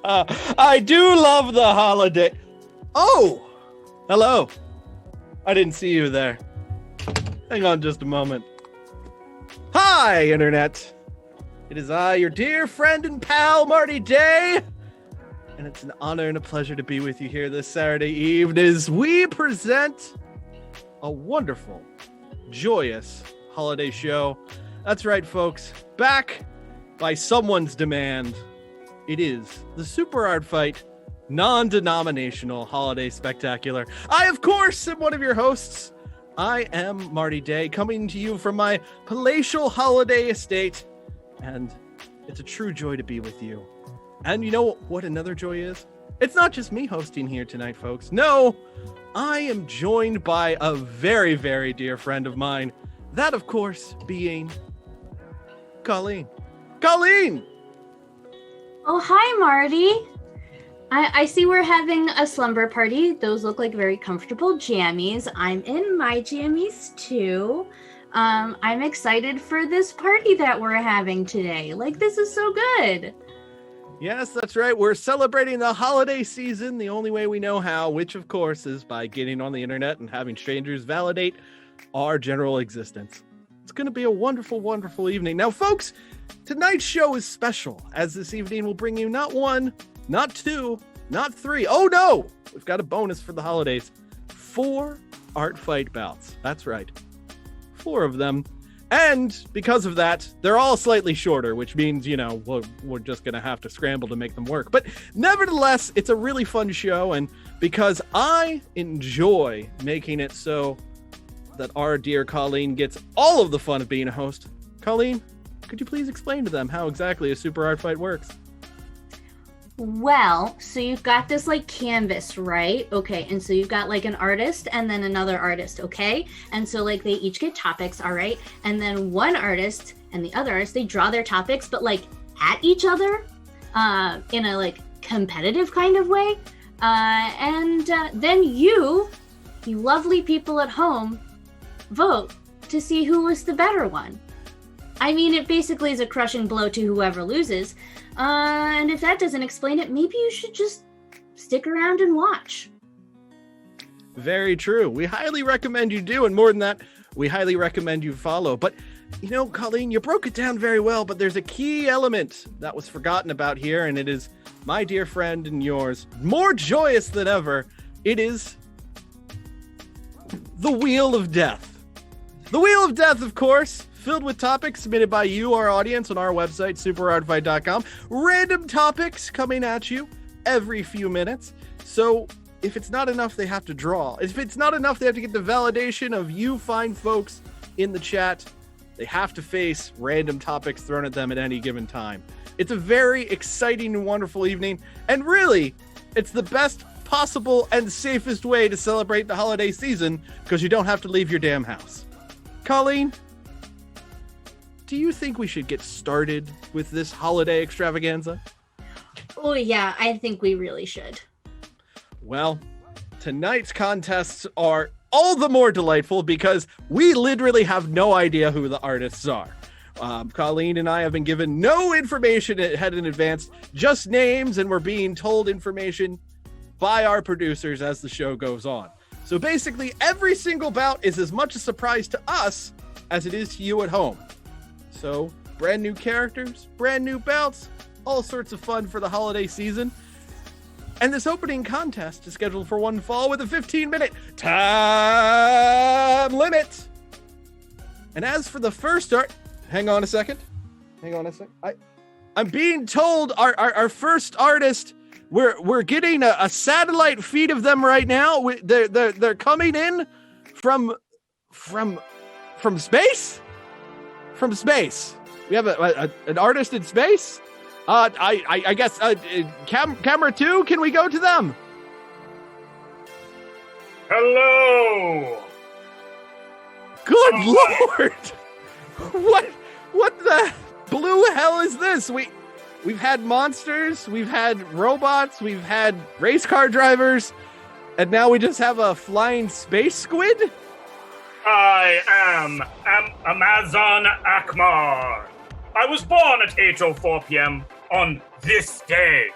I do love the holiday. Oh, hello. I didn't see you there. Hang on just a moment. Hi, Internet. It is I, your dear friend and pal, Marty Day. And it's an honor and a pleasure to be with you here this Saturday evening as we present a wonderful, joyous holiday show. That's right, folks. Back by someone's demand, it is the Super Art Fight Non-Denominational Holiday Spectacular. I, of course, am one of your hosts. I am Marty Day, coming to you from my palatial holiday estate, and it's a true joy to be with you. And you know what another joy is? It's not just me hosting here tonight, folks. No, I am joined by a very, very dear friend of mine. That, of course, being Colleen. Colleen! Oh, hi, Marty. I see we're having a slumber party. Those look like very comfortable jammies. I'm in my jammies, too. I'm excited for this party that we're having today. Like, this is so good. Yes, that's right. We're celebrating the holiday season the only way we know how, which, of course, is by getting on the internet and having strangers validate our general existence. It's going to be a wonderful, wonderful evening. Now, folks, tonight's show is special, as this evening will bring you not one, not two, not three. Oh, no! We've got a bonus for the holidays. 4 art fight bouts. That's right. 4 of them. And because of that, they're all slightly shorter, which means, you know, we're just going to have to scramble to make them work. But nevertheless, it's a really fun show. And because I enjoy making it so that our dear Colleen gets all of the fun of being a host, Colleen, could you please explain to them how exactly a Super Art Fight works? Well, so you've got this like canvas, right? Okay, and so you've got like an artist and then another artist, okay? And so like they each get topics, all right? And then one artist and the other artist, they draw their topics, but like at each other in a like competitive kind of way. And then you lovely people at home, vote to see who was the better one. I mean, it basically is a crushing blow to whoever loses. And if that doesn't explain it, maybe you should just stick around and watch. Very true. We highly recommend you do. And more than that, we highly recommend you follow. But, you know, Colleen, you broke it down very well. But there's a key element that was forgotten about here. And it is, my dear friend and yours, more joyous than ever. It is the Wheel of Death. The Wheel of Death, of course, filled with topics submitted by you, our audience, on our website, superartfight.com. Random topics coming at you every few minutes. So if it's not enough, they have to draw. If it's not enough, they have to get the validation of you fine folks in the chat. They have to face random topics thrown at them at any given time. It's a very exciting and wonderful evening. And really, it's the best possible and safest way to celebrate the holiday season because you don't have to leave your damn house. Colleen, do you think we should get started with this holiday extravaganza? Oh yeah, I think we really should. Well, tonight's contests are all the more delightful because we literally have no idea who the artists are. Colleen and I have been given no information ahead in advance, just names, and we're being told information by our producers as the show goes on. So basically, every single bout is as much a surprise to us as it is to you at home. So, brand new characters, brand new bouts, all sorts of fun for the holiday season. And this opening contest is scheduled for one fall with a 15-minute time limit. And as for the first art, hang on a second. I'm being told our first artist, we're getting a satellite feed of them right now. They're coming in from space. From space. We have an artist in space. I guess camera 2. Can we go to them? Hello. Good Lord! What the blue hell is this? We've had monsters, we've had robots, we've had race car drivers, and now we just have a flying space squid? I am Amazon Akmar. I was born at 8:04 p.m. on this day,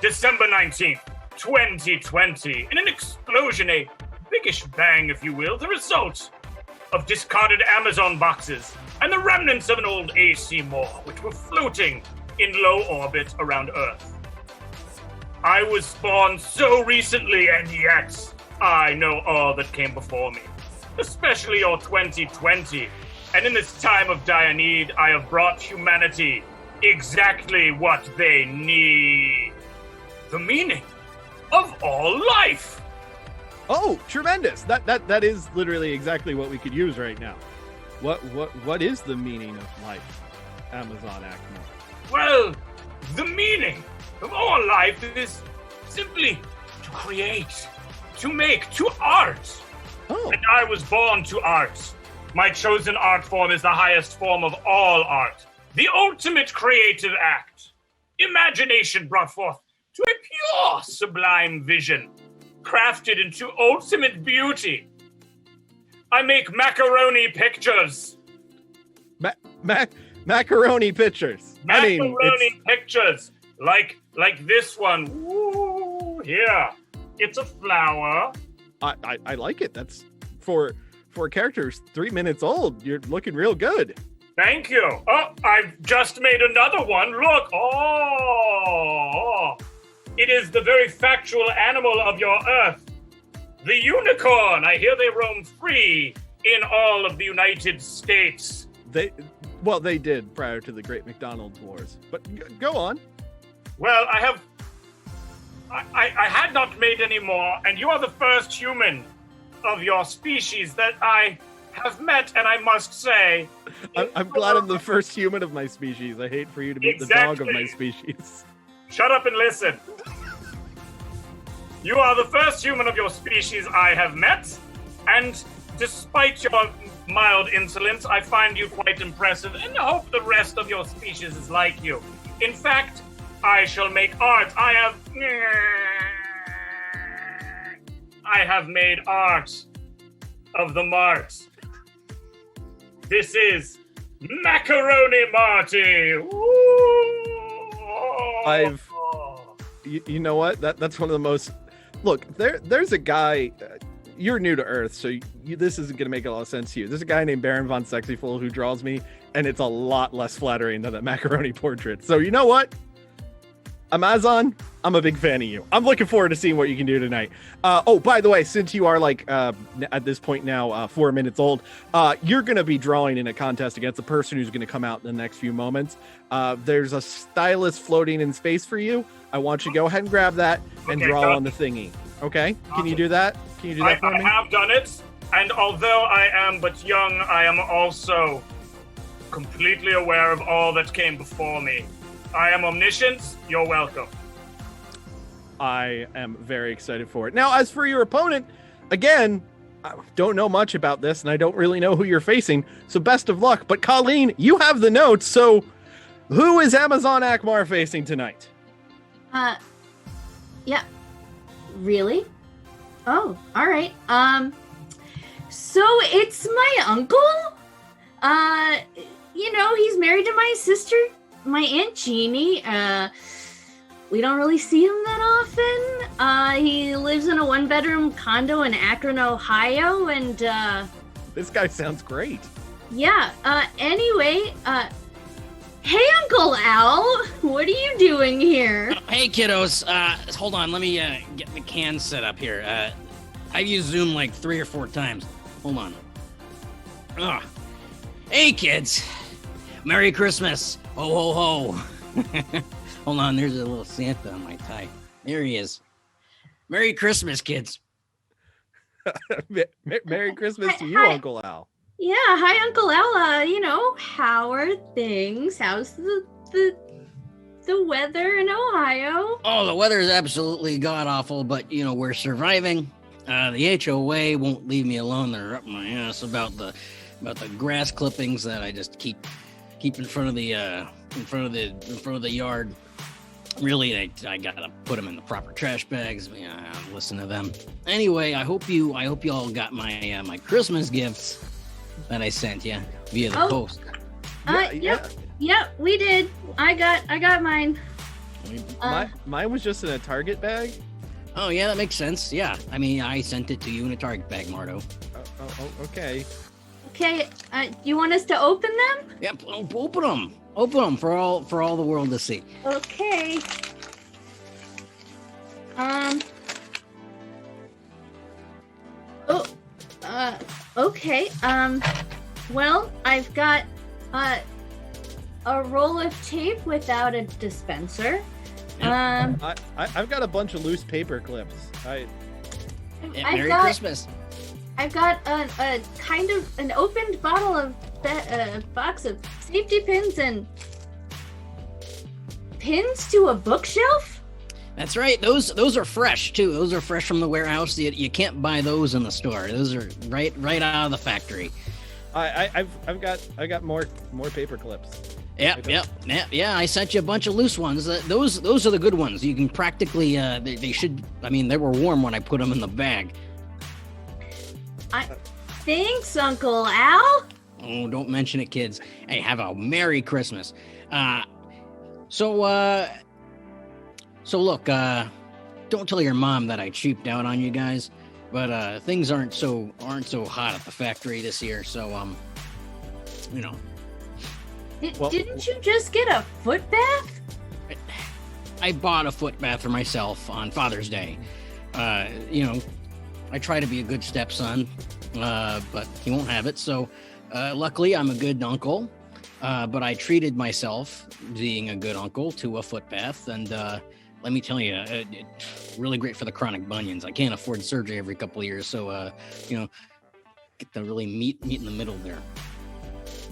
December 19th, 2020, in an explosion, a biggish bang, if you will, the result of discarded Amazon boxes and the remnants of an old AC Moore, which were floating in low orbit around Earth. I was spawned so recently, and yet I know all that came before me, especially your 2020. And in this time of dire need, I have brought humanity exactly what they need. The meaning of all life. Oh, tremendous! That is literally exactly what we could use right now. What is the meaning of life, Amazon Ackmore? Well, the meaning of all life is simply to create, to make, to art. Oh. And I was born to art. My chosen art form is the highest form of all art, the ultimate creative act. Imagination brought forth to a pure, sublime vision, crafted into ultimate beauty. I make macaroni pictures. Macaroni pictures. Macaroni pictures, like this one. Ooh, here. It's a flower. I like it. That's for characters 3 minutes old. You're looking real good. Thank you. Oh, I've just made another one. Look. Oh. It is the very factual animal of your Earth. The unicorn. I hear they roam free in all of the United States. They did prior to the Great McDonald's Wars. But go on. Well, I had not made any more, and you are the first human of your species that I have met, and I must say... I'm glad I'm the first human of my species. I hate for you to be the dog of my species. Shut up and listen. You are the first human of your species I have met, and despite your mild insolence, I find you quite impressive, and I hope the rest of your species is like you. In fact, I shall make art. I have made art of the Mart. This is Macaroni Marty. You know what? That's one of the most. Look, there's a guy. You're new to Earth, so this isn't going to make a lot of sense to you. There's a guy named Baron von Sexyful who draws me, and it's a lot less flattering than that macaroni portrait. So you know what? Amazon, I'm a big fan of you. I'm looking forward to seeing what you can do tonight. By the way, since you are at this point now 4 minutes old, you're going to be drawing in a contest against the person who's going to come out in the next few moments. There's a stylus floating in space for you. I want you to go ahead and grab that and draw on the thingy. Okay? Can you do that? Can you do that for me? I have done it, and although I am but young, I am also completely aware of all that came before me. I am omniscient. You're welcome. I am very excited for it. Now, as for your opponent, again, I don't know much about this, and I don't really know who you're facing, so best of luck. But Colleen, you have the notes, so who is Amazon Ackmar facing tonight? Yeah. Really? Oh, all right. So it's my uncle? He's married to my sister, my Aunt Jeannie. We don't really see him that often. He lives in a one-bedroom condo in Akron, Ohio, and This guy sounds great. Yeah, anyway, hey, Uncle Al, what are you doing here? Hey, kiddos, hold on, let me get the can set up here. I've used Zoom like 3 or 4 times. Hold on. Ugh. Hey, kids. Merry Christmas. Ho, ho, ho. Hold on, there's a little Santa on my tie. There he is. Merry Christmas, kids. Merry Christmas to you, Hi. Uncle Al. Yeah, hi, Uncle Al. How are things? How's the weather in Ohio? Oh, the weather is absolutely god-awful, but, we're surviving. The HOA won't leave me alone. They're up my ass about the grass clippings that I just keep in front of the yard. Really, I gotta put them in the proper trash bags. Listen to them. Anyway, I hope you all got my my Christmas gifts that I sent you via the post. Yep, we did. I got mine. Mine was just in a Target bag. Oh yeah, that makes sense. Yeah, I mean, I sent it to you in a Target bag, Marto. Okay. Okay, you want us to open them? Yep, open them. Open them for all the world to see. Okay. Okay. Well, I've got a roll of tape without a dispenser. I've got a bunch of loose paper clips. Merry Christmas. I've got a kind of an opened bottle of box of safety pins and pins to a bookshelf. That's right. Those are fresh too. Those are fresh from the warehouse. You can't buy those in the store. Those are right out of the factory. I've got more paper clips. Yep. I sent you a bunch of loose ones. Those are the good ones. You can practically they should. I mean, they were warm when I put them in the bag. Thanks, Uncle Al. Oh, don't mention it, kids. Hey, have a Merry Christmas. So look, don't tell your mom that I cheaped out on you guys, but things aren't so hot at the factory this year. So you know. Didn't you just get a foot bath? I bought a foot bath for myself on Father's Day. You know, I try to be a good stepson, but he won't have it. So luckily, I'm a good uncle. But I treated myself, being a good uncle, to a foot bath, and let me tell you, it's really great for the chronic bunions. I can't afford surgery every couple of years, so you know, get the really meet in the middle there.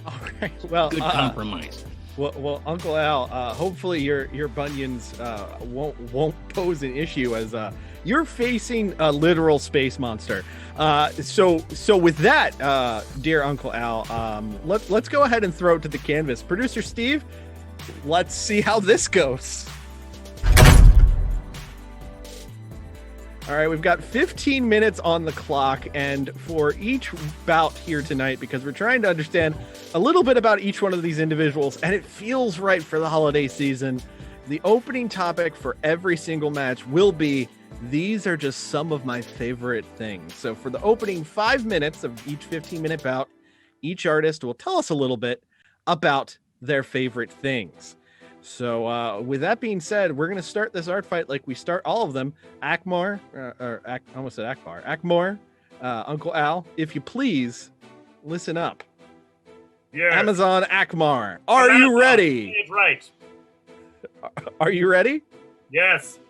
All right. Well, good compromise. Well, Uncle Al, hopefully your bunions won't pose an issue as you're facing a literal space monster. So with that, dear Uncle Al, let's go ahead and throw it to the canvas. Producer Steve, let's see how this goes. All right, we've got 15 minutes on the clock, and for each bout here tonight, because we're trying to understand a little bit about each one of these individuals, and it feels right for the holiday season, the opening topic for every single match will be, these are just some of my favorite things. So for the opening 5 minutes of each 15-minute bout, each artist will tell us a little bit about their favorite things. So with that being said, we're going to start this art fight like we start all of them. Akmar, almost said Akbar. Akmar, Uncle Al, if you please, listen up. Yes. Amazon Akmar, are you ready? Right. Are you ready? Yes.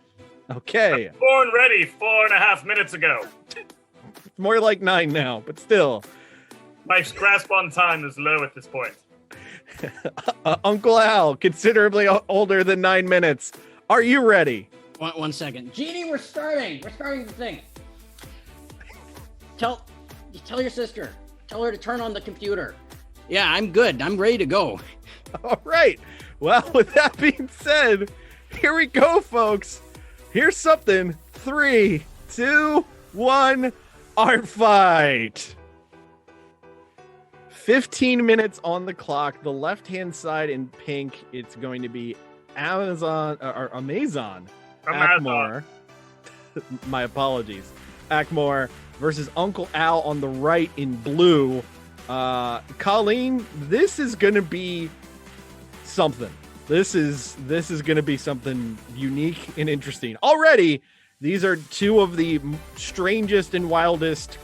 Okay. Born ready 4.5 minutes ago. More like 9 now, but still. My grasp on time is low at this point. Uncle Al, considerably older than 9 minutes. Are you ready? One second. Jeannie, we're starting the thing. Tell your sister. Tell her to turn on the computer. Yeah, I'm good. I'm ready to go. All right. Well, with that being said, here we go, folks. Here's something. 3, 2, 1, art fight. 15 minutes on the clock. The left-hand side in pink, it's going to be Amazon. Akmar. My apologies. Akmar versus Uncle Al on the right in blue. Colleen, this is going to be something. This is going to be something unique and interesting. Already, these are two of the strangest and wildest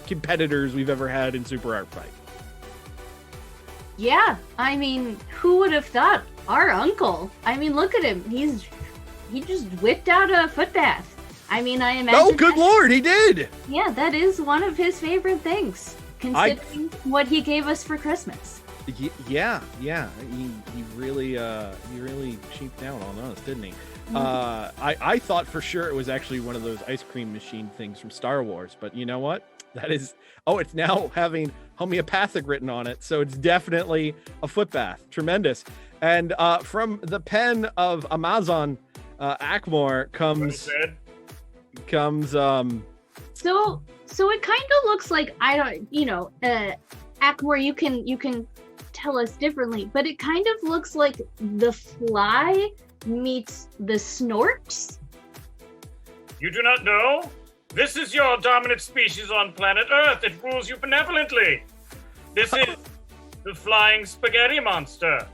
competitors we've ever had in Super Art Fight. Yeah, I mean, who would have thought? Our uncle. I mean, look at him. He just whipped out a foot bath. I mean, I imagine. Oh, good Lord, he did. Yeah, that is one of his favorite things, considering what he gave us for Christmas. Yeah. He really cheaped out on us, didn't he? Mm-hmm. I thought for sure it was actually one of those ice cream machine things from Star Wars, but you know what? That is. Oh, it's now having homeopathic written on it, so it's definitely a foot bath. Tremendous. And from the pen of Amazon, Akmar comes. So it kind of looks like, I don't, Akmar, you can tell us differently, but it kind of looks like the fly meets the Snorks? You do not know? This is your dominant species on planet Earth. It rules you benevolently. This is the flying spaghetti monster.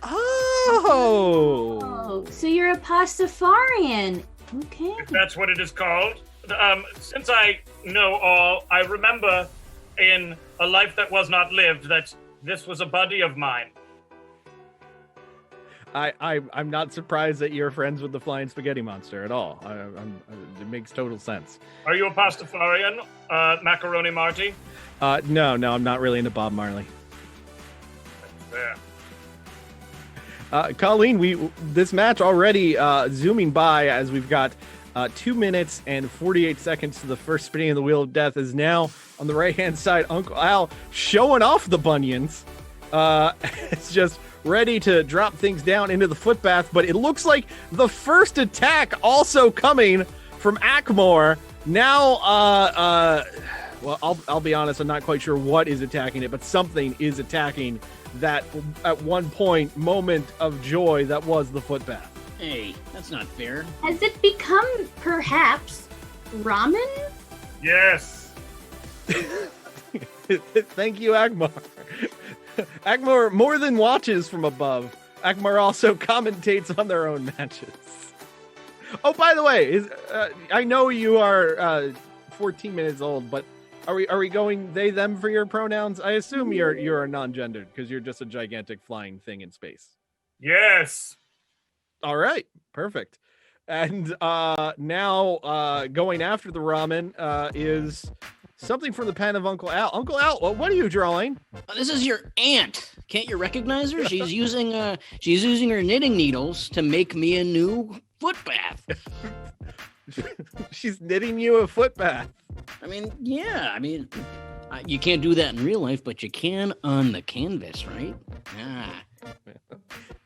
Oh. Oh, so you're a Pastafarian. Okay. If that's what it is called. Since I know all, I remember in a life that was not lived that this was a buddy of mine. I'm not surprised that you're friends with the flying spaghetti monster at all. It makes total sense. Are you a Pastafarian, Macaroni Marty? No, I'm not really into Bob Marley. There. Colleen, this match already zooming by as we've got 2 minutes and 48 seconds to the first spinning of the Wheel of Death is now on the right-hand side. Uncle Al showing off the bunions. It's just ready to drop things down into the footbath, but it looks like the first attack also coming from Ackmore. Now, well, I'll be honest, I'm not quite sure what is attacking it, but something is attacking that at one point moment of joy that was the footbath. Hey, that's not fair. Has it become, perhaps, ramen? Yes. Thank you, Agmar. Agmar more than watches from above. Agmar also commentates on their own matches. Oh, by the way, I know you are 14 minutes old, but are we going they them for your pronouns? I assume you're non-gendered because you're just a gigantic flying thing in space. Yes. All right, perfect. And now going after the ramen is something from the pen of Uncle Al. Uncle Al, what are you drawing? This is your aunt. Can't you recognize her? She's using her knitting needles to make me a new foot bath. She's knitting you a foot bath. I mean, yeah. I mean, you can't do that in real life, but you can on the canvas, right? Ah.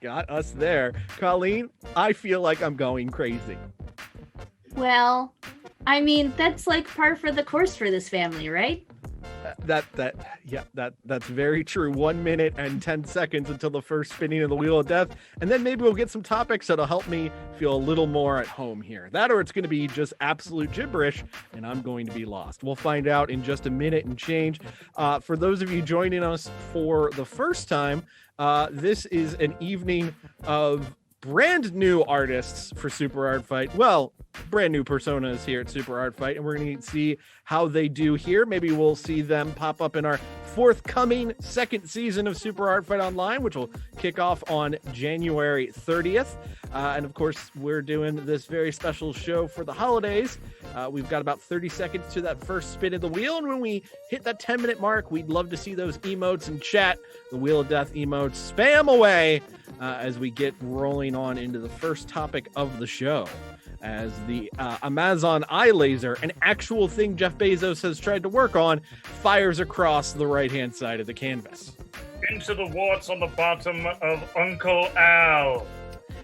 Got us there. Colleen, I feel like I'm going crazy. Well, I mean, that's like par for the course for this family, right? That's very true. 1 minute and 10 seconds until the first spinning of the Wheel of Death, and then maybe we'll get some topics that'll help me feel a little more at home here. That or it's going to be just absolute gibberish, and I'm going to be lost. We'll find out in just a minute and change. For those of you joining us for the first time, this is an evening of brand new artists for Super Art Fight. Well, brand new personas here at Super Art Fight, and we're going to see how they do here. Maybe we'll see them pop up in our forthcoming second season of Super Art Fight Online, which will kick off on January 30th. And of course, we're doing this very special show for the holidays. We've got about 30 seconds to that first spin of the wheel, and when we hit that 10-minute mark, we'd love to see those emotes in chat, the Wheel of Death emotes. Spam away as we get rolling on into the first topic of the show. As the Amazon eye laser, an actual thing Jeff Bezos has tried to work on, fires across the right-hand side of the canvas. Into the warts on the bottom of Uncle Al.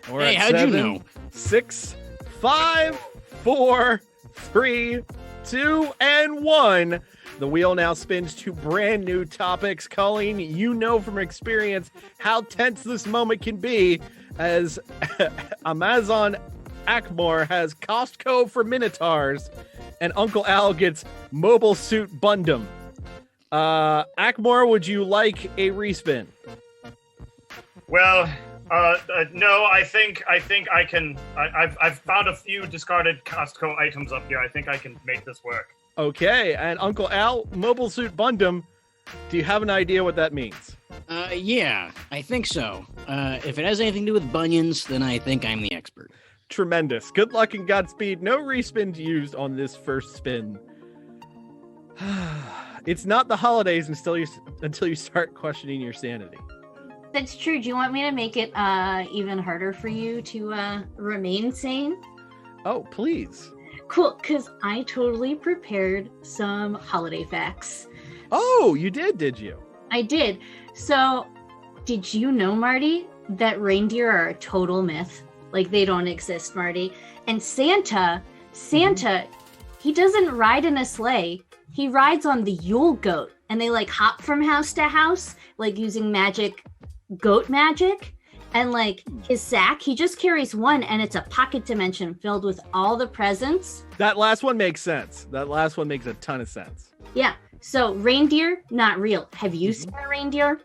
We're Hey, at how'd 7, you know? 6, 5, 4, 3, 2, and 1. The wheel now spins to brand new topics. Colleen, you know from experience how tense this moment can be as Amazon Ackmore has Costco for Minotaurs, and Uncle Al gets Mobile Suit Bundum. Ackmore, would you like a respin? Well, no, I think I can. I've found a few discarded Costco items up here. I think I can make this work. Okay, and Uncle Al, Mobile Suit Bundum, do you have an idea what that means? Yeah, I think so. If it has anything to do with bunions, then I think I'm the expert. Tremendous. Good luck and Godspeed. No respins used on this first spin. It's not the holidays until you start questioning your sanity. That's true. Do you want me to make it even harder for you to remain sane? Oh, please. Cool, because I totally prepared some holiday facts. Oh, you did you? I did. So, did you know, Marty, that reindeer are a total myth? Like, they don't exist, Marty. And Santa, he doesn't ride in a sleigh. He rides on the Yule goat. And they, like, hop from house to house, like, using goat magic. And like his sack, he just carries one, and it's a pocket dimension filled with all the presents. That last one makes sense. That last one makes a ton of sense. Yeah. So reindeer, not real. Have you seen a reindeer?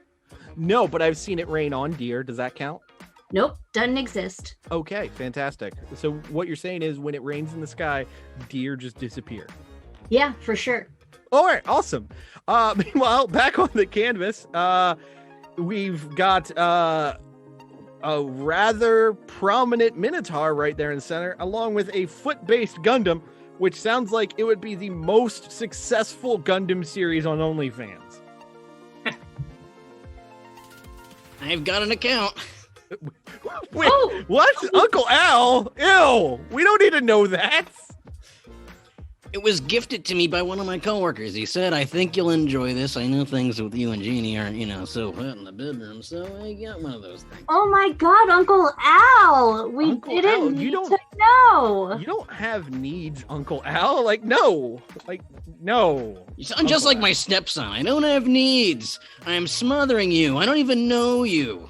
No, but I've seen it rain on deer. Does that count? Nope, doesn't exist. Okay, fantastic. So what you're saying is when it rains in the sky, deer just disappear. Yeah, for sure. All right, awesome. Meanwhile, back on the canvas, we've got a rather prominent Minotaur right there in the center, along with a foot-based Gundam, which sounds like it would be the most successful Gundam series on OnlyFans. I've got an account. Wait, Oh! what? Uncle Al? Ew! We don't need to know that. It was gifted to me by one of my coworkers. He said, I think you'll enjoy this. I know things with you and Jeannie aren't, so hot in the bedroom, so I got one of those things. Oh my God, Uncle Al! We Uncle didn't Al, need to know. You don't have needs, Uncle Al. No. No. You sound just like my stepson. I don't have needs. I am smothering you. I don't even know you.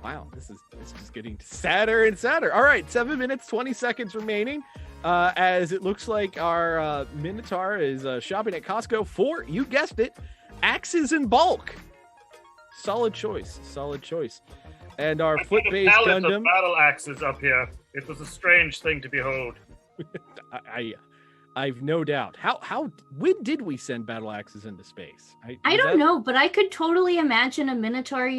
Wow, this is just getting sadder and sadder. All right, 7 minutes, 20 seconds remaining. As it looks like our Minotaur is shopping at Costco for, you guessed it, axes in bulk. Solid choice. And our foot-based Gundam. Of battle axes up here. It was a strange thing to behold. I've no doubt. When did we send battle axes into space? I don't know, but I could totally imagine a Minotaur,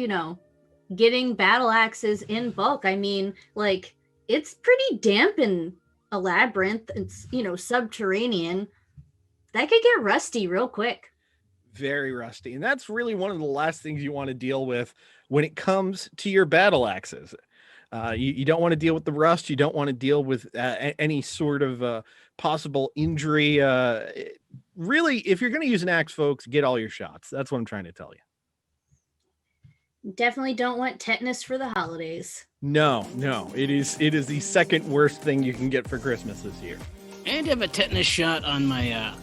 getting battle axes in bulk. I mean, like, it's pretty damp in a labyrinth. It's, subterranean. That could get rusty real quick. Very rusty. And that's really one of the last things you want to deal with when it comes to your battle axes. You don't want to deal with the rust. You don't want to deal with any sort of possible injury. Really, if you're going to use an axe, folks, get all your shots. That's what I'm trying to tell you. Definitely don't want tetanus for the holidays. No. It is the second worst thing you can get for Christmas this year. And have a tetanus shot on my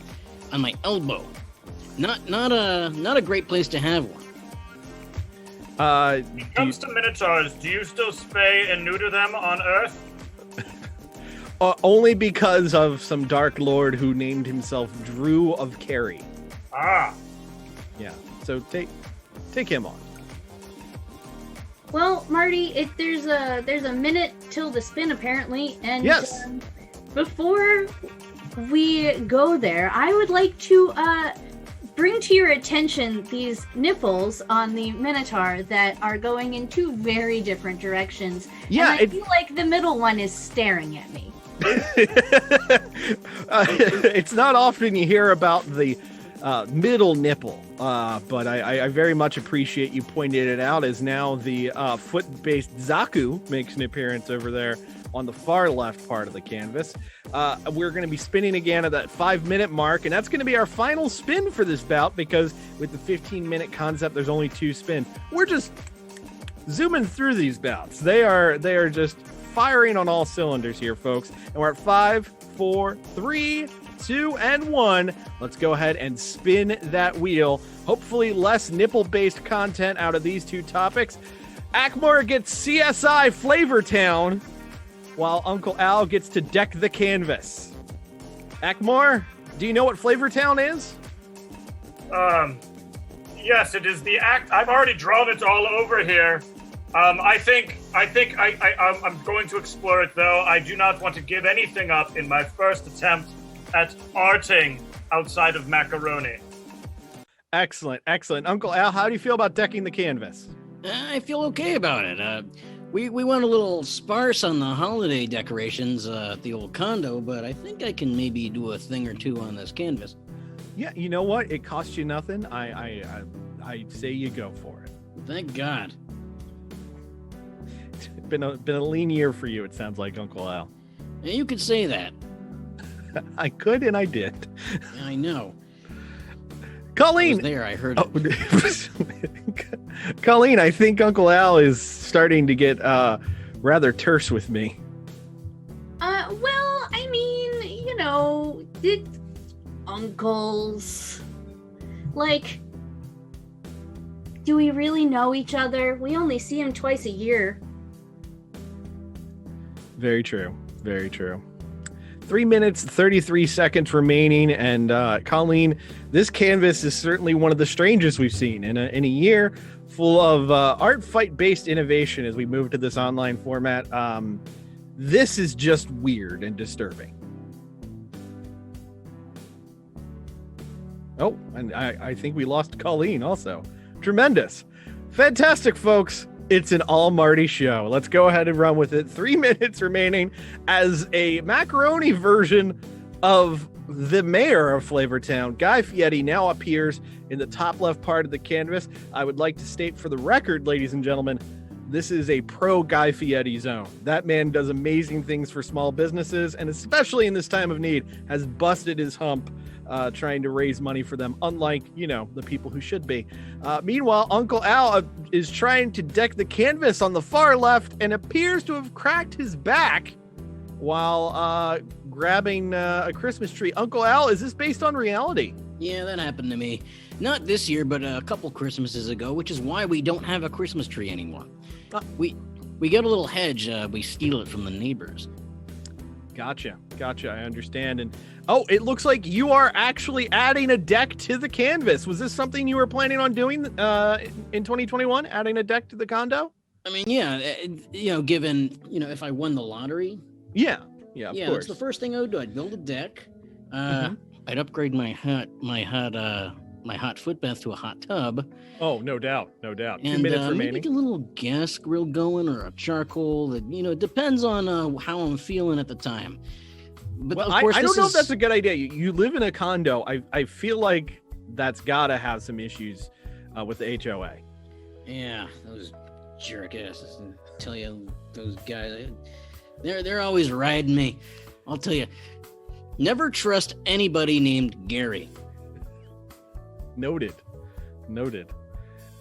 elbow. Not a great place to have one. When it comes to Minotaurs, do you still spay and neuter them on Earth? Only because of some dark lord who named himself Drew of Kerry. Ah. Yeah. So take him on. Well, Marty, there's a minute till the spin apparently, and yes. Before we go there, I would like to bring to your attention these nipples on the Minotaur that are going in two very different directions. Yeah, and I feel like the middle one is staring at me. It's not often you hear about the middle nipple, but I very much appreciate you pointing it out, as now the foot-based Zaku makes an appearance over there on the far left part of the canvas. We're going to be spinning again at that 5-minute mark, and that's going to be our final spin for this bout, because with the 15-minute concept, there's only 2 spins. We're just zooming through these bouts. They are just firing on all cylinders here, folks. And we're at 5, 4, 3, 2, and 1. Let's go ahead and spin that wheel. Hopefully less nipple-based content out of these 2 topics. Ackmore gets CSI Flavor Town, while Uncle Al gets to deck the canvas. Ackmore, do you know what Flavor Town is? Yes, it is the act. I've already drawn it all over here. I'm going to explore it, though. I do not want to give anything up in my first attempt at arting outside of macaroni. Excellent. Uncle Al, how do you feel about decking the canvas? I feel okay about it. We went a little sparse on the holiday decorations at the old condo, but I think I can maybe do a thing or 2 on this canvas. Yeah, you know what? It costs you nothing. I say you go for it. Thank God. It's been a lean year for you, it sounds like, Uncle Al. Yeah, you could say that. I could and I did. I know. Colleen! I was there, I heard it. Colleen, I think Uncle Al is starting to get rather terse with me. Well, I mean, uncles. Like, do we really know each other? We only see him twice a year. Very true. Very true. 3 minutes, 33 seconds remaining. And Colleen, this canvas is certainly one of the strangest we've seen in a year full of art fight-based innovation as we move to this online format. This is just weird and disturbing. Oh, and I think we lost Colleen also. Tremendous. Fantastic, folks. It's an all Marty show. Let's go ahead and run with it. 3 minutes remaining as a macaroni version of the mayor of Flavortown, Guy Fieri, now appears in the top left part of the canvas. I would like to state for the record, ladies and gentlemen, this is a pro Guy Fieri zone. That man does amazing things for small businesses, and especially in this time of need, has busted his hump trying to raise money for them, unlike, the people who should be. Meanwhile, Uncle Al is trying to deck the canvas on the far left and appears to have cracked his back while grabbing a Christmas tree. Uncle Al, is this based on reality? Yeah, that happened to me. Not this year, but a couple Christmases ago, which is why we don't have a Christmas tree anymore. We get a little hedge. We steal it from the neighbors. Gotcha. I understand. And it looks like you are actually adding a deck to the canvas. Was this something you were planning on doing in 2021? Adding a deck to the condo? I mean, yeah. Given if I won the lottery. Yeah, of course. That's the first thing I would do. I'd build a deck. I'd upgrade my hot foot bath to a hot tub. Oh, no doubt. And, 2 minutes remaining. Maybe get a little gas grill going or a charcoal. That it depends on how I'm feeling at the time. But well, of course, I don't know if that's a good idea. You live in a condo. I feel like that's got to have some issues with the HOA. Yeah, those jerk asses. I tell you, those guys, they're always riding me. I'll tell you, never trust anybody named Gary. Noted. 1 minute.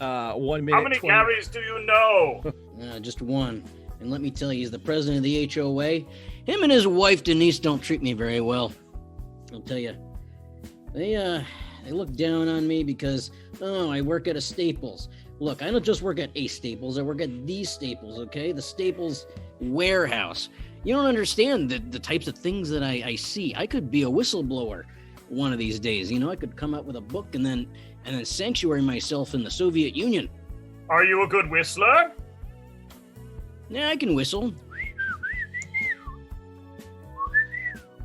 How many 20. Garys do you know? Just one. And let me tell you, he's the president of the HOA. Him and his wife, Denise, don't treat me very well. I'll tell you. They look down on me because, I work at a Staples. Look, I don't just work at a Staples. I work at the Staples, okay? The Staples warehouse. You don't understand the types of things that I see. I could be a whistleblower one of these days. I could come out with a book and then sanctuary myself in the Soviet Union. Are you a good whistler? Yeah, I can whistle.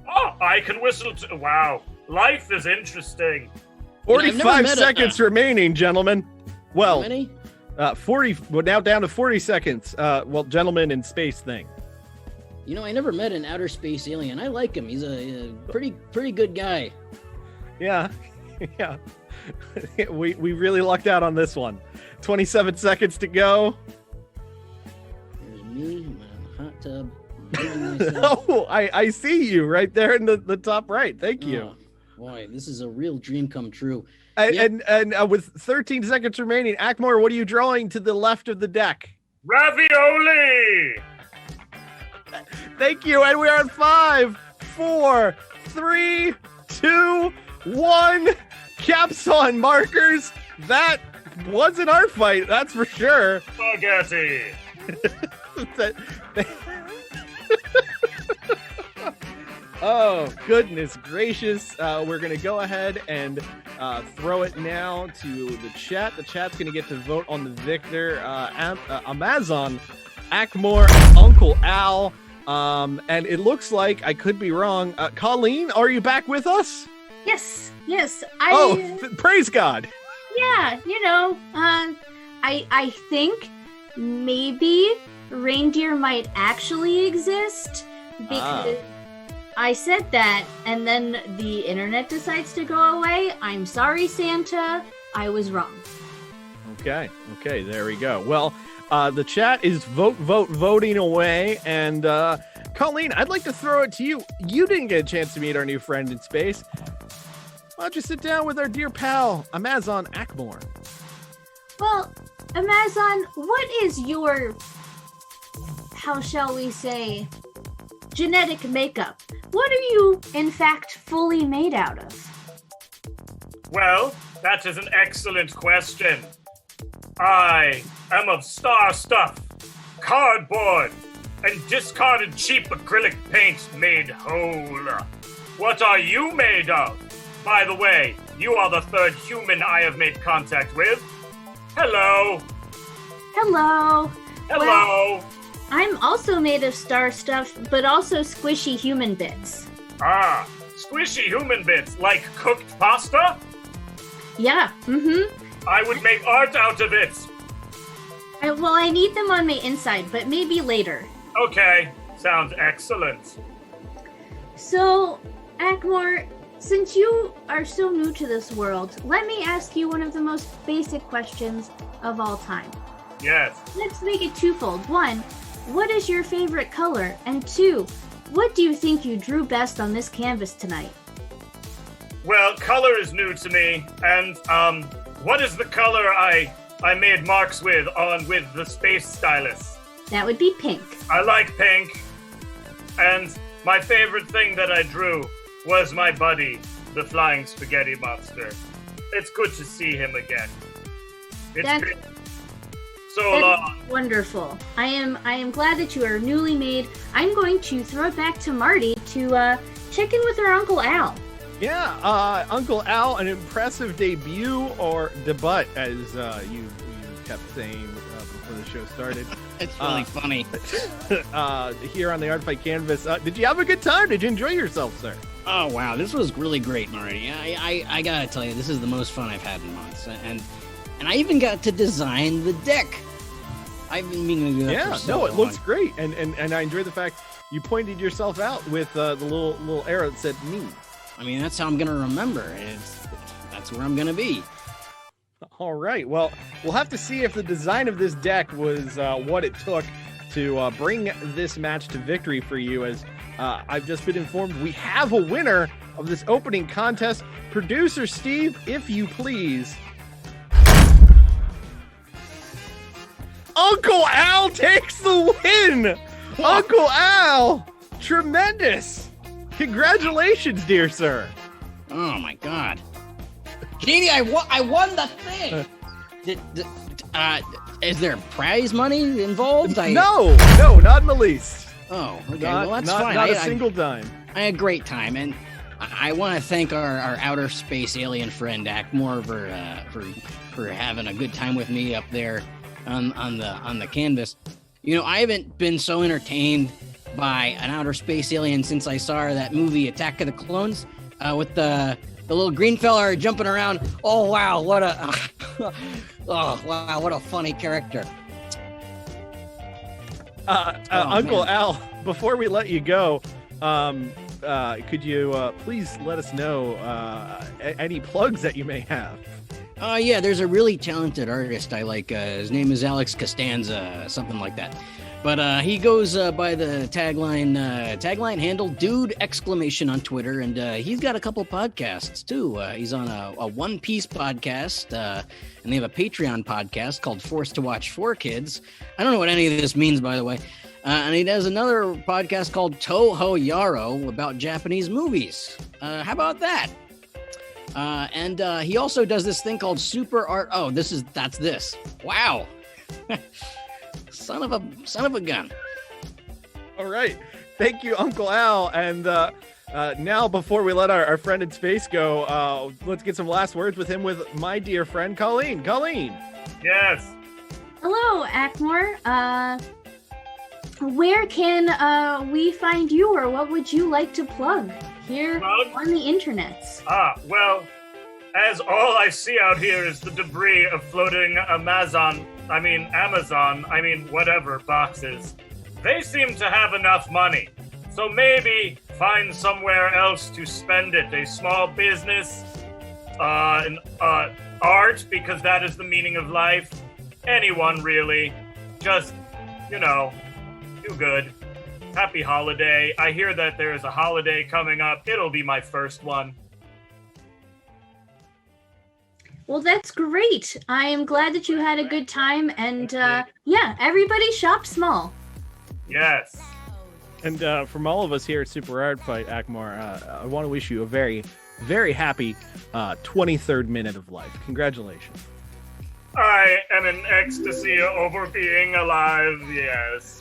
Oh, I can whistle too. Wow, life is interesting. 45 seconds remaining, gentlemen. Well, How many? 40. We're now down to 40 seconds. Gentlemen in space thing. I never met an outer space alien. I like him. He's a pretty good guy. Yeah. we really lucked out on this one. 27 seconds to go. There's me, my hot tub. Oh, I see you right there in the top right. Thank you. Oh, boy, this is a real dream come true. And with 13 seconds remaining, Ackmore, what are you drawing to the left of the deck? Ravioli! Thank you. And we are at 5, 4, 3, 2, 1. Caps on markers. That was an art fight, that's for sure. Spaghetti! Oh, goodness gracious. We're going to go ahead and throw it now to the chat. The chat's going to get to vote on the victor. Amazon, Ackmore, Uncle Al. And it looks like, I could be wrong. Colleen, are you back with us? Yes. Praise God. Yeah, I think maybe reindeer might actually exist because I said that and then the internet decides to go away. I'm sorry, Santa. I was wrong. Okay, there we go. Well, the chat is voting away. And Colleen, I'd like to throw it to you. You didn't get a chance to meet our new friend in space. Why don't you sit down with our dear pal, Amazon Ackmore? Well, Amazon, what is your, how shall we say, genetic makeup? What are you, in fact, fully made out of? Well, that is an excellent question. I am of star stuff, cardboard, and discarded cheap acrylic paint made whole. What are you made of? By the way, you are the third human I have made contact with. Hello. Hello. Hello. Well, I'm also made of star stuff, but also squishy human bits. Ah, squishy human bits, like cooked pasta? Yeah, I would make art out of it. Well, I need them on my inside, but maybe later. Okay, sounds excellent. So, Akmor, since you are so new to this world, let me ask you one of the most basic questions of all time. Yes. Let's make it twofold. One, what is your favorite color? And two, what do you think you drew best on this canvas tonight? Well, color is new to me, and what is the color I made marks with the space stylus? That would be pink. I like pink, and my favorite thing that I drew was my buddy, the flying spaghetti monster. It's good to see him again. It's been so long. Wonderful. I am glad that you are newly made. I'm going to throw it back to Marty to check in with our Uncle Al. Yeah, Uncle Al, an impressive debut or debut, as you kept saying before the show started. It's really funny. Here on the Art Fight Canvas. Did you have a good time? Did you enjoy yourself, sir? Oh, wow. This was really great, Marty. I gotta tell you, this is the most fun I've had in months. And I even got to design the deck. I've been meaning to do that for so long. It looks great. And I enjoy the fact you pointed yourself out with the little arrow that said me. I mean, that's how I'm going to remember. That's where I'm going to be. All right. Well, we'll have to see if the design of this deck was what it took to bring this match to victory for you, as I've just been informed we have a winner of this opening contest. Producer Steve, if you please. Uncle Al takes the win! Uncle Al! Tremendous! Congratulations, dear sir. Oh my God, Jeannie, I won the thing. Is there prize money involved? No, not in the least. Oh, okay. Well, that's fine. Not a single dime. I had a great time, and I want to thank our outer space alien friend Akmor for having a good time with me up there on the canvas. You know, I haven't been so entertained by an outer space alien since I saw that movie Attack of the Clones with the little green fella jumping around. Oh wow, what a funny character. Uncle Al, before we let you go, could you please let us know any plugs that you may have? Yeah, there's a really talented artist I like. His name is Alex Costanza, something like that. But he goes by the tagline handle Dude exclamation on Twitter, and he's got a couple podcasts too. He's on a One Piece podcast, and they have a Patreon podcast called Forced to Watch 4Kids. I don't know what any of this means, by the way. And he does another podcast called Toho Yaro about Japanese movies. How about that? And he also does this thing called Super Art. Oh, that's this. Wow. Son of a gun. All right. Thank you, Uncle Al. And now, before we let our friend in space go, let's get some last words with him with my dear friend, Colleen. Colleen. Yes. Hello, Akmor. Where can we find you, or what would you like to plug here on the internets? Well, as all I see out here is the debris of floating Amazon boxes. They seem to have enough money, so maybe find somewhere else to spend it. A small business, art, because that is the meaning of life. Anyone, really. Just, do good. Happy holiday. I hear that there is a holiday coming up. It'll be my first one. Well, that's great. I am glad that you had a good time, and everybody shop small. Yes. And from all of us here at Super Art Fight, Akmor, I want to wish you a very, very happy 23rd minute of life. Congratulations. I am in ecstasy over being alive, yes.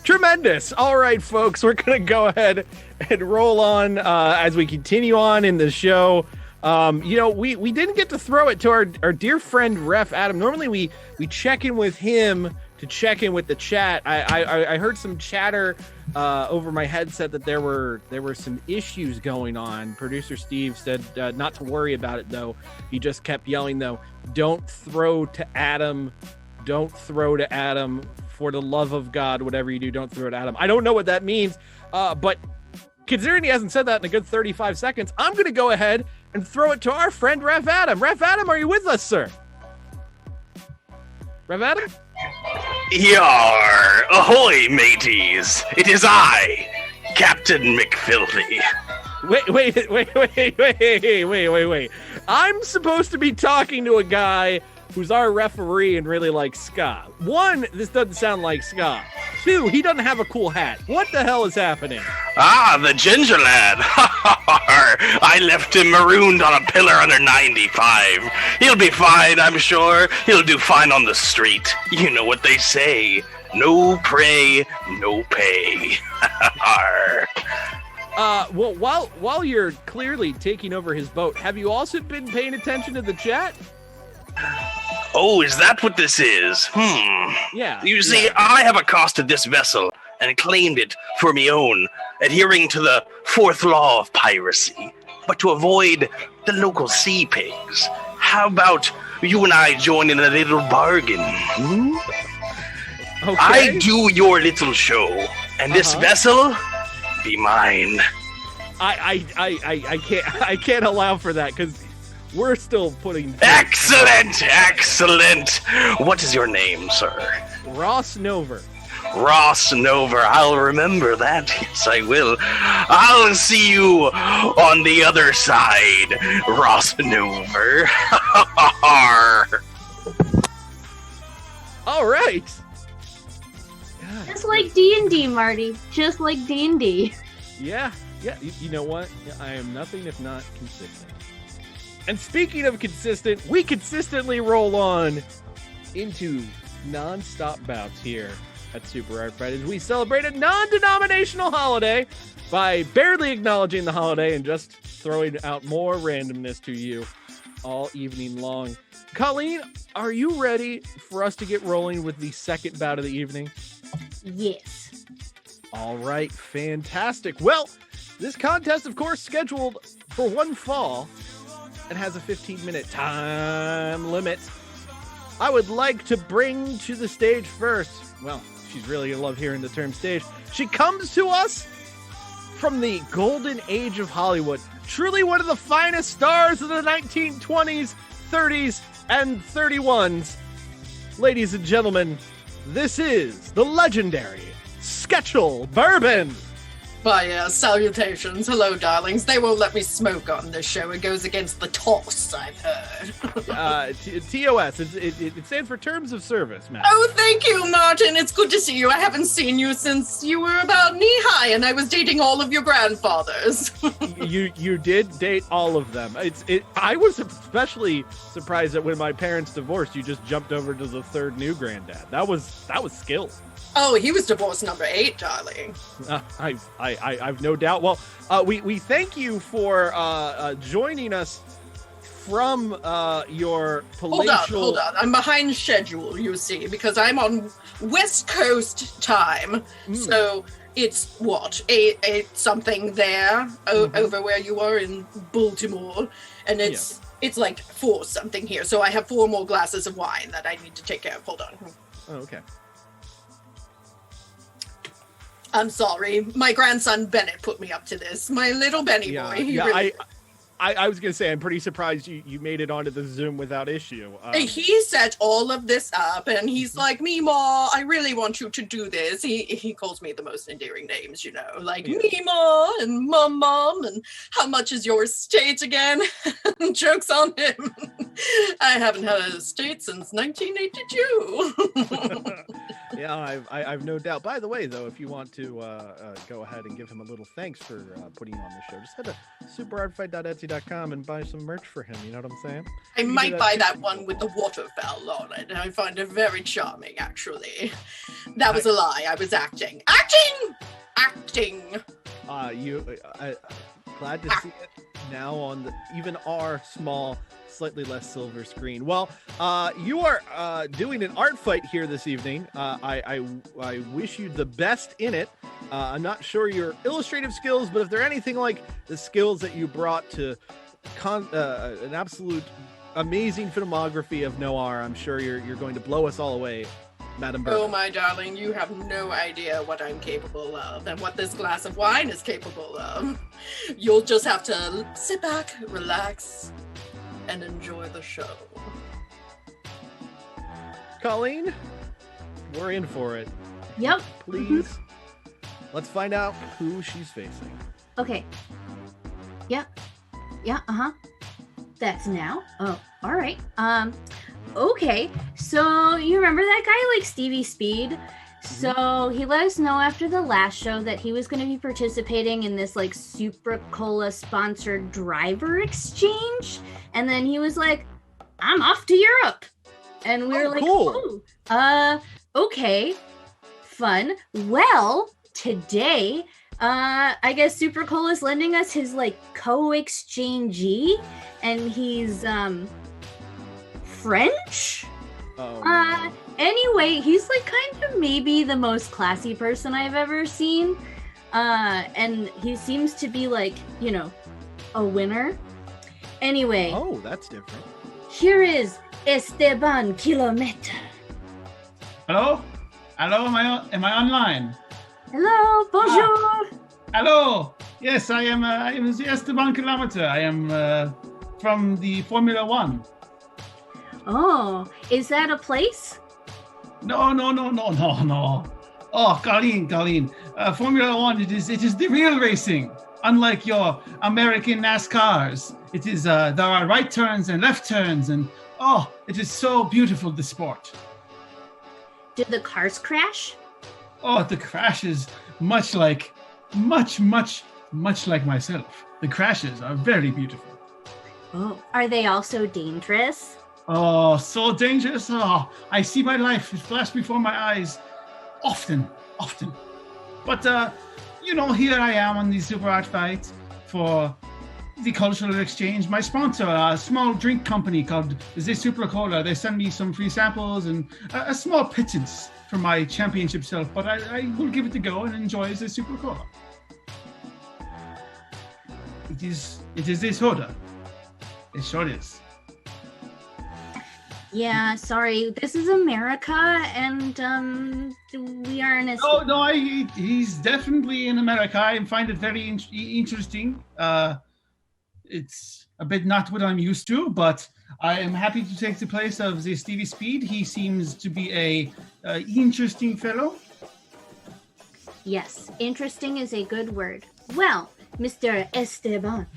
Tremendous. All right, folks, we're going to go ahead and roll on as we continue on in the show. We didn't get to throw it to our dear friend Ref Adam. Normally we check in with him to check in with the chat. I heard some chatter over my headset that there were some issues going on. Producer Steve said not to worry about it, though. He just kept yelling, though, don't throw to Adam. Don't throw to Adam. For the love of God, whatever you do, don't throw it at him. I don't know what that means, but considering he hasn't said that in a good 35 seconds, I'm going to go ahead and throw it to our friend Ref Adam. Ref Adam, are you with us, sir? Ref Adam? Yar! Ahoy, mateys! It is I, Captain McFilthy. Wait. I'm supposed to be talking to a guy who's our referee and really likes ska. One, this doesn't sound like ska. Two, he doesn't have a cool hat. What the hell is happening? Ah, the ginger lad. I left him marooned on a pillar under 95. He'll be fine, I'm sure. He'll do fine on the street. You know what they say. No pray, no pay. Well, while you're clearly taking over his boat, have you also been paying attention to the chat? Oh, is that what this is? Yeah. You see, I have accosted this vessel and claimed it for me own, adhering to the fourth law of piracy, but to avoid the local sea pigs. How about you and I join in a little bargain? Okay. I do your little show, and this vessel be mine. I can't allow for that because we're still putting. Excellent. What is your name, sir? Ross Nover. Ross Nover. I'll remember that. Yes, I will. I'll see you on the other side, Ross Nover. All right. Just like D&D, Marty. Just like D&D. Yeah. You know what? I am nothing if not consistent. And speaking of consistent, we consistently roll on into non-stop bouts here at Super Art Fight as we celebrate a non-denominational holiday by barely acknowledging the holiday and just throwing out more randomness to you all evening long. Colleen, are you ready for us to get rolling with the second bout of the evening? Yes. All right, fantastic. Well, this contest, of course, scheduled for one fall and has a 15-minute time limit. I would like to bring to the stage first. Well, she's really going to love hearing the term stage. She comes to us from the golden age of Hollywood. Truly one of the finest stars of the 1920s, 30s, and 31s. Ladies and gentlemen, this is the legendary Sketchel Bourbon. Why, salutations. Hello, darlings. They won't let me smoke on this show. It goes against the TOS, I've heard. TOS. It stands for Terms of Service, man. Oh, thank you, Martin. It's good to see you. I haven't seen you since you were about knee-high, and I was dating all of your grandfathers. You did date all of them. I was especially surprised that when my parents divorced, you just jumped over to the third new granddad. That was skill. Oh, he was divorce number 8, darling. I've no doubt. Well, we thank you for joining us from your palatial... Hold on. I'm behind schedule, you see, because I'm on West Coast time. So it's, what, 8 something there over where you are in Baltimore. And it's like 4 something here. So I have 4 more glasses of wine that I need to take care of. Hold on. Oh, okay. I'm sorry. My grandson Bennett put me up to this. My little Benny boy. I was going to say, I'm pretty surprised you made it onto the Zoom without issue. He set all of this up, and he's like, Meemaw, I really want you to do this. He calls me the most endearing names, you know, like Meemaw and Mom, and how much is your estate again? Joke's on him. I haven't had an estate since 1982. Yeah, I've no doubt. By the way, though, if you want to go ahead and give him a little thanks for putting you on the show, just head to superartfight.etsy.com and buy some merch for him. You know what I'm saying? I You can might do buy too. that one with the waterfowl on it. I find it very charming, actually. That was a lie. I was acting. Acting! Glad to see it now on even our small, slightly less silver screen. Well, you are doing an art fight here this evening. I wish you the best in it. I'm not sure your illustrative skills, but if they're anything like the skills that you brought to an absolute amazing filmography of noir, I'm sure you're going to blow us all away, Madam Burke. Oh, my darling, you have no idea what I'm capable of and what this glass of wine is capable of. You'll just have to sit back, relax, and enjoy the show. Colleen, we're in for it. Yep. Please, let's find out who she's facing. Okay. Yep. Yeah, That's now. Oh, all right. Okay. So you remember that guy like Stevie Speed? So he let us know after the last show that he was going to be participating in this like Super Cola sponsored driver exchange. And then he was like, I'm off to Europe. And we were like, cool. Oh, okay, fun. Well, today, I guess Super Cola's lending us his like co-exchangee, and he's French. Oh, no. Anyway, he's like kind of maybe the most classy person I've ever seen. And he seems to be like, you know, a winner. Anyway. Oh, that's different. Here is Esteban Kilometer. Hello? Hello, am I online? Hello, bonjour. Hello. Yes, I am Esteban Kilometer. I am from the Formula One. Oh, is that a place? No. Oh, Colleen. Formula One, it is the real racing. Unlike your American NASCARs, it is there are right turns and left turns, and it is so beautiful, the sport. Did the cars crash? Oh, the crashes much like myself. The crashes are very beautiful. Oh, are they also dangerous? Oh, so dangerous. Oh, I see my life flash before my eyes often. But, here I am on the Super Art Fight for the cultural exchange. My sponsor, a small drink company called The Super Cola, they send me some free samples and a small pittance for my championship self, but I will give it a go and enjoy the Super Cola. It is a soda. It sure is. Yeah, sorry. This is America, and we are in a... No, he's definitely in America. I find it very interesting. It's a bit not what I'm used to, but I am happy to take the place of the Stevie Speed. He seems to be a interesting fellow. Yes, interesting is a good word. Well, Mr. Esteban,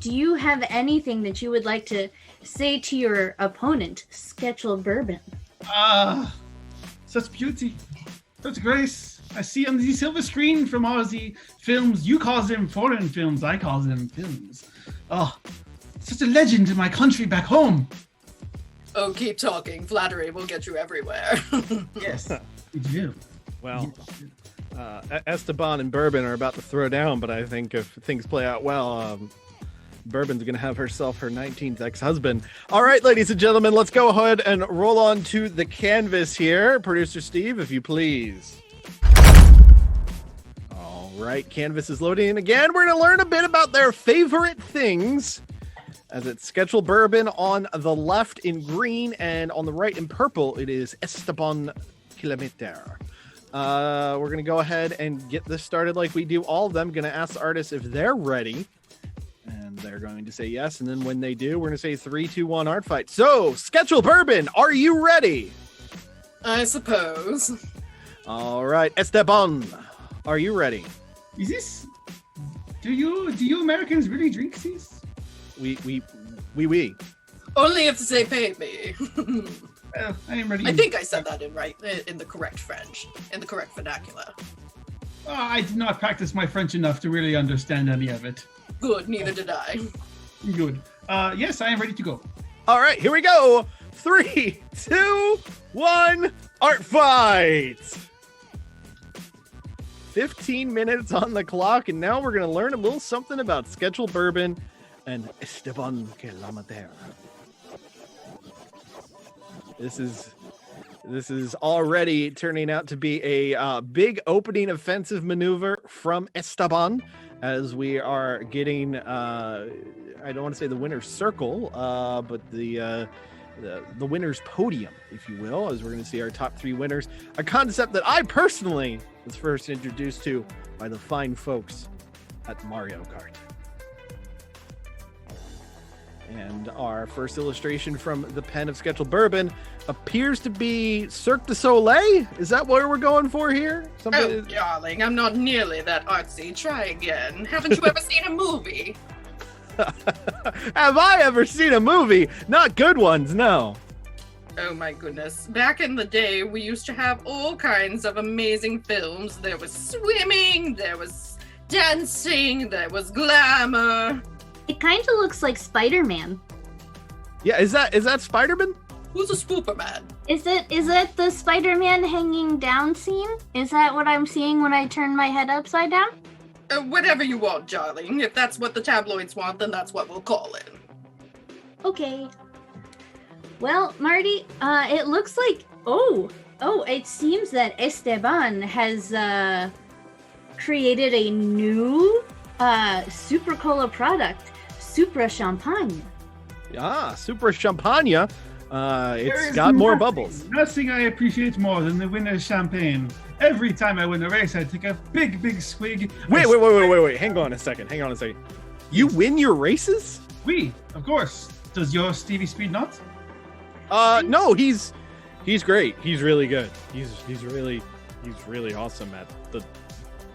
do you have anything that you would like to say to your opponent, Sketchel Bourbon? Such beauty, such grace. I see on the silver screen from all the films. You call them foreign films, I call them films. Oh, such a legend in my country back home. Oh, keep talking. Flattery will get you everywhere. Yes, it will. Well, Esteban and Bourbon are about to throw down, but I think if things play out well, Bourbon's going to have herself her 19th ex-husband. All right, ladies and gentlemen, let's go ahead and roll on to the canvas here. Producer Steve, if you please. All right, canvas is loading. And again, we're going to learn a bit about their favorite things. As it's Sketchel Bourbon on the left in green, and on the right in purple, it is Esteban Kilometer. We're going to go ahead and get this started like we do all of them. Going to ask the artists if they're ready. And they're going to say yes. And then when they do, we're going to say 3, 2, 1, art fight. So, Sketchel Bourbon, are you ready? I suppose. All right. Esteban, are you ready? Is this... Do you Americans really drink these? We. Only if they pay me. I am ready. I think I said that in the correct French, in the correct vernacular. I did not practice my French enough to really understand any of it. Good, neither did I. Good. Yes, I am ready to go. All right, here we go. 3, 2, 1, art fight. 15 minutes on the clock, and now we're going to learn a little something about Schedule Bourbon and Esteban Quelamatera. This is already turning out to be a big opening offensive maneuver from Esteban, as we are getting, I don't want to say the winner's circle, but the winner's podium, if you will, as we're going to see our top 3 winners. A concept that I personally was first introduced to by the fine folks at Mario Kart. And our first illustration from the pen of Schedule Bourbon appears to be Cirque du Soleil. Is that what we're going for here? Oh, darling, I'm not nearly that artsy. Try again. Haven't you ever seen a movie? Have I ever seen a movie? Not good ones, no. Oh my goodness. Back in the day, we used to have all kinds of amazing films. There was swimming, there was dancing, there was glamour. It kind of looks like Spider-Man. Yeah, is that Spider-Man? Who's a Spooperman? Is it the Spider-Man hanging down scene? Is that what I'm seeing when I turn my head upside down? Whatever you want, darling. If that's what the tabloids want, then that's what we'll call it. Okay. Well, Marty, it looks like... Oh, it seems that Esteban has created a new Super Cola product, Supra Champagne. Ah, Supra Champagne. It's got more bubbles. Nothing I appreciate more than the winner's champagne. Every time I win a race, I take a big swig. Wait. Hang on a second. You win your races? Oui, of course. Does your Stevie Speed not? No, he's great. He's really good. He's really awesome at the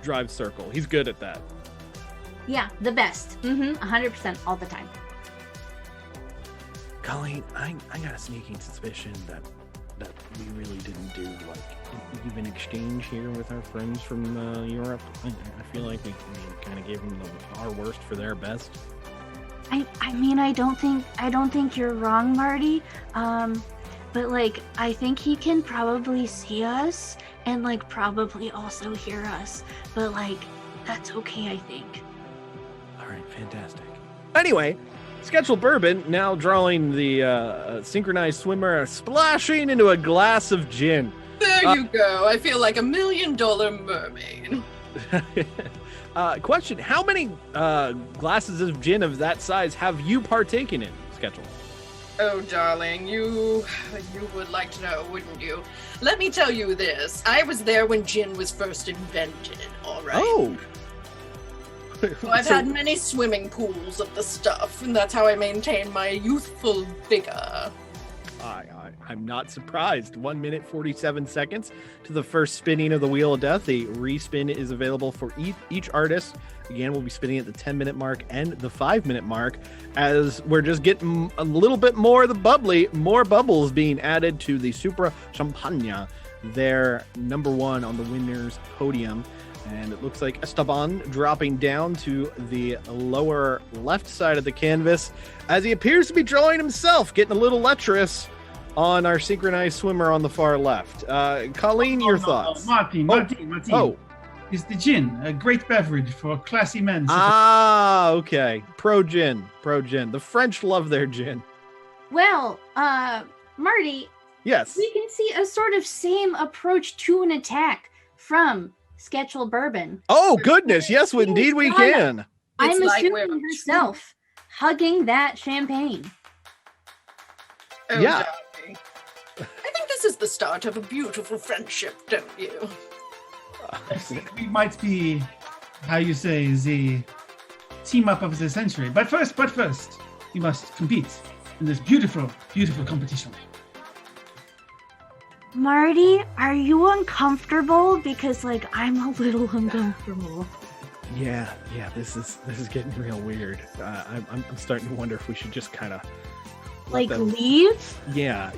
drive circle. He's good at that. Yeah, the best. 100% all the time. Colleen, I got a sneaking suspicion that we really didn't do like an even exchange here with our friends from Europe. I feel like we kind of gave them our worst for their best. I mean, I don't think you're wrong, Marty. But like, I think he can probably see us and like probably also hear us. But like, that's okay, I think. All right, fantastic. Anyway, Schedule Bourbon now drawing the synchronized swimmer, splashing into a glass of gin. There you go. I feel like $1 million mermaid. Question: how many glasses of gin of that size have you partaken in, Schedule? Oh, darling, you would like to know, wouldn't you? Let me tell you this. I was there when gin was first invented, all right? Oh. So I've had many swimming pools of the stuff, and that's how I maintain my youthful vigor. I'm not surprised. 1 minute 47 seconds to the first spinning of the Wheel of Death. A respin is available for each artist. Again, we'll be spinning at the 10-minute mark and the 5-minute mark, as we're just getting a little bit more of the bubbly, more bubbles being added to the Supra Champagne. They're number 1 on the winner's podium. And it looks like Esteban dropping down to the lower left side of the canvas as he appears to be drawing himself, getting a little lecherous on our synchronized swimmer on the far left. Colleen, your thoughts? Martin. Oh. It's the gin, a great beverage for classy men. Ah, okay. Pro gin. The French love their gin. Well, Marty. Yes. We can see a sort of same approach to an attack from Schedule Bourbon. Oh, goodness. Yes, indeed we can. I'm It's assuming herself hugging that champagne. Oh, Yeah. darling. I think this is the start of a beautiful friendship, don't you? I think we might be, how you say, the team up of the century. But first, we must compete in this beautiful competition. Marty, are you uncomfortable? Because like I'm a little uncomfortable. Yeah. This is getting real weird. I'm starting to wonder if we should just kind of Like them- leave? Yeah.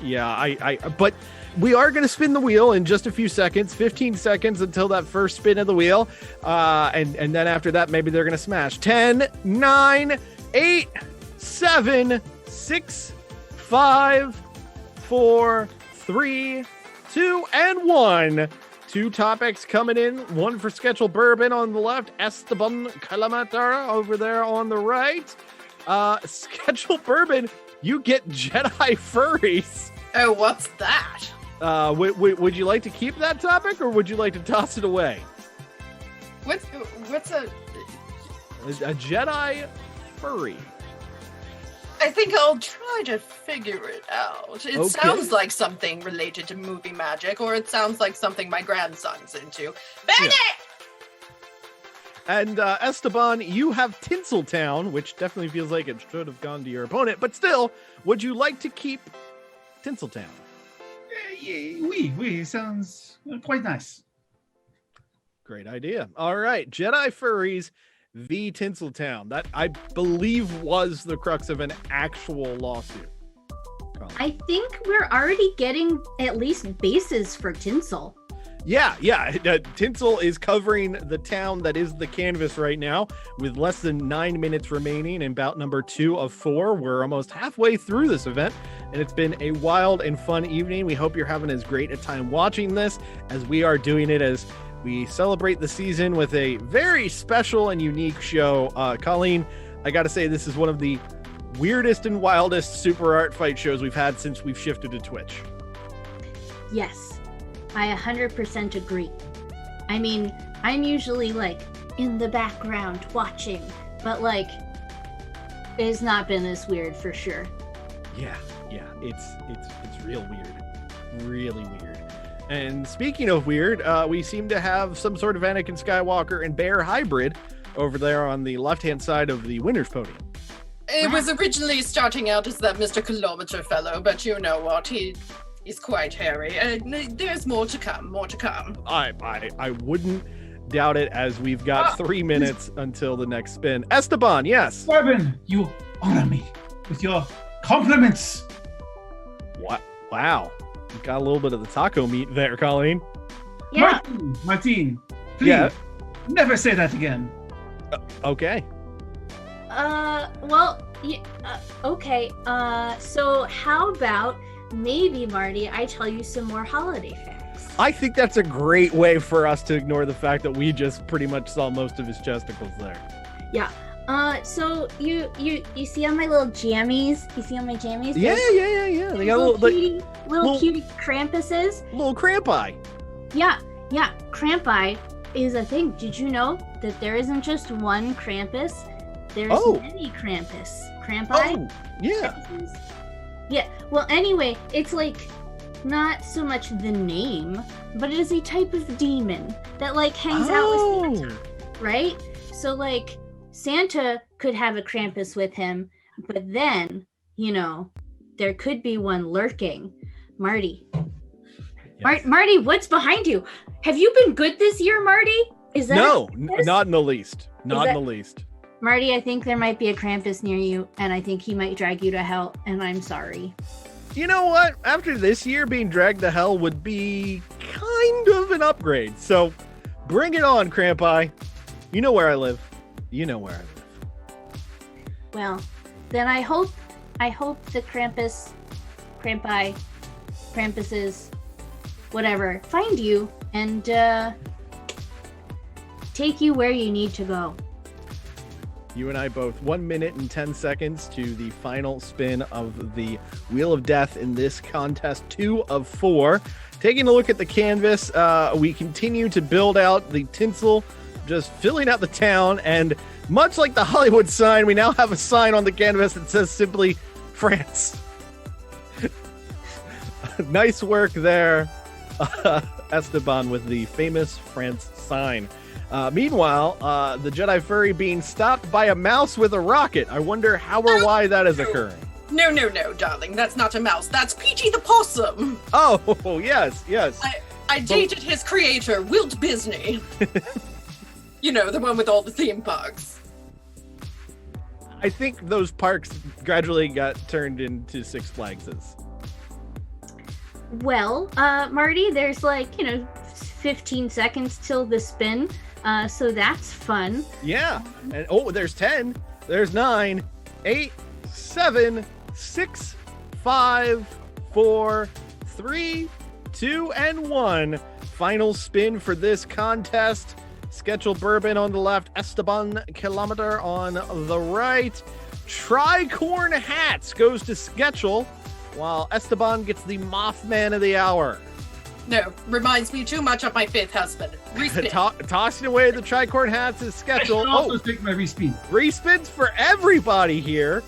But we are going to spin the wheel in just a few seconds, 15 seconds until that first spin of the wheel. And then after that, maybe they're going to smash. 10, 9, 8, 7, 6, 5, 4, 3, 2, and 1. 2 topics coming in. One for Sketchel Bourbon on the left, Esteban Calamatara over there on the right. Sketchel Bourbon, you get Jedi furries. Oh, what's that? Would you like to keep that topic, or would you like to toss it away? What's a? A Jedi furry. I think I'll try to figure it out. It Okay. sounds like something related to movie magic, or it sounds like something my grandson's into. Bandit! And Esteban, you have Tinseltown, which definitely feels like it should have gone to your opponent. But still, would you like to keep Tinseltown? Oui, sounds quite nice. Great idea. All right, Jedi furries v Tinseltown. That, I believe, was the crux of an actual lawsuit. Colin. I think we're already getting at least bases for Tinsel. Yeah. Tinsel is covering the town that is the canvas right now with less than 9 minutes remaining in bout number 2 of 4. We're almost halfway through this event, and it's been a wild and fun evening. We hope you're having as great a time watching this as we are doing it, as we celebrate the season with a very special and unique show. Colleen, I got to say, this is one of the weirdest and wildest super art fight shows we've had since we've shifted to Twitch. Yes, I 100% agree. I mean, I'm usually like in the background watching, but like it's not been this weird for sure. Yeah, it's real weird, really weird. And speaking of weird, we seem to have some sort of Anakin Skywalker and bear hybrid over there on the left-hand side of the winner's podium. It was originally starting out as that Mr. Kilometer fellow, but you know what? He's quite hairy. There's more to come. I wouldn't doubt it, as we've got 3 minutes until the next spin. Esteban, yes. Bourbon, you honor me with your compliments. What? Wow. You got a little bit of the taco meat there, Colleen. Yeah. Martine, please, Yeah. never say that again. Okay. Well, okay. So how about maybe, Marty, I tell you some more holiday facts? I think that's a great way for us to ignore the fact that we just pretty much saw most of his chesticles there. Yeah. So you see on my little jammies? You see on my jammies? Yeah. They got little cutie Krampuses. little cramp eye. Yeah. Crampi is a thing. Did you know that there isn't just one Krampus? There's many Krampi? Oh, yeah. Krampuses? Yeah. Well, anyway, it's like not so much the name, but it is a type of demon that like hangs out with Santa, right? So like Santa could have a Krampus with him, but then, there could be one lurking. Marty. Yes. Marty, what's behind you? Have you been good this year, Marty? Is that No, not in the least. Not in that- the least. Marty, I think there might be a Krampus near you, and I think he might drag you to hell, and I'm sorry. You know what? After this year, being dragged to hell would be kind of an upgrade. So bring it on, Crampi. You know where I live. Well, then I hope the Krampuses, whatever, find you and take you where you need to go. You and I both 1 minute and 10 seconds to the final spin of the Wheel of Death in this contest, 2 of 4. Taking a look at the canvas, we continue to build out the tinsel, just filling out the town, and much like the Hollywood sign, we now have a sign on the canvas that says simply France. Nice work there, Esteban, with the famous France sign. Meanwhile, the Jedi furry being stopped by a mouse with a rocket. I wonder how or why that is occurring. No, darling. That's not a mouse. That's Peachy the Possum. Oh, yes. I dated his creator, Wilt Disney. The one with all the theme parks. I think those parks gradually got turned into Six Flagses. Well, Marty, there's 15 seconds till the spin, so that's fun. Yeah, and there's 10, there's 9, 8, 7, 6, 5, 4, 3, 2, and 1. Final spin for this contest. Sketchel Bourbon on the left, Esteban Kilometer on the right. Tricorn Hats goes to Sketchel, while Esteban gets the Mothman of the Hour. No, reminds me too much of my fifth husband. Respin. Tossing away the Tricorn Hats is Sketchel. I also take my respin. Respins for everybody here.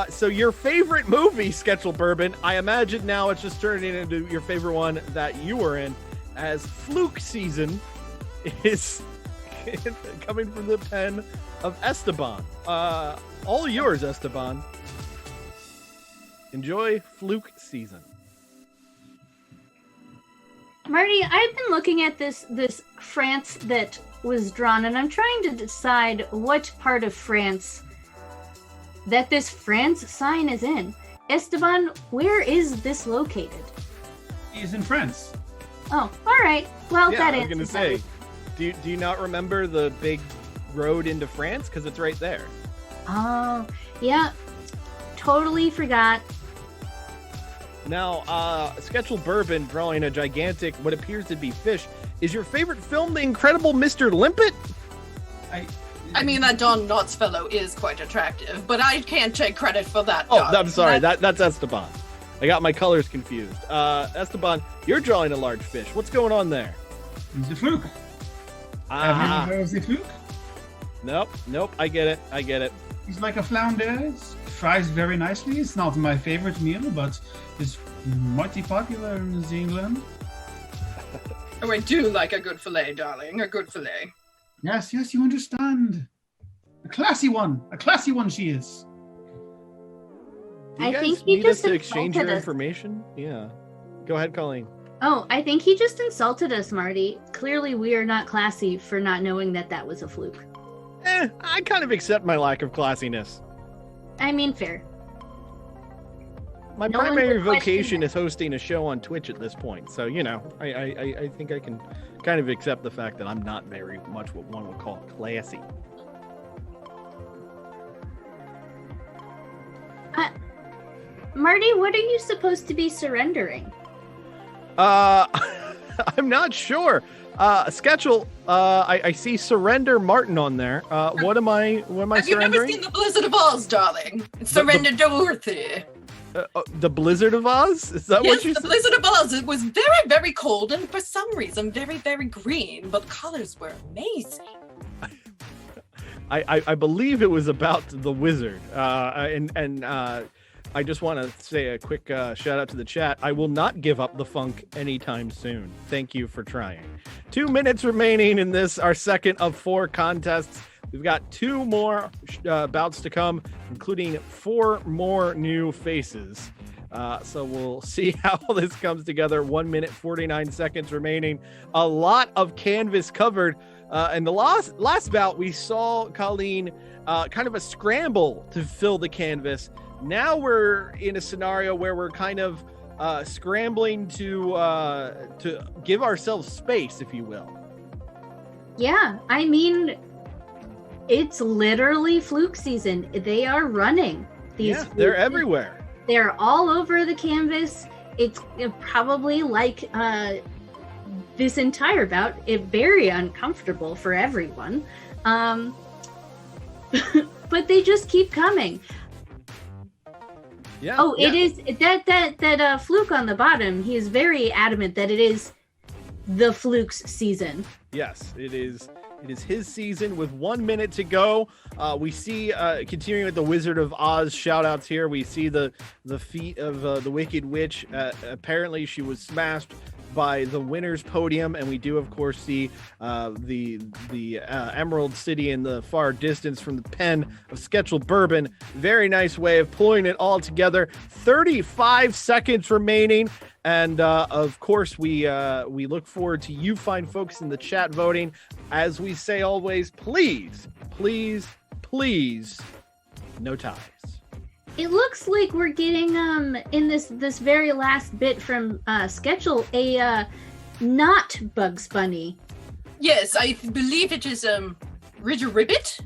So your favorite movie, Sketchel Bourbon, I imagine now it's just turning into your favorite one that you were in, as Fluke Season is coming from the pen of Esteban. All yours, Esteban. Enjoy Fluke Season. Marty, I've been looking at this France that was drawn, and I'm trying to decide what part of France that this France sign is in. Esteban, where is this located? He's in France. Oh, all right. Well, Yeah, that I was going to answers say, everything. do you not remember the big road into France? Because it's right there. Oh, yeah. Totally forgot. Now, Sketchel Bourbon drawing a gigantic, what appears to be fish. Is your favorite film The Incredible Mr. Limpet? I mean, that Don Knotts fellow is quite attractive, but I can't take credit for that. Oh, darling. I'm sorry. That's Esteban. I got my colors confused. Esteban, you're drawing a large fish. What's going on there? He's a fluke. Have you heard of the fluke? Nope. I get it. He's like a flounder. It's fries very nicely. It's not my favorite meal, but it's mighty popular in New England. Oh, I do like a good fillet, darling. A good fillet. Yes, you understand. A classy one she is. Do you I guys think he need us just to exchange your insulted us. information? Yeah. Go ahead, Colleen. Oh, I think he just insulted us, Marty. Clearly, we are not classy for not knowing that was a fluke. I kind of accept my lack of classiness. I mean, fair. My No one primary would question vocation that. is hosting a show on Twitch at this point. So, I think I can kind of accept the fact that I'm not very much what one would call classy. Marty, what are you supposed to be surrendering? I'm not sure. Sketchel, I see Surrender Martin on there. What am I Have you never surrendering? seen The Blizzard of Oz, darling? It's Surrender Dorothy. The Blizzard of Oz? Is that Yes, what you the said? Blizzard of Oz. It was very, very cold and for some reason very, very green, but the colors were amazing. I believe it was about the wizard. I just want to say a quick shout out to the chat. I will not give up the funk anytime soon. Thank you for trying. 2 minutes remaining in this, our second of 4 contests. We've got 2 more bouts to come, including 4 more new faces. So we'll see how this comes together. 1 minute, 49 seconds remaining. A lot of canvas covered. In the last bout, we saw Colleen kind of a scramble to fill the canvas. Now we're in a scenario where we're kind of scrambling to give ourselves space, if you will. Yeah, I mean, it's literally fluke season. They are running. Yeah, they're everywhere. They're all over the canvas. It's probably like this entire bout, very uncomfortable for everyone. But they just keep coming. Yeah. Oh, yeah. it is that fluke on the bottom. He is very adamant that it is the fluke's season. Yes, it is. It is his season with 1 minute to go. We see, continuing with the Wizard of Oz shout outs here, we see the feet of the Wicked Witch. Apparently she was smashed by the winner's podium, and we do of course see the Emerald City in the far distance from the pen of Sketchel Bourbon. Very nice way of pulling it all together. 35 seconds remaining, and of course we look forward to you fine folks in the chat voting. As we say always, please no ties. It looks like we're getting in this very last bit from Sketchel a not Bugs Bunny. Yes, I believe it is Ritter Ribbit.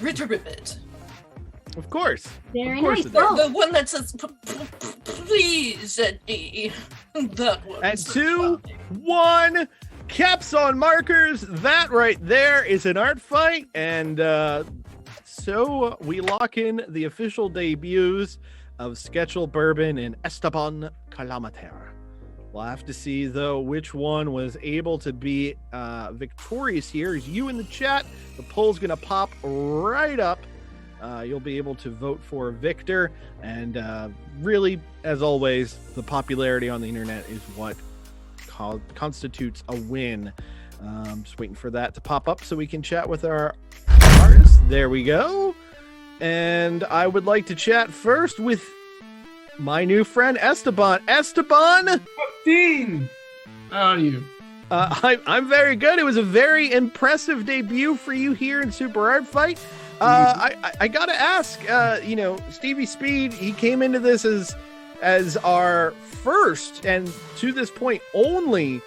Ritter Ribbit. Of course. Very of course nice. it is. The one that says, please, Eddie. That one. And 2, 1, caps on markers. That right there is an art fight. And so we lock in the official debuts of Sketchel Bourbon and Esteban Calamater. We'll have to see, though, which one was able to be victorious here. As you in the chat, the poll's going to pop right up. You'll be able to vote for Victor. And really, as always, the popularity on the internet is what constitutes a win. Just waiting for that to pop up so we can chat with our artists. There we go. And I would like to chat first with my new friend, Esteban. Esteban! Dean! How are you? I'm very good. It was a very impressive debut for you here in Super Art Fight. I gotta ask, Stevie Speed, he came into this as our first and to this point only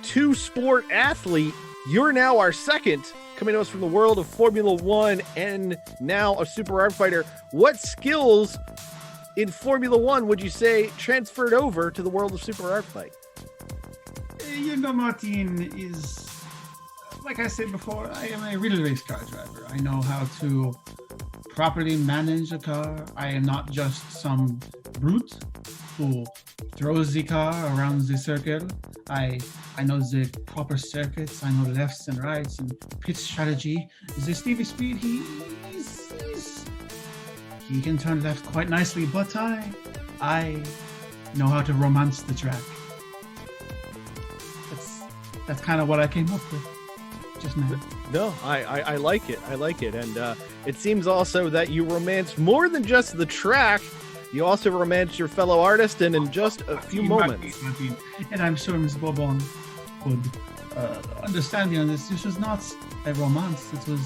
two-sport athlete. You're now our second, coming to us from the world of Formula One and now a Super Art Fighter. What skills in Formula One would you say transferred over to the world of Super Art Fight? Martin is, like I said before, I am a real race car driver. I know how to properly manage a car. I am not just some brute who throws the car around the circle. I know the proper circuits. I know lefts and rights and pit strategy. The Stevie Speed, he can turn left quite nicely, but I know how to romance the track. That's kind of what I came up with just now. No, I like it. I like it. And it seems also that you romance more than just the track. You also romance your fellow artist and in just a few moments. And I'm sure Ms. Bourbon would understand me on this. This was not a romance. It was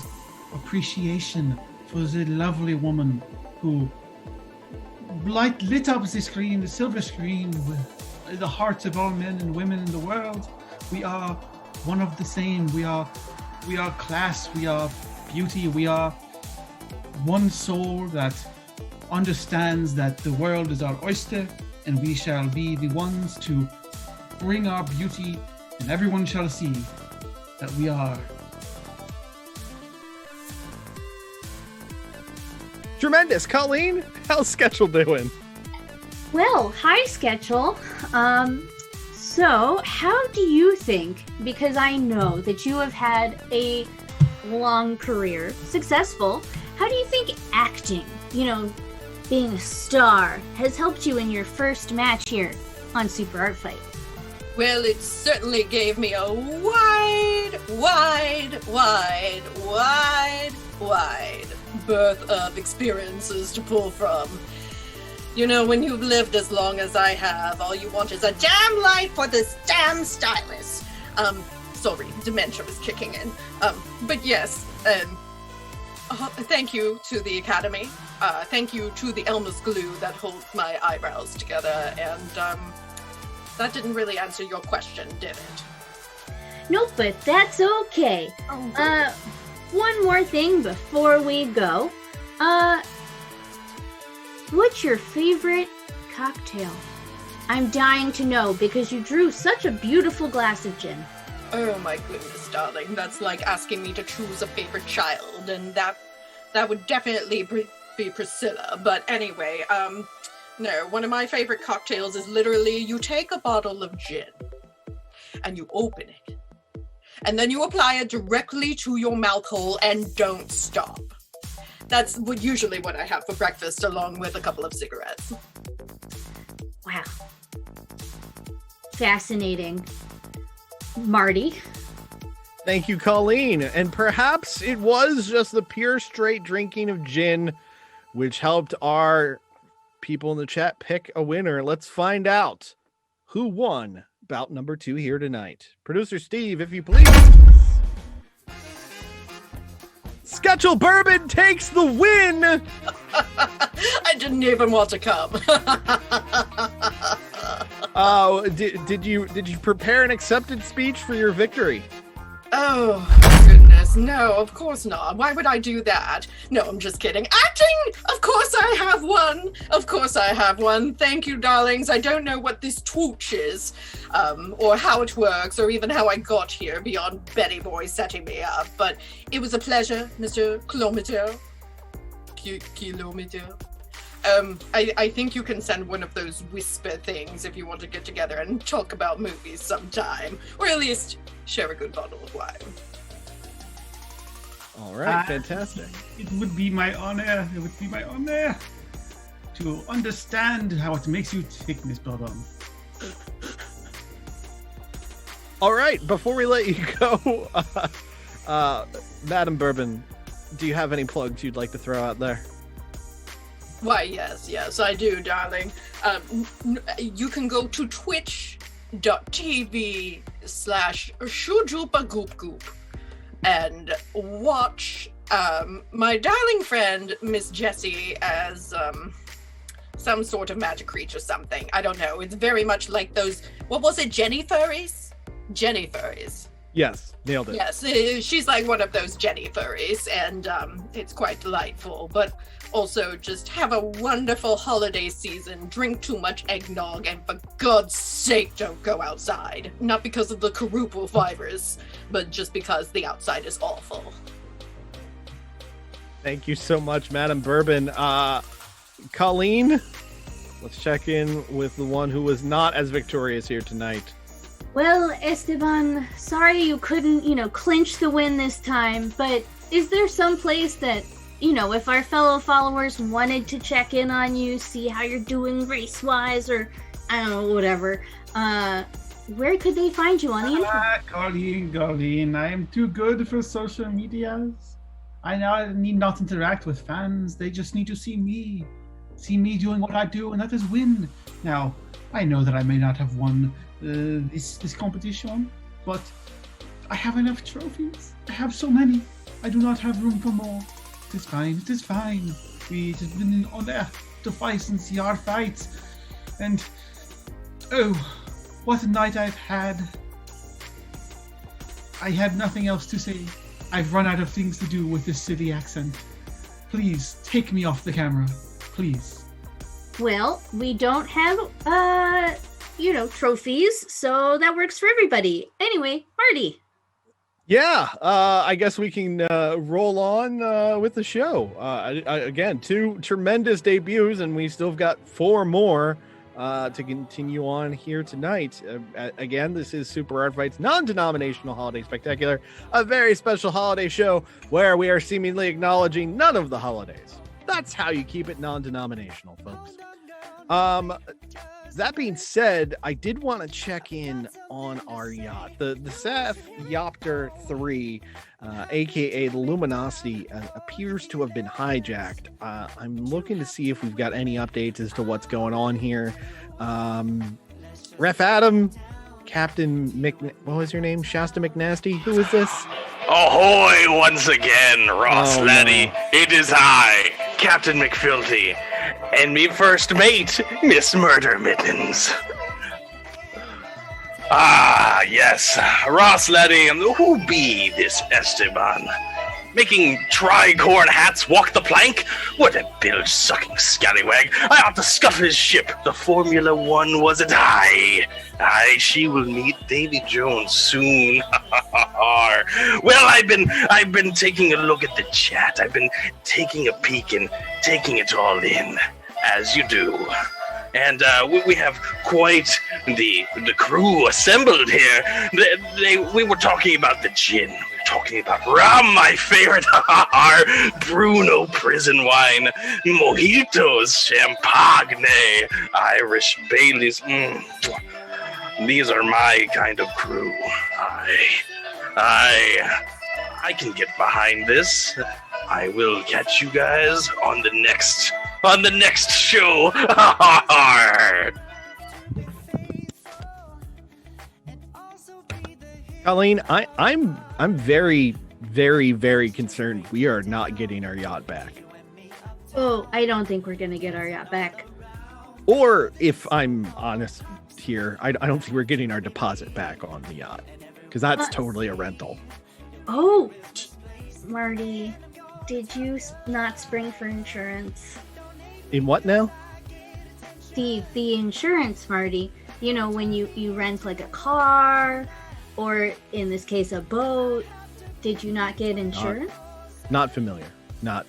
appreciation. It was a lovely woman who lit up the screen, the silver screen, with the hearts of all men and women in the world. We are one of the same. We are class. We are beauty. We are one soul that understands that the world is our oyster, and we shall be the ones to bring our beauty, and everyone shall see that we are. Tremendous. Colleen, how's Sketchel doing? Well, hi, Sketchel. So, how do you think, because I know that you have had a long career, successful, how do you think acting, being a star, has helped you in your first match here on Super Art Fight? Well, it certainly gave me a wide berth of experiences to pull from. When you've lived as long as I have, all you want is a damn light for this damn stylus. Sorry, dementia was kicking in. But yes, thank you to the Academy. Thank you to the Elmer's glue that holds my eyebrows together. And that didn't really answer your question, did it? Nope, but that's okay. Oh, one more thing before we go. What's your favorite cocktail? I'm dying to know because you drew such a beautiful glass of gin. Oh my goodness, darling. That's like asking me to choose a favorite child, and that would definitely be Priscilla. But anyway, no, one of my favorite cocktails is literally you take a bottle of gin and you open it, and then you apply it directly to your mouth hole and don't stop. That's usually what I have for breakfast, along with a couple of cigarettes. Wow. Fascinating. Marty? Thank you, Colleen. And perhaps it was just the pure straight drinking of gin which helped our people in the chat pick a winner. Let's find out who won bout number 2 here tonight. Producer Steve, if you please. Sketchel Bourbon takes the win. I didn't even want to come. Did you prepare an acceptance speech for your victory? Oh, goodness. No, of course not. Why would I do that? No, I'm just kidding. Acting! Of course I have one. Of course I have one. Thank you, darlings. I don't know what this twooch is, or how it works, or even how I got here beyond Betty Boy setting me up. But it was a pleasure, Mr. Kilometer. Kilometer. I think you can send one of those whisper things if you want to get together and talk about movies sometime, or at least share a good bottle of wine. All right, fantastic. It would be my honor. It would be my honor to understand how it makes you tick, Miss Bourbon. All right, before we let you go, Madam Bourbon, do you have any plugs you'd like to throw out there? Why, yes, I do, darling. You can go to twitch.tv/shujupagoopgoop and watch my darling friend, Miss Jessie, as some sort of magic creature something. I don't know. It's very much like those, what was it, Jenny furries? Jenny furries. Yes, nailed it. Yes, she's like one of those Jenny furries, and it's quite delightful. But also, just have a wonderful holiday season. Drink too much eggnog, and for God's sake, don't go outside. Not because of the Karupal virus, but just because the outside is awful. Thank you so much, Madam Bourbon. Colleen, let's check in with the one who was not as victorious here tonight. Well, Esteban, sorry you couldn't, clinch the win this time, but is there some place that, if our fellow followers wanted to check in on you, see how you're doing race-wise, or, I don't know, whatever, where could they find you on the internet? Colleen, I am too good for social medias. I now need not interact with fans. They just need to see me doing what I do, and that is win. Now, I know that I may not have won this competition, but I have enough trophies. I have so many. I do not have room for more. It is fine. We have been on there to fight and see our fights. And oh, what a night I've had. I have nothing else to say. I've run out of things to do with this city accent. Please, take me off the camera. Please. Well, we don't have, trophies, so that works for everybody. Anyway, Marty. Yeah, I guess we can roll on with the show. Again, 2 tremendous debuts, and we still have got 4 more to continue on here tonight. Again, this is Super Art Fight's Non-Denominational Holiday Spectacular, a very special holiday show where we are seemingly acknowledging none of the holidays. That's how you keep it non-denominational, folks. That being said, I did want to check in on our yacht. The Seth Yopter 3, aka the Luminosity, appears to have been hijacked. I'm looking to see if we've got any updates as to what's going on here. Ref Adam, Captain what was your name? Shasta McNasty? Who is this? Ahoy once again, Ross Oh, Laddie. no. It is I, Captain McFilty, and me first mate, Miss Murder Mittens. Ah, yes, Ross Laddie, and who be this Esteban? Making tricorn hats walk the plank? What a bilge-sucking scallywag. I ought to scuff his ship. The Formula One was it I? Aye, she will meet Davy Jones soon. Well, I've been taking a look at the chat. I've been taking a peek and taking it all in, as you do. And we have quite the crew assembled here. We were talking about the gin. We were talking about rum, my favorite. Bruno prison wine, mojitos, champagne, Irish Baileys. These are my kind of crew. I can get behind this. I will catch you guys on the next show. Colleen, I'm very very, very concerned we are not getting our yacht back. Oh, I don't think we're gonna get our yacht back. Or if I'm honest here, I don't think we're getting our deposit back on the yacht, because that's totally a rental. Oh, Marty, did you not spring for insurance? In what now? The insurance, Marty. You know, when you rent like a car, or in this case a boat. Did you not get insurance? Not familiar. Not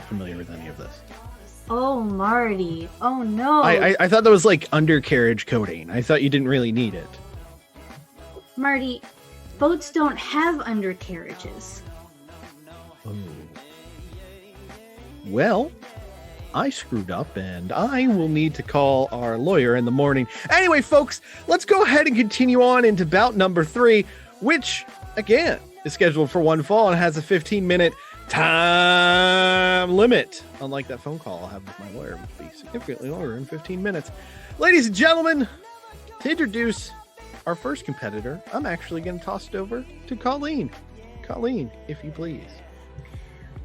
familiar with any of this. Oh, Marty. Oh no. I thought that was like undercarriage coating. I thought you didn't really need it. Marty, boats don't have undercarriages. Oh. Well, I screwed up and I will need to call our lawyer in the morning. Anyway, folks, let's go ahead and continue on into bout number 3, which, again, is scheduled for one fall and has a 15-minute time limit. Unlike that phone call I'll have with my lawyer, which will be significantly longer than 15 minutes. Ladies and gentlemen, to introduce our first competitor, I'm actually going to toss it over to Colleen. Colleen, if you please.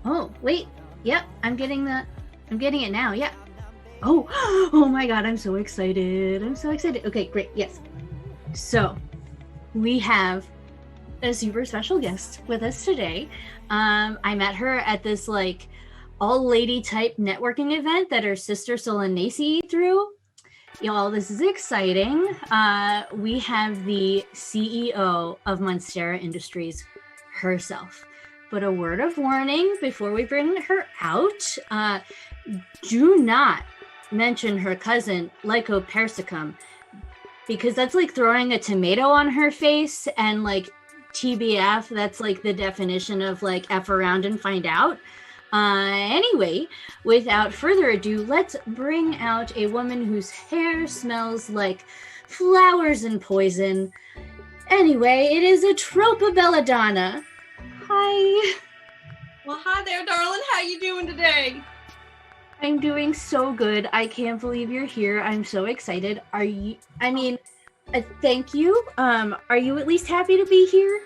Oh, wait. Yep, I'm getting it now. Yeah. Oh my God, I'm so excited. Okay, great. Yes. So, we have a super special guest with us today. I met her at this like all lady type networking event that her sister Solanacy threw. Y'all, this is exciting. We have the CEO of Monstera Industries herself. But a word of warning before we bring her out, do not mention her cousin Lycopersicum, because that's like throwing a tomato on her face, and like TBF, that's like the definition of like F around and find out. Anyway, without further ado, let's bring out a woman whose hair smells like flowers and poison. Anyway, it is Atropa Belladonna. Hi. Well, hi there, darling. How you doing today? I'm doing so good. I can't believe you're here. I'm so excited. Are you? I mean, thank you. Are you at least happy to be here?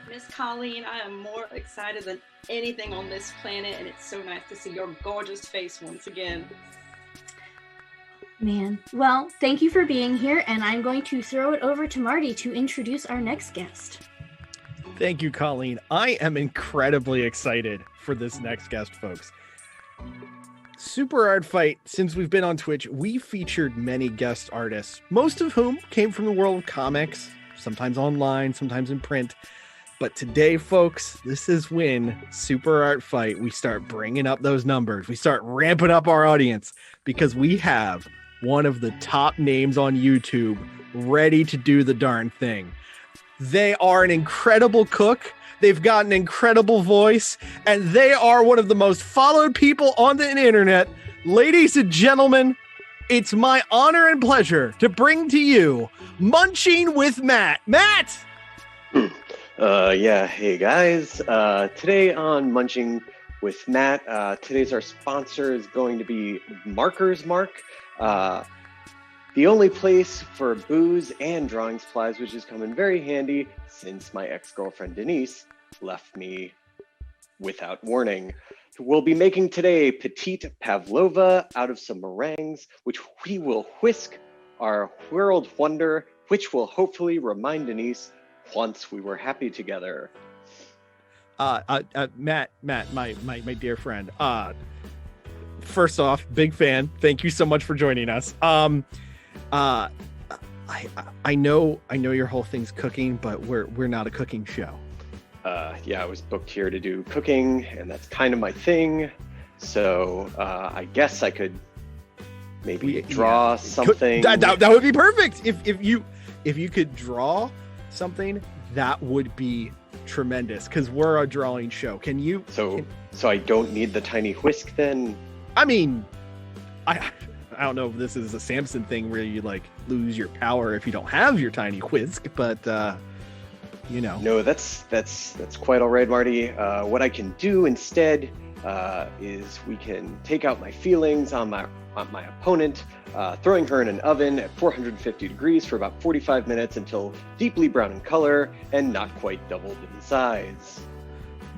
Miss Colleen, I am more excited than anything on this planet, and it's so nice to see your gorgeous face once again. Man. Well, thank you for being here, and I'm going to throw it over to Marty to introduce our next guest. Thank you, Colleen. I am incredibly excited for this next guest, folks. Super Art Fight, since we've been on Twitch, we featured many guest artists, most of whom came from the world of comics, sometimes online, sometimes in print. But today, folks, this is when Super Art Fight, we start bringing up those numbers. We start ramping up our audience because we have one of the top names on YouTube ready to do the darn thing. They are an incredible cook. They've got an incredible voice, and they are one of the most followed people on the internet. Ladies and gentlemen, it's my honor and pleasure to bring to you Munching with Matt. Matt! Yeah, hey guys. Today on Munching with Matt, today's our sponsor is going to be Marker's Mark. The only place for booze and drawing supplies, which is coming very handy since my ex-girlfriend Denise left me without warning. We'll be making today petite pavlova out of some meringues, which we will whisk our world wonder, which will hopefully remind Denise once we were happy together. Matt, my dear friend. First off, big fan. Thank you so much for joining us. I know your whole thing's cooking, but we're not a cooking show. Yeah, I was booked here to do cooking, and that's kind of my thing. So I guess I could maybe draw something. That would be perfect. If you could draw something, that would be tremendous. Because we're a drawing show. Can you? So I don't need the tiny whisk then. I mean, I don't know if this is a Samson thing where you like lose your power if you don't have your tiny whisk, but you know. No, that's quite all right, Marty. What I can do instead is we can take out my feelings on my opponent, throwing her in an oven at 450 degrees for about 45 minutes until deeply brown in color and not quite doubled in size.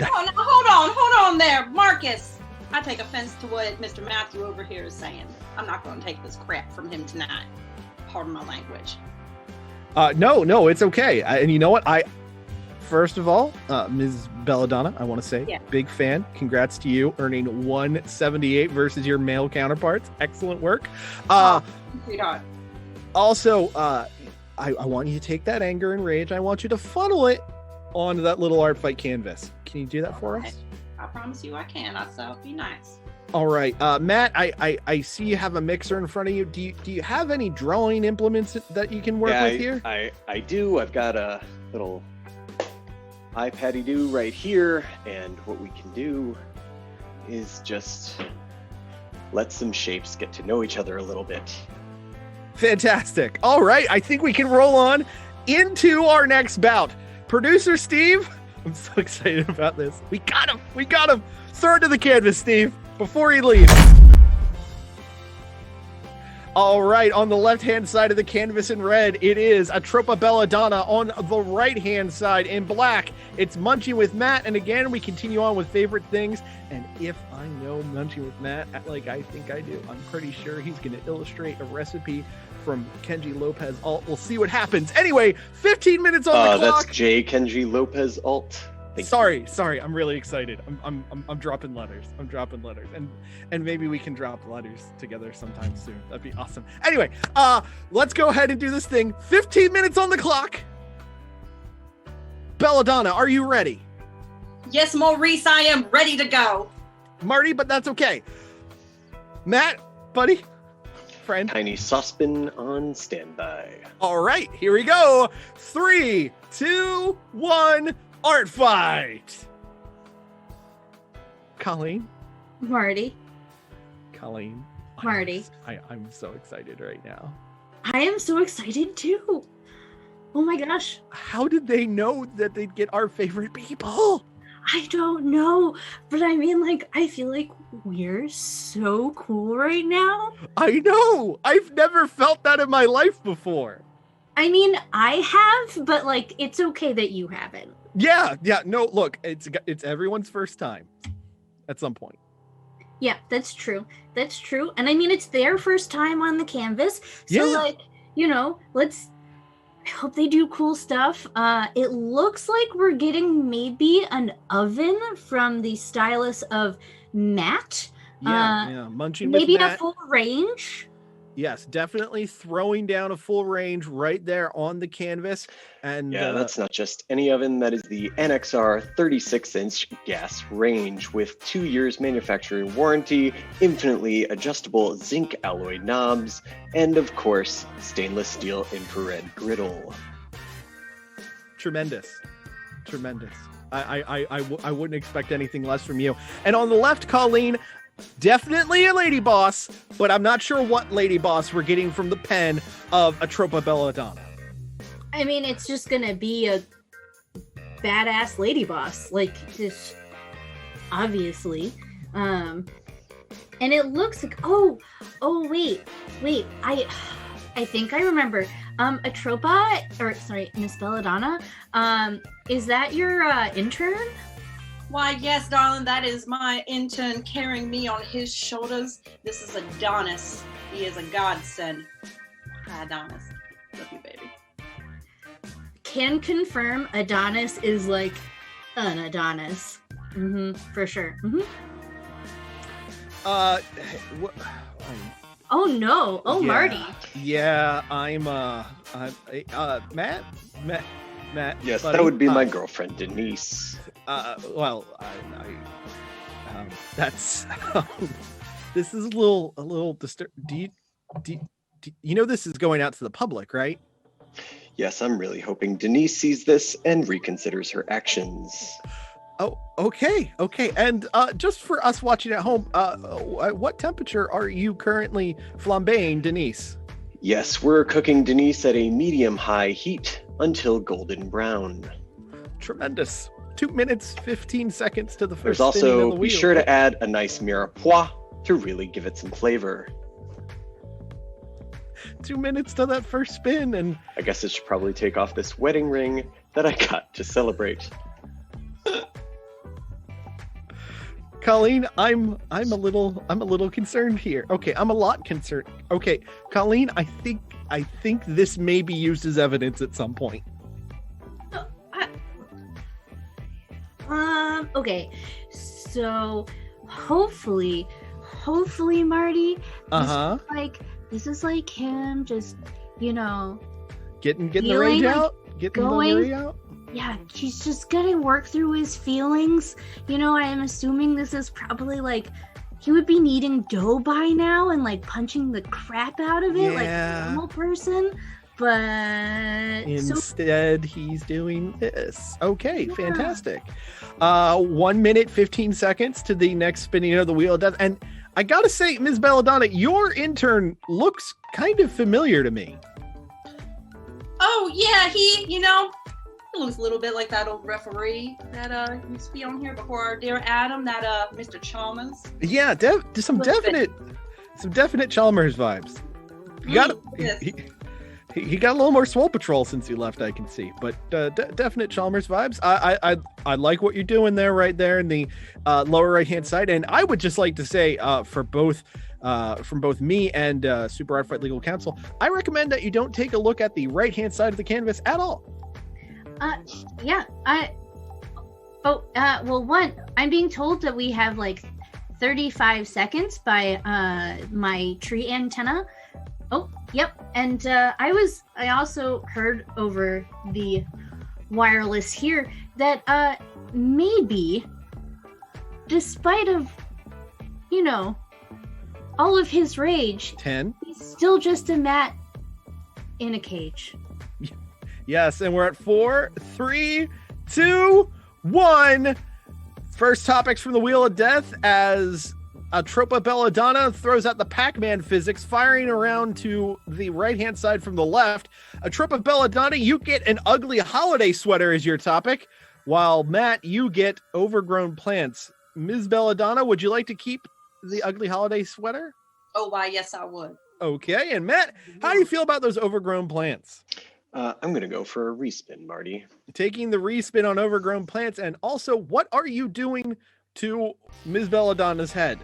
Oh, no, hold on there, Marcus. I take offense to what Mr. Matthew over here is saying. I'm not going to take this crap from him tonight. Pardon my language. No, it's okay. And you know what? First of all, Ms. Belladonna, I want to say, big fan. Congrats to you, earning 178 versus your male counterparts. Excellent work. Sweetheart. Also, I want you to take that anger and rage. I want you to funnel it onto that little art fight canvas. Can you do that for us? I promise you I can. I'll be nice. All right, Matt. I see you have a mixer in front of you. Do you have any drawing implements that you can work with here? I do. I've got a little iPad-y-do right here, and what we can do is just let some shapes get to know each other a little bit. Fantastic. All right, I think we can roll on into our next bout. Producer Steve, I'm so excited about this. We got him. Throw it to the canvas, Steve, before he leaves. All right, on the left-hand side of the canvas in red, it is Atropa Belladonna. On the right-hand side in black, it's Munching with Matt. And again, we continue on with favorite things. And if I know Munching with Matt, like I think I do, I'm pretty sure he's going to illustrate a recipe from Kenji Lopez Alt. We'll see what happens. Anyway, 15 minutes on the clock. That's J. Kenji Lopez Alt. Sorry. I'm really excited. I'm dropping letters. And maybe we can drop letters together sometime soon. That'd be awesome. Anyway, let's go ahead and do this thing. 15 minutes on the clock. Belladonna, are you ready? Yes, Maurice, I am ready to go. Marty, but that's okay. Matt, buddy, friend. Tiny saucepan on standby. All right, here we go. 3, 2, 1. Art fight. Colleen. Marty. Colleen. Marty. I'm so excited right now. I am so excited too. Oh my gosh. How did they know that they'd get our favorite people? I don't know, but I mean, like, I feel like we're so cool right now. I know. I've never felt that in my life before. I mean, I have, but like, it's okay that you haven't. Yeah. No, look, it's everyone's first time at some point. Yeah, that's true. And I mean, it's their first time on the canvas. So like, I hope they do cool stuff. It looks like we're getting maybe an oven from the stylus of Matt. Munching with maybe Matt. a full range. Yes, definitely throwing down a full range right there on the canvas. And that's not just any oven. That is the NXR 36-inch gas range with 2 years manufacturing warranty, infinitely adjustable zinc alloy knobs, and of course, stainless steel infrared griddle. Tremendous. I wouldn't expect anything less from you. And on the left, Colleen, definitely a lady boss, but I'm not sure what lady boss we're getting from the pen of Atropa Belladonna. I mean, it's just gonna be a badass lady boss, like, just obviously. And it looks like wait, I think I remember. Miss Belladonna, is that your intern? Why, yes, darling, that is my intern carrying me on his shoulders. This is Adonis. He is a godsend. Hi, Adonis. Love you, baby. Can confirm Adonis is like an Adonis. For sure. Oh no. Oh, yeah. Marty. Yeah, I'm Matt. Yes, buddy, that would be my girlfriend, Denise. That's this is a little disturb. Do you know this is going out to the public, right? Yes, I'm really hoping Denise sees this and reconsiders her actions. Oh, okay. And just for us watching at home, what temperature are you currently flambeing, Denise? Yes, we're cooking Denise at a medium-high heat until golden brown. Tremendous. 2 minutes, 15 seconds to the first. There's also, be sure to add a nice mirepoix to really give it some flavor. 2 minutes to that first spin, and I guess I should probably take off this wedding ring that I got to celebrate. Colleen, I'm a little concerned here. Okay, I'm a lot concerned. Okay, Colleen, I think this may be used as evidence at some point. Okay, so hopefully, Marty, this is like him just, getting the feeling rage like out, getting going- the rage out. Yeah, he's just gonna work through his feelings. I am assuming this is probably like he would be needing dough by now and like punching the crap out of it like a normal person. But instead, he's doing this. Okay, fantastic. 1 minute, 15 seconds to the next spinning of the wheel of death. And I gotta say, Ms. Belladonna, your intern looks kind of familiar to me. Oh yeah, he looks a little bit like that old referee that used to be on here before our dear Adam, that Mr. Chalmers. Yeah, some definite Chalmers vibes. He got a little more Swole Patrol since he left, I can see, but definite Chalmers vibes. I like what you're doing there, right there in the lower right hand side, and I would just like to say from both me and Super Art Fight Legal Counsel, I recommend that you don't take a look at the right hand side of the canvas at all. One, I'm being told that we have like 35 seconds by my tree antenna. Oh, yep. And I also heard over the wireless here that maybe, despite of, all of his rage, 10. He's still just a mat in a cage. Yes, and we're at 4, 3, 2, 1. First topics from the Wheel of Death as Atropa Belladonna throws out the Pac-Man physics, firing around to the right-hand side from the left. Atropa Belladonna, you get an ugly holiday sweater as your topic, while Matt, you get overgrown plants. Ms. Belladonna, would you like to keep the ugly holiday sweater? Oh, why, yes, I would. Okay, and Matt, how do you feel about those overgrown plants? I'm going to go for a respin, Marty. Taking the respin on overgrown plants, and also, what are you doing to Ms. Belladonna's head?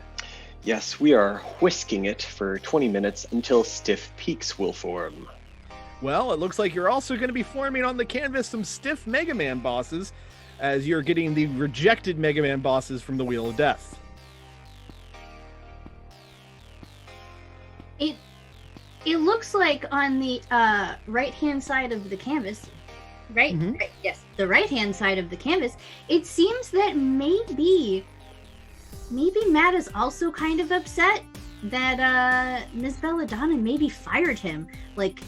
Yes, we are whisking it for 20 minutes until stiff peaks will form. Well, it looks like you're also going to be forming on the canvas some stiff Mega Man bosses, as you're getting the rejected Mega Man bosses from the Wheel of Death. It looks like on the right-hand side of the canvas, right? Yes, the right-hand side of the canvas, it seems that maybe Matt is also kind of upset that Ms. Belladonna maybe fired him. Like,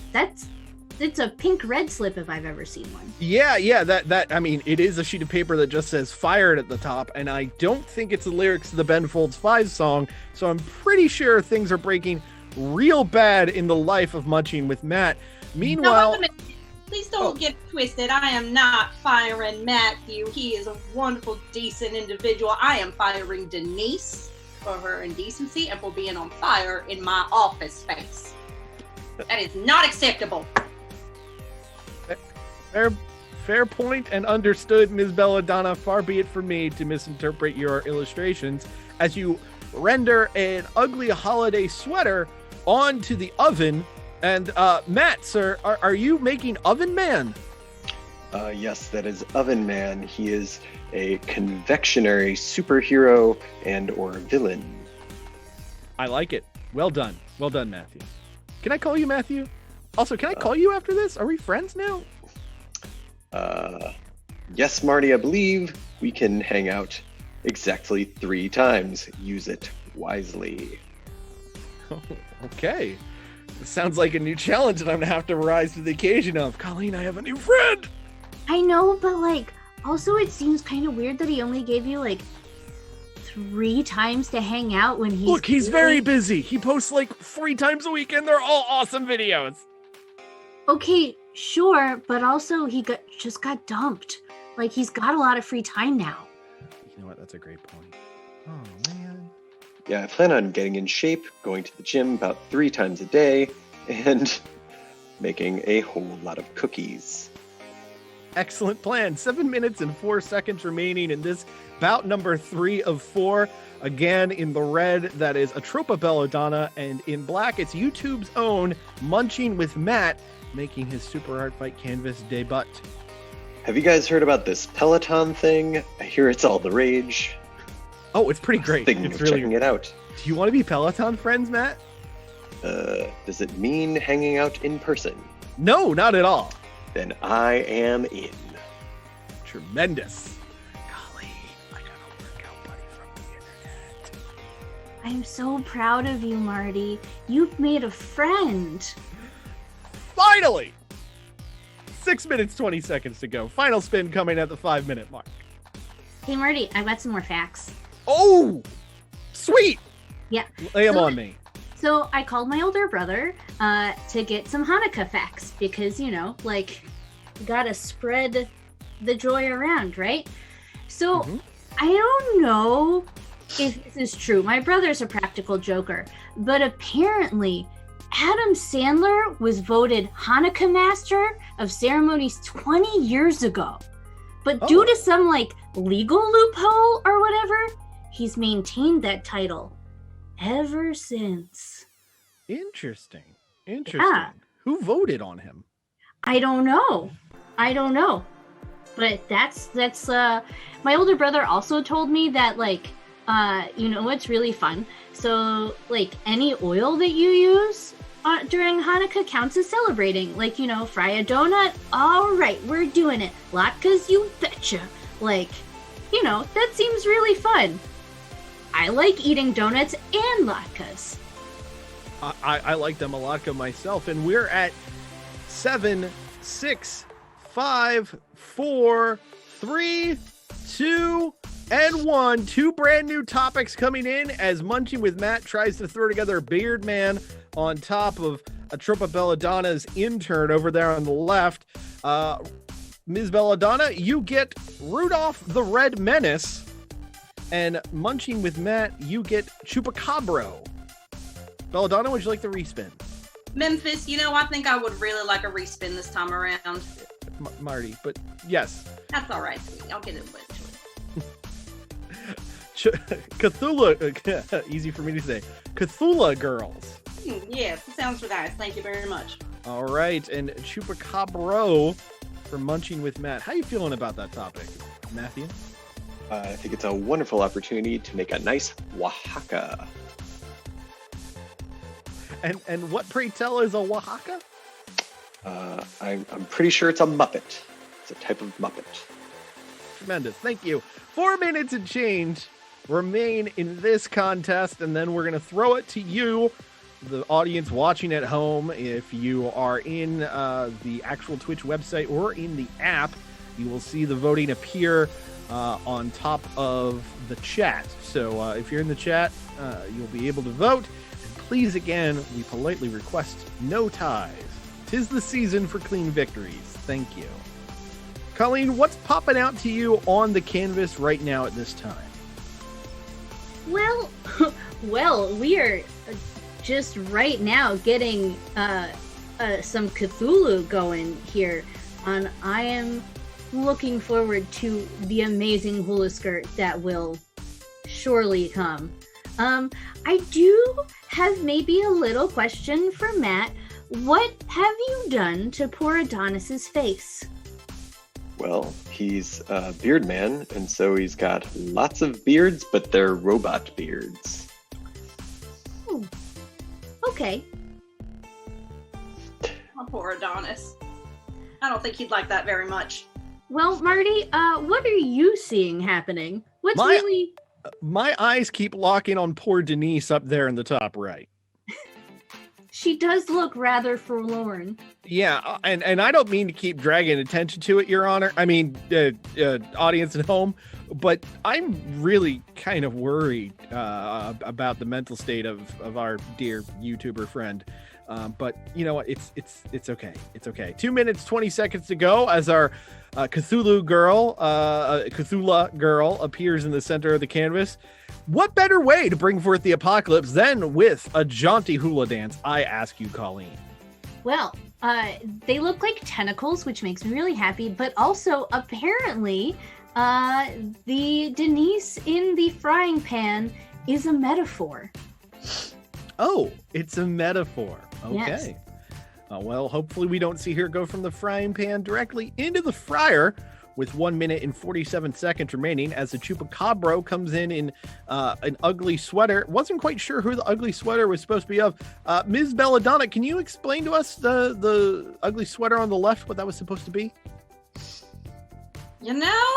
it's a pink-red slip if I've ever seen one. Yeah, that I mean, it is a sheet of paper that just says fired at the top, and I don't think it's the lyrics to the Ben Folds 5 song, so I'm pretty sure things are breaking real bad in the life of Munching with Matt. Meanwhile, please don't get twisted. I am not firing Matthew. He is a wonderful, decent individual. I am firing Denise for her indecency and for being on fire in my office space. That is not acceptable. Fair point and understood, Ms. Belladonna. Far be it from me to misinterpret your illustrations as you render an ugly holiday sweater onto the oven. And Matt, sir, are you making Oven Man? Yes, that is Oven Man. He is a convectionary superhero and or villain. I like it. Well done, Matthew. Can I call you Matthew? Also, can I call you after this? Are we friends now? Yes, Marty, I believe we can hang out exactly 3 times. Use it wisely. Okay. This sounds like a new challenge that I'm gonna have to rise to the occasion of. Colleen, I have a new friend! I know, but also it seems kind of weird that he only gave you 3 times to hang out when he's... Look, he's very busy. He posts 3 times a week and they're all awesome videos. Okay, sure, but also he just got dumped. He's got a lot of free time now. You know what? That's a great point. Oh, man. Yeah, I plan on getting in shape, going to the gym about 3 times a day, and making a whole lot of cookies. Excellent plan. 7 minutes and 4 seconds remaining in this bout number 3 of 4. Again, in the red, that is Atropa Belladonna, and in black, it's YouTube's own Munching with Matt, making his Super Art Fight Canvas debut. Have you guys heard about this Peloton thing? I hear it's all the rage. Oh, it's pretty great. Thinking It's of really. checking it out. Do you want to be Peloton friends, Matt? Does it mean hanging out in person? No, not at all. Then I am in. Tremendous. Golly, I got a workout buddy from the internet. I'm so proud of you, Marty. You've made a friend. Finally! 6 minutes, 20 seconds to go. Final spin coming at the 5-minute mark. Hey, Marty, I've got some more facts. Oh! Sweet! Yeah. Lay them on me. So I called my older brother to get some Hanukkah facts because, gotta spread the joy around, right? So I don't know if this is true. My brother's a practical joker, but apparently Adam Sandler was voted Hanukkah Master of Ceremonies 20 years ago. But due to some legal loophole or whatever, he's maintained that title ever since. Interesting. Yeah. Who voted on him? I don't know. But that's my older brother also told me that what's really fun. So any oil that you use during Hanukkah counts as celebrating. Fry a donut. All right, we're doing it. Latkes, you betcha. That seems really fun. I like eating donuts and latkes. I like them a lot myself, and we're at 7, 6, 5, 4, 3, 2, and 1. 2 brand new topics coming in as Munching with Matt tries to throw together a Beard Man on top of Atropa Belladonna's intern over there on the left. Ms. Belladonna, you get Rudolph the Red Menace, and Munching with Matt, you get Chupacabro. Belladonna, would you like the respin? Memphis, I think I would really like a respin this time around. Marty, but yes. That's all right. I'll get it eventually. Cthulhu, easy for me to say. Cthulhu Girls. Yes, it sounds nice. Thank you very much. All right, and Chupacabro for Munching with Matt. How you feeling about that topic, Matthew? I think it's a wonderful opportunity to make a nice Oaxaca. And what, pray tell, is a Oaxaca? I'm pretty sure it's a Muppet. It's a type of Muppet. Tremendous. Thank you. 4 minutes and change remain in this contest, and then we're going to throw it to you, the audience watching at home. If you are in the actual Twitch website or in the app, you will see the voting appear on top of the chat. So if you're in the chat, you'll be able to vote. Please, again, we politely request no ties. 'Tis the season for clean victories. Thank you. Colleen, what's popping out to you on the canvas right now at this time? Well, we are just right now getting some Cthulhu going here, and I am looking forward to the amazing hula skirt that will surely come. I do have maybe a little question for Matt. What have you done to poor Adonis's face? Well, he's a beard man, and so he's got lots of beards, but they're robot beards. Oh, okay. Oh, poor Adonis. I don't think he'd like that very much. Well, Marty, what are you seeing happening? What's really... My eyes keep locking on poor Denise up there in the top right. She does look rather forlorn. Yeah, and I don't mean to keep dragging attention to it, Your Honor. I mean, audience at home, but I'm really kind of worried about the mental state of our dear YouTuber friend. But you know what? It's okay. It's okay. 2 minutes, 20 seconds to go as our Cthulhu girl appears in the center of the canvas. What better way to bring forth the apocalypse than with a jaunty hula dance? I ask you, Colleen. Well, They look like tentacles, which makes me really happy. But also, apparently, the Denise in the frying pan is a metaphor. Oh, it's a metaphor. Okay. Yes. Well, hopefully we don't see her go from the frying pan directly into the fryer with 1 minute and 47 seconds remaining as the Chupacabra comes in an ugly sweater. Wasn't quite sure who the ugly sweater was supposed to be of. Ms. Belladonna, can you explain to us the ugly sweater on the left, what that was supposed to be? You know,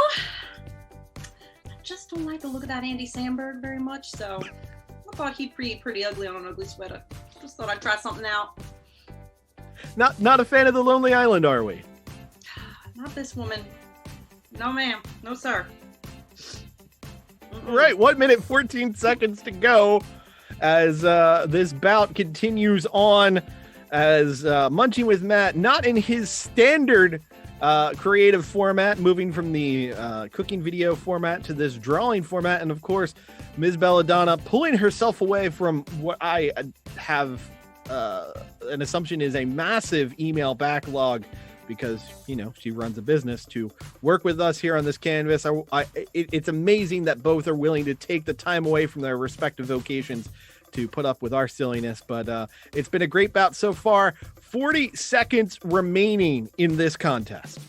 I just don't like the look of that Andy Samberg very much, so I thought he'd pretty ugly on an ugly sweater. Just thought I'd try something out. Not a fan of the Lonely Island, are we? Not this woman. No, ma'am. No, sir. All right, 1 minute, 14 seconds to go as this bout continues on as Munching with Matt, not in his standard creative format, moving from the cooking video format to this drawing format. And of course, Ms. Belladonna pulling herself away from what I have an assumption is a massive email backlog, because, you know, she runs a business, to work with us here on this canvas. It's amazing that both are willing to take the time away from their respective vocations to put up with our silliness. But it's been a great bout so far. 40 seconds remaining in this contest.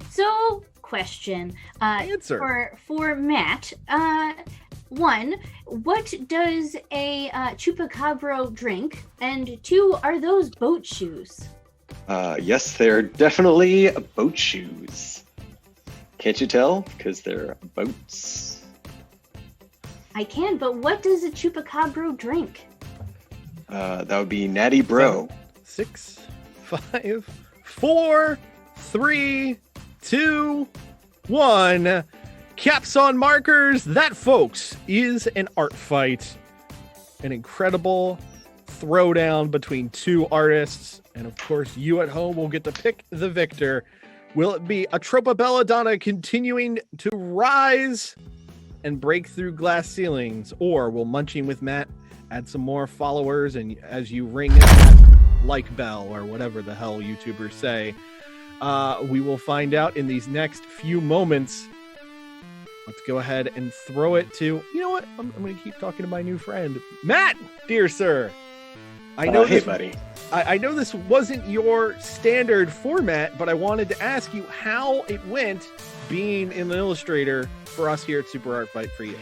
So, question. Answer. For Matt. One, what does a Chupacabra drink? And two, are those boat shoes? Yes, they're definitely boat shoes. Can't you tell? Because they're boats. I can, but what does a Chupacabra drink? That would be Natty Bro. 6, 5, 4, 3, 2, 1. Caps on markers. That, folks, is an art fight. An incredible throwdown between two artists. And of course, you at home will get to pick the victor. Will it be a Tropa Belladonna continuing to rise and break through glass ceilings? Or will Munching with Matt add some more followers, and as you ring that like bell or whatever the hell YouTubers say, we will find out in these next few moments. Let's go ahead and throw it to, you know what? I'm going to keep talking to my new friend, Matt, dear sir. I know hey, buddy. I know this wasn't your standard format, but I wanted to ask you how it went being an illustrator for us here at Super Art Fight for you.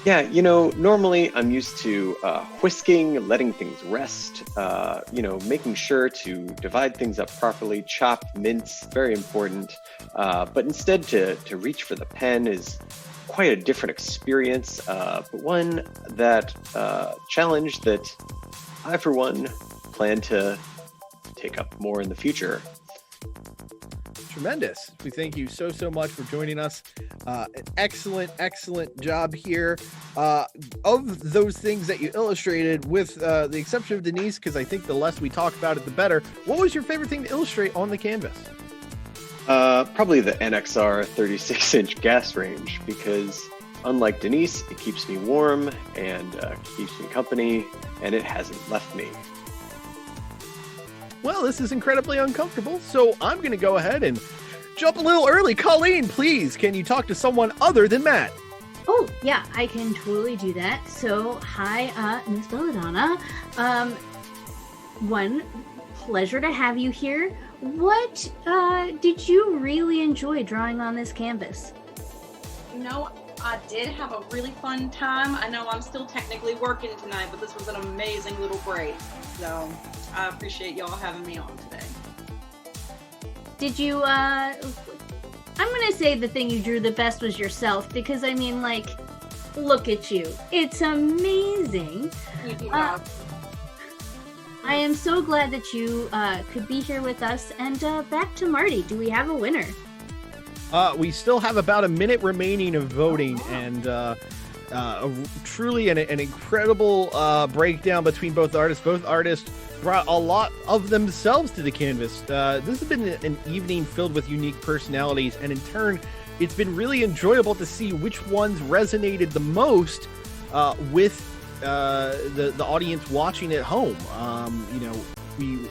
Yeah, you know, normally I'm used to whisking, letting things rest, making sure to divide things up properly, chop, mince, very important. But instead to reach for the pen is quite a different experience, but one that challenge that I, for one, plan to take up more in the future. Tremendous. We thank you so much for joining us. An excellent job here. Of those things that you illustrated, with the exception of Denise, because I think the less we talk about it, the better. What was your favorite thing to illustrate on the canvas? Probably the NXR 36-inch gas range, because unlike Denise, it keeps me warm and keeps me company, and it hasn't left me. Well, this is incredibly uncomfortable, so I'm going to go ahead and jump a little early. Colleen, please, can you talk to someone other than Matt? Oh, yeah, I can totally do that. So, hi, Miss Belladonna. One, pleasure to have you here. What did you really enjoy drawing on this canvas? You know, I did have a really fun time. I know I'm still technically working tonight, but this was an amazing little break. So I appreciate y'all having me on today. Did you, I'm gonna say the thing you drew the best was yourself, because I mean, like, look at you. It's amazing. Thank you, I am so glad that you could be here with us. And back to Marty. Do we have a winner? We still have about a minute remaining of voting, and truly an incredible breakdown between both artists. Both artists brought a lot of themselves to the canvas. This has been an evening filled with unique personalities, and in turn, it's been really enjoyable to see which ones resonated the most with the audience watching at home. You know,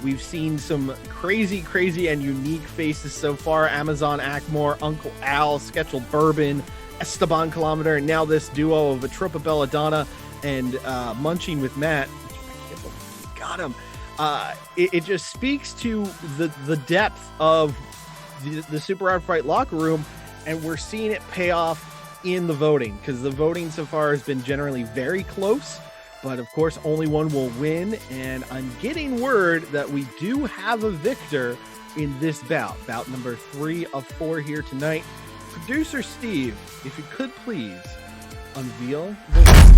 we've seen some crazy and unique faces so far. Amazon Ackmore, Uncle Al, Sketchel Bourbon, Esteban Kilometer, and now this duo of Atropa Belladonna and Munching with Matt. Got him. It just speaks to the depth of the Super Art Fight locker room, and we're seeing it pay off in the voting, because the voting so far has been generally very close, but of course only one will win, and I'm getting word that we do have a victor in this bout number 3 of 4 here tonight. Producer Steve, if you could please unveil the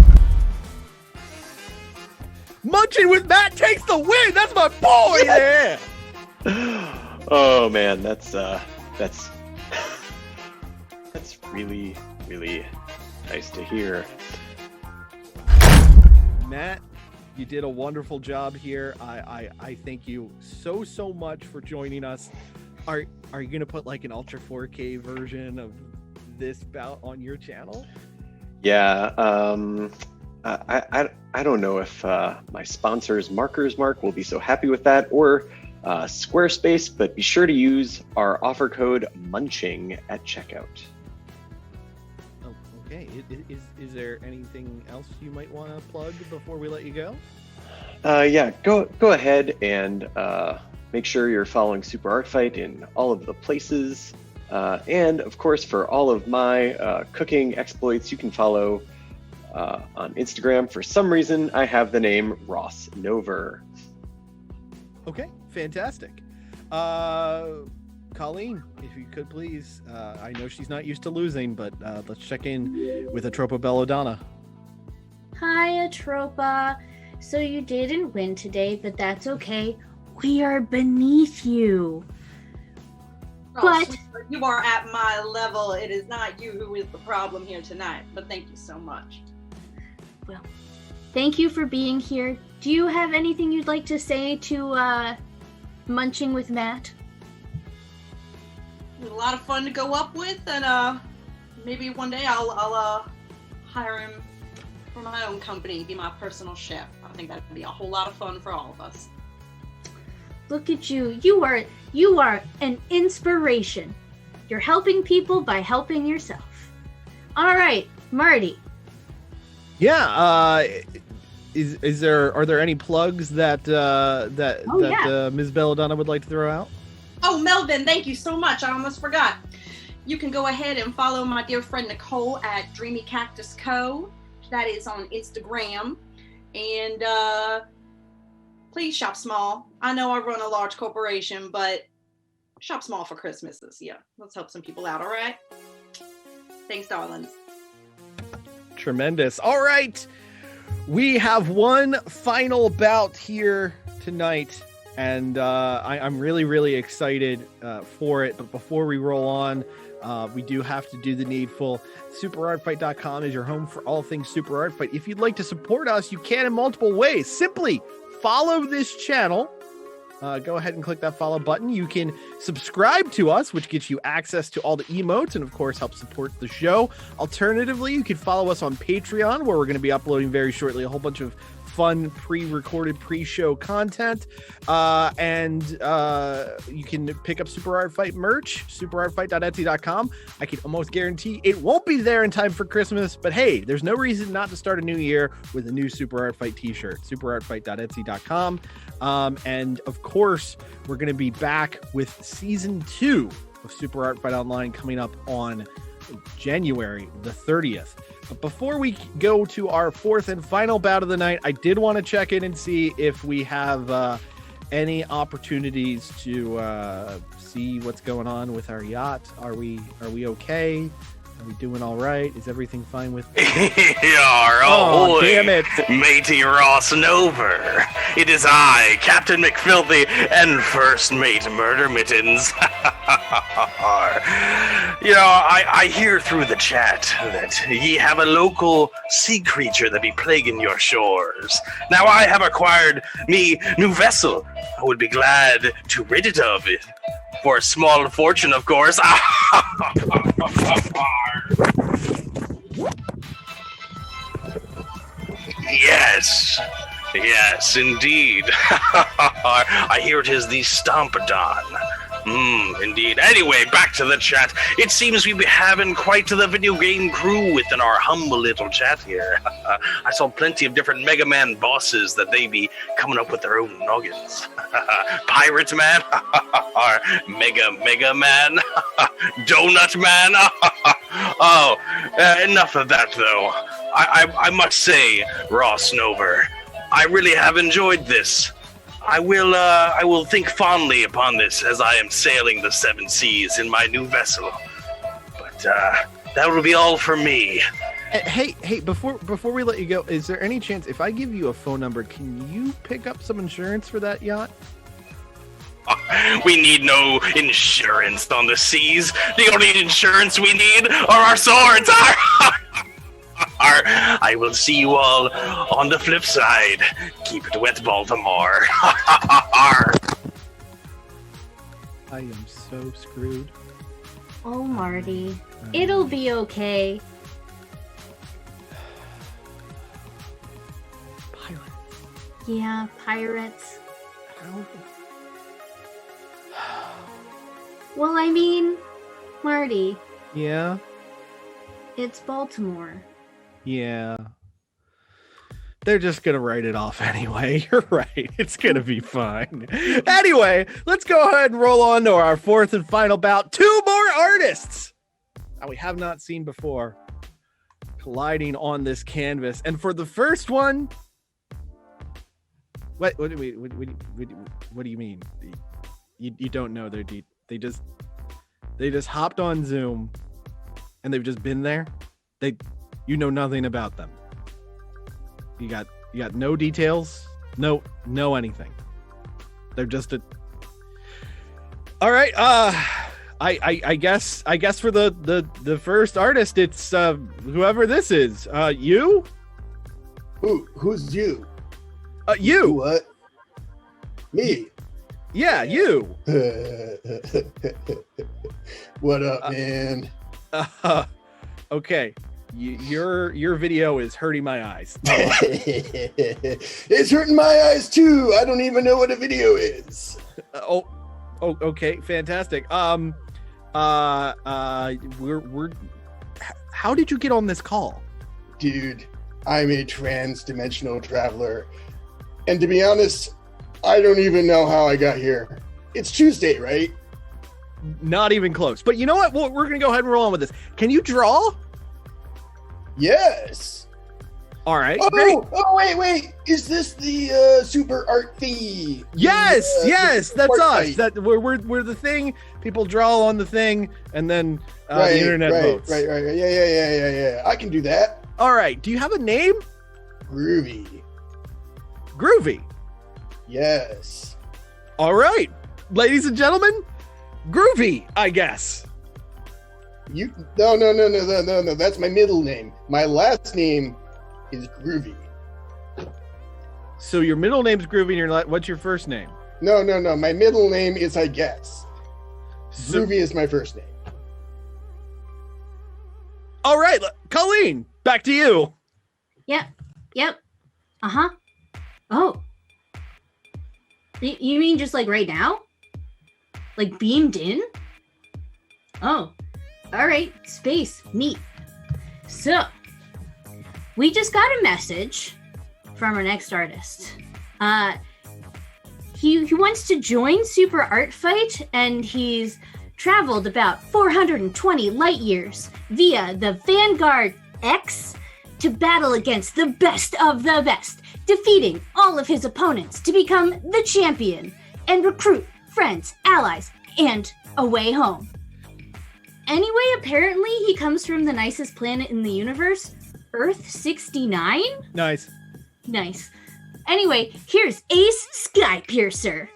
Munching with Matt takes the win. That's my boy. Yeah. Oh man, that's really nice to hear. Matt, you did a wonderful job here. I thank you so much for joining us. Are you gonna put like an Ultra 4K version of this bout on your channel? Yeah. I don't know if my sponsors Markers Mark will be so happy with that, or Squarespace, but be sure to use our offer code MUNCHING at checkout. Oh, okay. Is there anything else you might want to plug before we let you go? Yeah, go ahead and make sure you're following Super Art Fight in all of the places. And of course, for all of my cooking exploits, you can follow on Instagram. For some reason, I have the name Ross Nover. Okay, fantastic. Colleen, if you could please, I know she's not used to losing, but let's check in with Atropa Belladonna. Hi, Atropa. So you didn't win today, but that's okay. We are beneath you. But sweetheart, you are at my level. It is not you who is the problem here tonight. But thank you so much. Well, thank you for being here. Do you have anything you'd like to say to Munching with Matt? It was a lot of fun to go up with, and maybe one day I'll hire him for my own company, be my personal chef. I think that'd be a whole lot of fun for all of us. Look at you. You are an inspiration. You're helping people by helping yourself. All right, Marty. Yeah, are there any plugs that Ms. Belladonna would like to throw out? Oh, Melvin, thank you so much. I almost forgot. You can go ahead and follow my dear friend Nicole at Dreamy Cactus Co. That is on Instagram. And please shop small. I know I run a large corporation, but shop small for Christmases. Yeah, let's help some people out, all right? Thanks, darlings. Tremendous. All right. We have one final bout here tonight, and I'm really excited for it. But before we roll on, we do have to do the needful. SuperArtFight.com is your home for all things Super Art Fight. If you'd like to support us, you can in multiple ways. Simply follow this channel. Go ahead and click that follow button. You can subscribe to us, which gets you access to all the emotes and, of course, help support the show. Alternatively, you can follow us on Patreon, where we're going to be uploading very shortly a whole bunch of fun pre-recorded pre-show content. And you can pick up Super Art Fight merch, superartfight.etsy.com. I can almost guarantee it won't be there in time for Christmas, but hey, there's no reason not to start a new year with a new Super Art Fight t-shirt, superartfight.etsy.com. And of course, we're going to be back with season 2 of Super Art Fight Online coming up on January the 30th. But before we go to our 4th and final bout of the night, I did want to check in and see if we have any opportunities to see what's going on with our yacht. Are we okay? Are we doing all right? Is everything fine with Oh, damn it. Matey Ross Nover. It is I, Captain McFilthy, and First Mate Murder Mittens. I hear through the chat that ye have a local sea creature that be plaguing your shores. Now I have acquired me new vessel. I would be glad to rid it of it. For a small fortune, of course. Yes. Yes, indeed. I hear it is the Stompadon. Indeed. Anyway, back to the chat. It seems we be having quite the video game crew within our humble little chat here. I saw plenty of different Mega Man bosses that they be coming up with their own noggins. Pirate Man, Mega Man, Donut Man. Enough of that though. I must say, Ross Snover, I really have enjoyed this. I will think fondly upon this as I am sailing the seven seas in my new vessel. But that will be all for me. Hey, before we let you go, is there any chance if I give you a phone number, can you pick up some insurance for that yacht? We need no insurance on the seas. The only insurance we need are our swords. I will see you all on the flip side. Keep it wet, Baltimore. I am so screwed. Oh, Marty. It'll be okay. Pirates. Yeah, pirates. How? Well, I mean, Marty, Yeah. it's Baltimore. Yeah. They're just going to write it off anyway. You're right. It's going to be fine. Anyway, let's go ahead and roll on to our fourth and final bout. Two more artists that we have not seen before colliding on this canvas. And for the first one, what do you mean? You don't know their they just hopped on Zoom and they've just been there. You know nothing about them. You got no details, no anything. They're just all right. I guess for the first artist, it's whoever this is. You? Who's you? You. What? Me? Yeah, you. What up, man? Okay. Your video is hurting my eyes. It's hurting my eyes too. I don't even know what a video is. Okay, fantastic. We're how did you get on this call? Dude, I'm a trans-dimensional traveler. And to be honest, I don't even know how I got here. It's Tuesday, right? Not even close. But you know what? We're going to go ahead and roll on with this. Can you draw? Yes. All right. Oh, great. Wait. Is this the super art thingy? Yes, that's us. Site. That we're the thing. People draw on the thing, and then the internet votes. Right. Yeah. I can do that. All right. Do you have a name? Groovy. Yes. All right, ladies and gentlemen, Groovy, I guess. No. That's my middle name. My last name is Groovy. So your middle name's Groovy, and what's your first name? No. My middle name is I guess. Groovy is my first name. All right, Colleen, back to you. Yep. Uh-huh. Oh. You mean just like right now? Like beamed in? Oh. All right, space, neat. So, we just got a message from our next artist. He wants to join Super Art Fight, and he's traveled about 420 light years via the Vanguard X to battle against the best of the best, defeating all of his opponents to become the champion and recruit friends, allies, and a way home. Anyway, apparently he comes from the nicest planet in the universe, Earth 69? Nice. Anyway, here's Ace Skypiercer.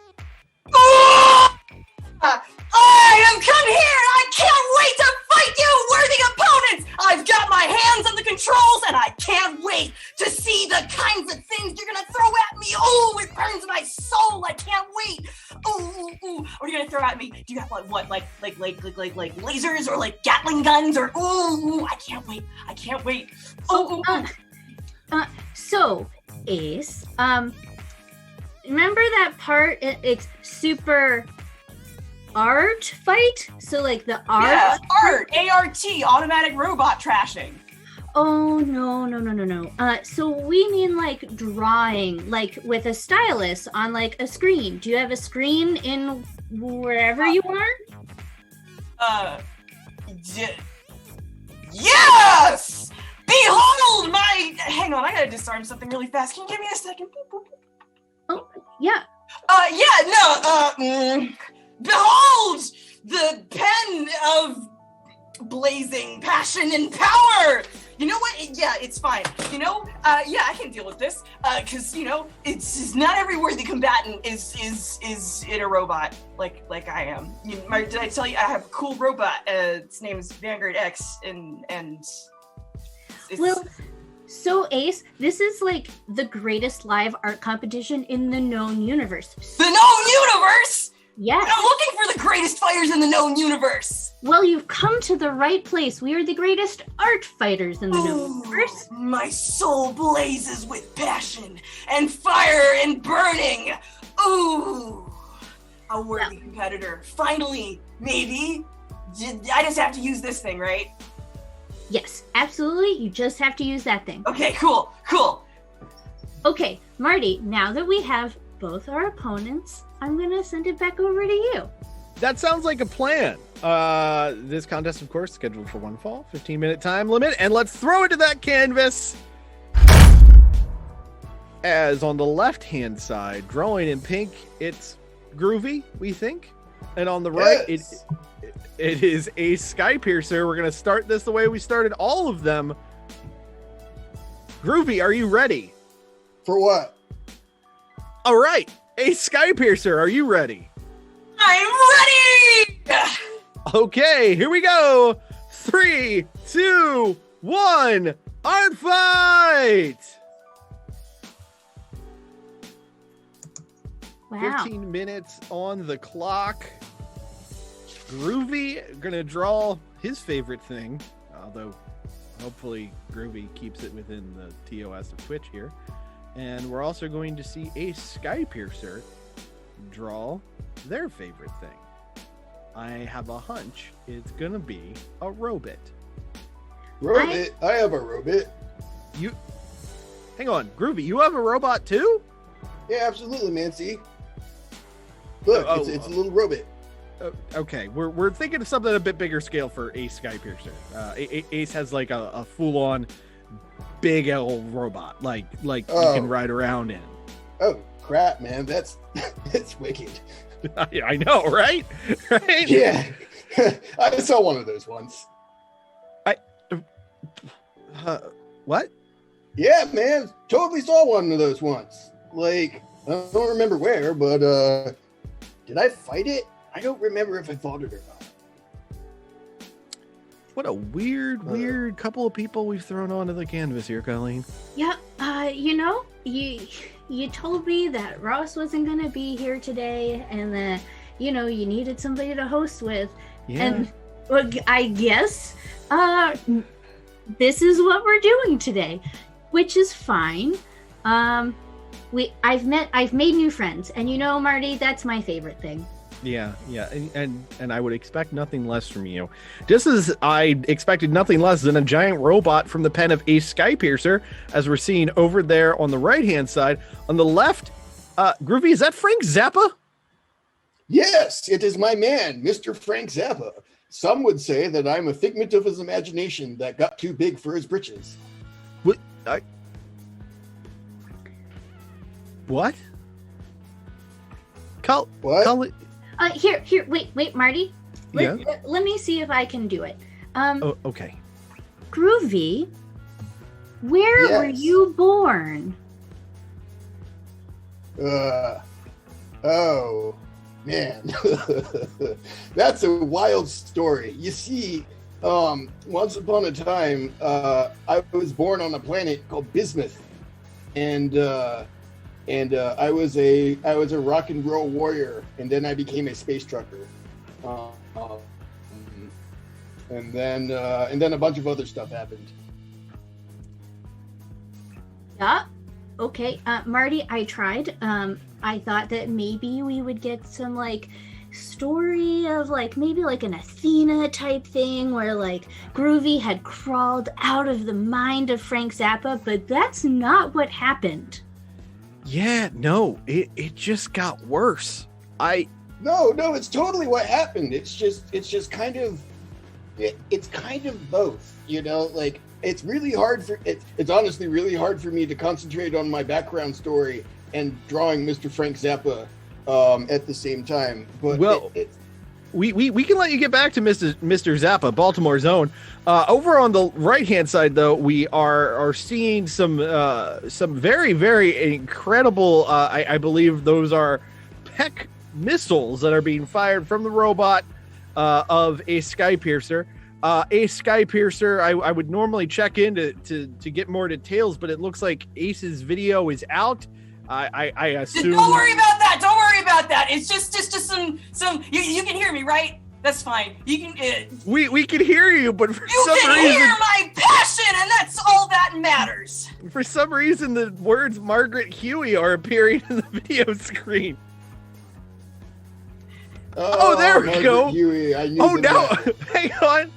I am come here! I can't wait to fight you, worthy opponents! I've got my hands on the controls, and I can't wait to see the kinds of things you're gonna throw at me. Oh, it burns my soul! I can't wait. Ooh. What are you gonna throw at me? Do you have like lasers or like Gatling guns or ooh? I can't wait. So, Ace, remember that part? It's super art fight? So, like, the art? Yeah, art! A-R-T, automatic robot trashing. Oh, no. So we mean, like, drawing, like, with a stylus on, like, a screen. Do you have a screen in wherever you are? Yes! Behold my... Hang on, I gotta disarm something really fast. Can you give me a second? Oh, yeah. Behold the pen of blazing passion and power! You know what? Yeah, it's fine. I can deal with this. Cause it's not every worthy combatant is in a robot like I am. Did I tell you I have a cool robot? Its name is Vanguard X, and it's... Well, so Ace, this is like the greatest live art competition in the known universe. The known universe? Yes. I'm looking for the greatest fighters in the known universe. Well, you've come to the right place. We are the greatest art fighters in the known universe. My soul blazes with passion and fire and burning. Ooh, a worthy competitor. Finally, maybe. I just have to use this thing, right? Yes, absolutely. You just have to use that thing. Okay, cool. Okay, Marty, now that we have both our opponents, I'm going to send it back over to you. That sounds like a plan. This contest, of course, scheduled for one fall, 15-minute time limit, and let's throw it to that canvas. As on the left-hand side, drawing in pink, it's Groovy, we think, and on the right, it is a Skypiercer. We're going to start this the way we started all of them. Groovy, are you ready? For what? All right, a Skypiercer, are you ready? I'm ready! Okay, here we go. 3, 2, 1, art fight! Wow. 15 minutes on the clock. Groovy gonna draw his favorite thing, although hopefully Groovy keeps it within the TOS of Twitch here. And we're also going to see a Skypiercer draw their favorite thing. I have a hunch it's gonna be a robot. Robot? I have a robot. Hang on, Groovy, you have a robot too? Yeah, absolutely, man. See? Look, it's a little robot. Okay, we're thinking of something a bit bigger scale for Ace Skypiercer. Ace has like a full-on big old robot, like you can ride around in. Oh crap, man, that's wicked. I know, right? Right? Yeah, I saw one of those once. What? Yeah, man, totally saw one of those once. Like, I don't remember where, but did I fight it? I don't remember if I fought it or not. What a weird couple of people we've thrown onto the canvas here, Colleen. Yeah, you told me that Ross wasn't gonna be here today, and that you needed somebody to host with. Yeah. And well, I guess this is what we're doing today, which is fine. I've made new friends, and Marty, that's my favorite thing. Yeah, and I would expect nothing less from you. Just as I expected nothing less than a giant robot from the pen of Ace Skypiercer, as we're seeing over there on the right-hand side. On the left, Groovy, is that Frank Zappa? Yes, it is my man, Mr. Frank Zappa. Some would say that I'm a figment of his imagination that got too big for his britches. What? What? Here, wait, Marty. Yeah? Let me see if I can do it. Okay. Groovy, where were you born? Oh, man. That's a wild story. You see, once upon a time, I was born on a planet called Bismuth, and I was a rock and roll warrior, and then I became a space trucker, and then a bunch of other stuff happened. Yeah. Okay. Marty, I tried. I thought that maybe we would get some like story of like maybe like an Athena type thing where like Groovy had crawled out of the mind of Frank Zappa, but that's not what happened. Yeah, no, it just got worse. No, it's totally what happened. It's just kind of, it's kind of both, you know, like it's really hard it's honestly really hard for me to concentrate on my background story and drawing Mr. Frank Zappa at the same time. But well, we can let you get back to Mr. Zappa, Baltimore's own. Over on the right-hand side, though, we are seeing some very, very incredible, I believe those are Peck missiles that are being fired from the robot of a Skypiercer. A Skypiercer, I would normally check in to get more details, but it looks like Ace's video is out. I assume. Don't worry about that. Don't worry about that. It's just some. You can hear me, right? That's fine. You can. We can hear you, but for you some can reason, hear my passion, and that's all that matters. For some reason, the words Margaret Huey are appearing in the video screen. Oh, there we go. Huey, no, hang on.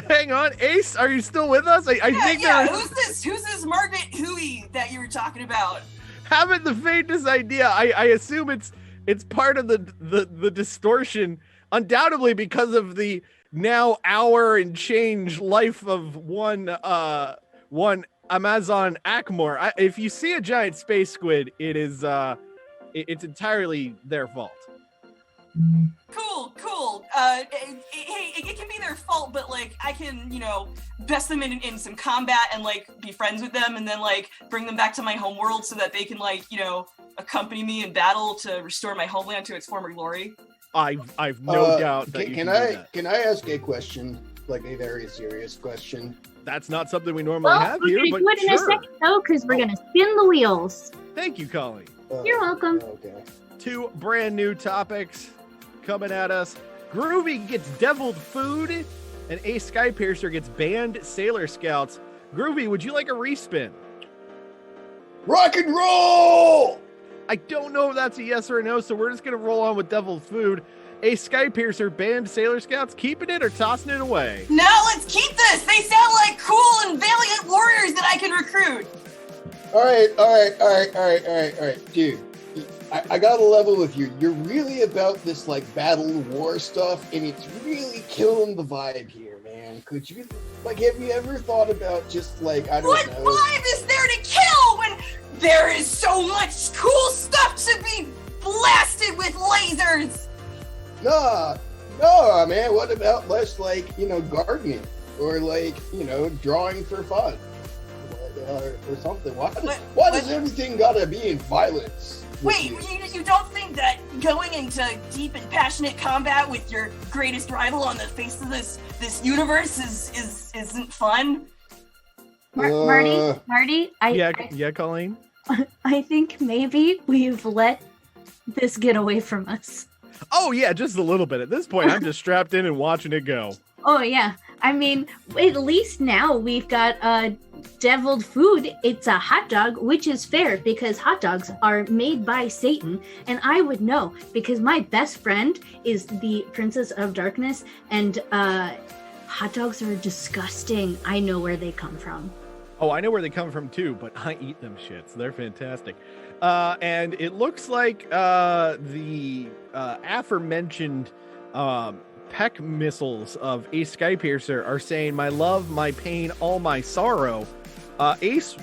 Hang on, Ace, are you still with us? I think Who's this Margaret Huey that you were talking about? Haven't the faintest idea. I assume it's part of the distortion, undoubtedly because of the now hour and change life of one Amazon Akmor. If you see a giant space squid, it is it's entirely their fault. Cool. Hey, it can be their fault, but like I can, best them in some combat and like be friends with them, and then like bring them back to my homeworld so that they can like accompany me in battle to restore my homeland to its former glory. I've no doubt that can I ask a question, like a very serious question? That's not something we normally have here, but we're gonna do it in a second though, because we're gonna spin the wheels. Thank you, Colleen. You're welcome. Okay. 2 brand new topics coming at us. Groovy gets deviled food, and a Skypiercer gets banned Sailor Scouts. Groovy, would you like a respin? Rock and roll! I don't know if that's a yes or a no, so we're just going to roll on with deviled food. A Skypiercer banned Sailor Scouts, keeping it or tossing it away? No, let's keep this! They sound like cool and valiant warriors that I can recruit! All right, dude. I gotta level with you. You're really about this like battle war stuff, and it's really killing the vibe here, man. Could you have you ever thought about just like I don't know? What vibe is there to kill when there is so much cool stuff to be blasted with lasers? No, man. What about less like gardening or like drawing for fun or something? Why does everything gotta be in violence? Wait, you don't think that going into deep and passionate combat with your greatest rival on the face of this universe isn't fun? Marty, yeah, Colleen? I think maybe we've let this get away from us. Oh yeah, just a little bit. At this point, I'm just strapped in and watching it go. Oh yeah, I mean, at least now we've got deviled food. It's a hot dog, which is fair because hot dogs are made by Satan, and I would know because my best friend is the Princess of Darkness, and hot dogs are disgusting. I know where they come from. Oh, I know where they come from too, but I eat them shits. They're fantastic. And it looks like the aforementioned Peck missiles of Ace Skypiercer are saying, "My love, my pain, all my sorrow." Ace,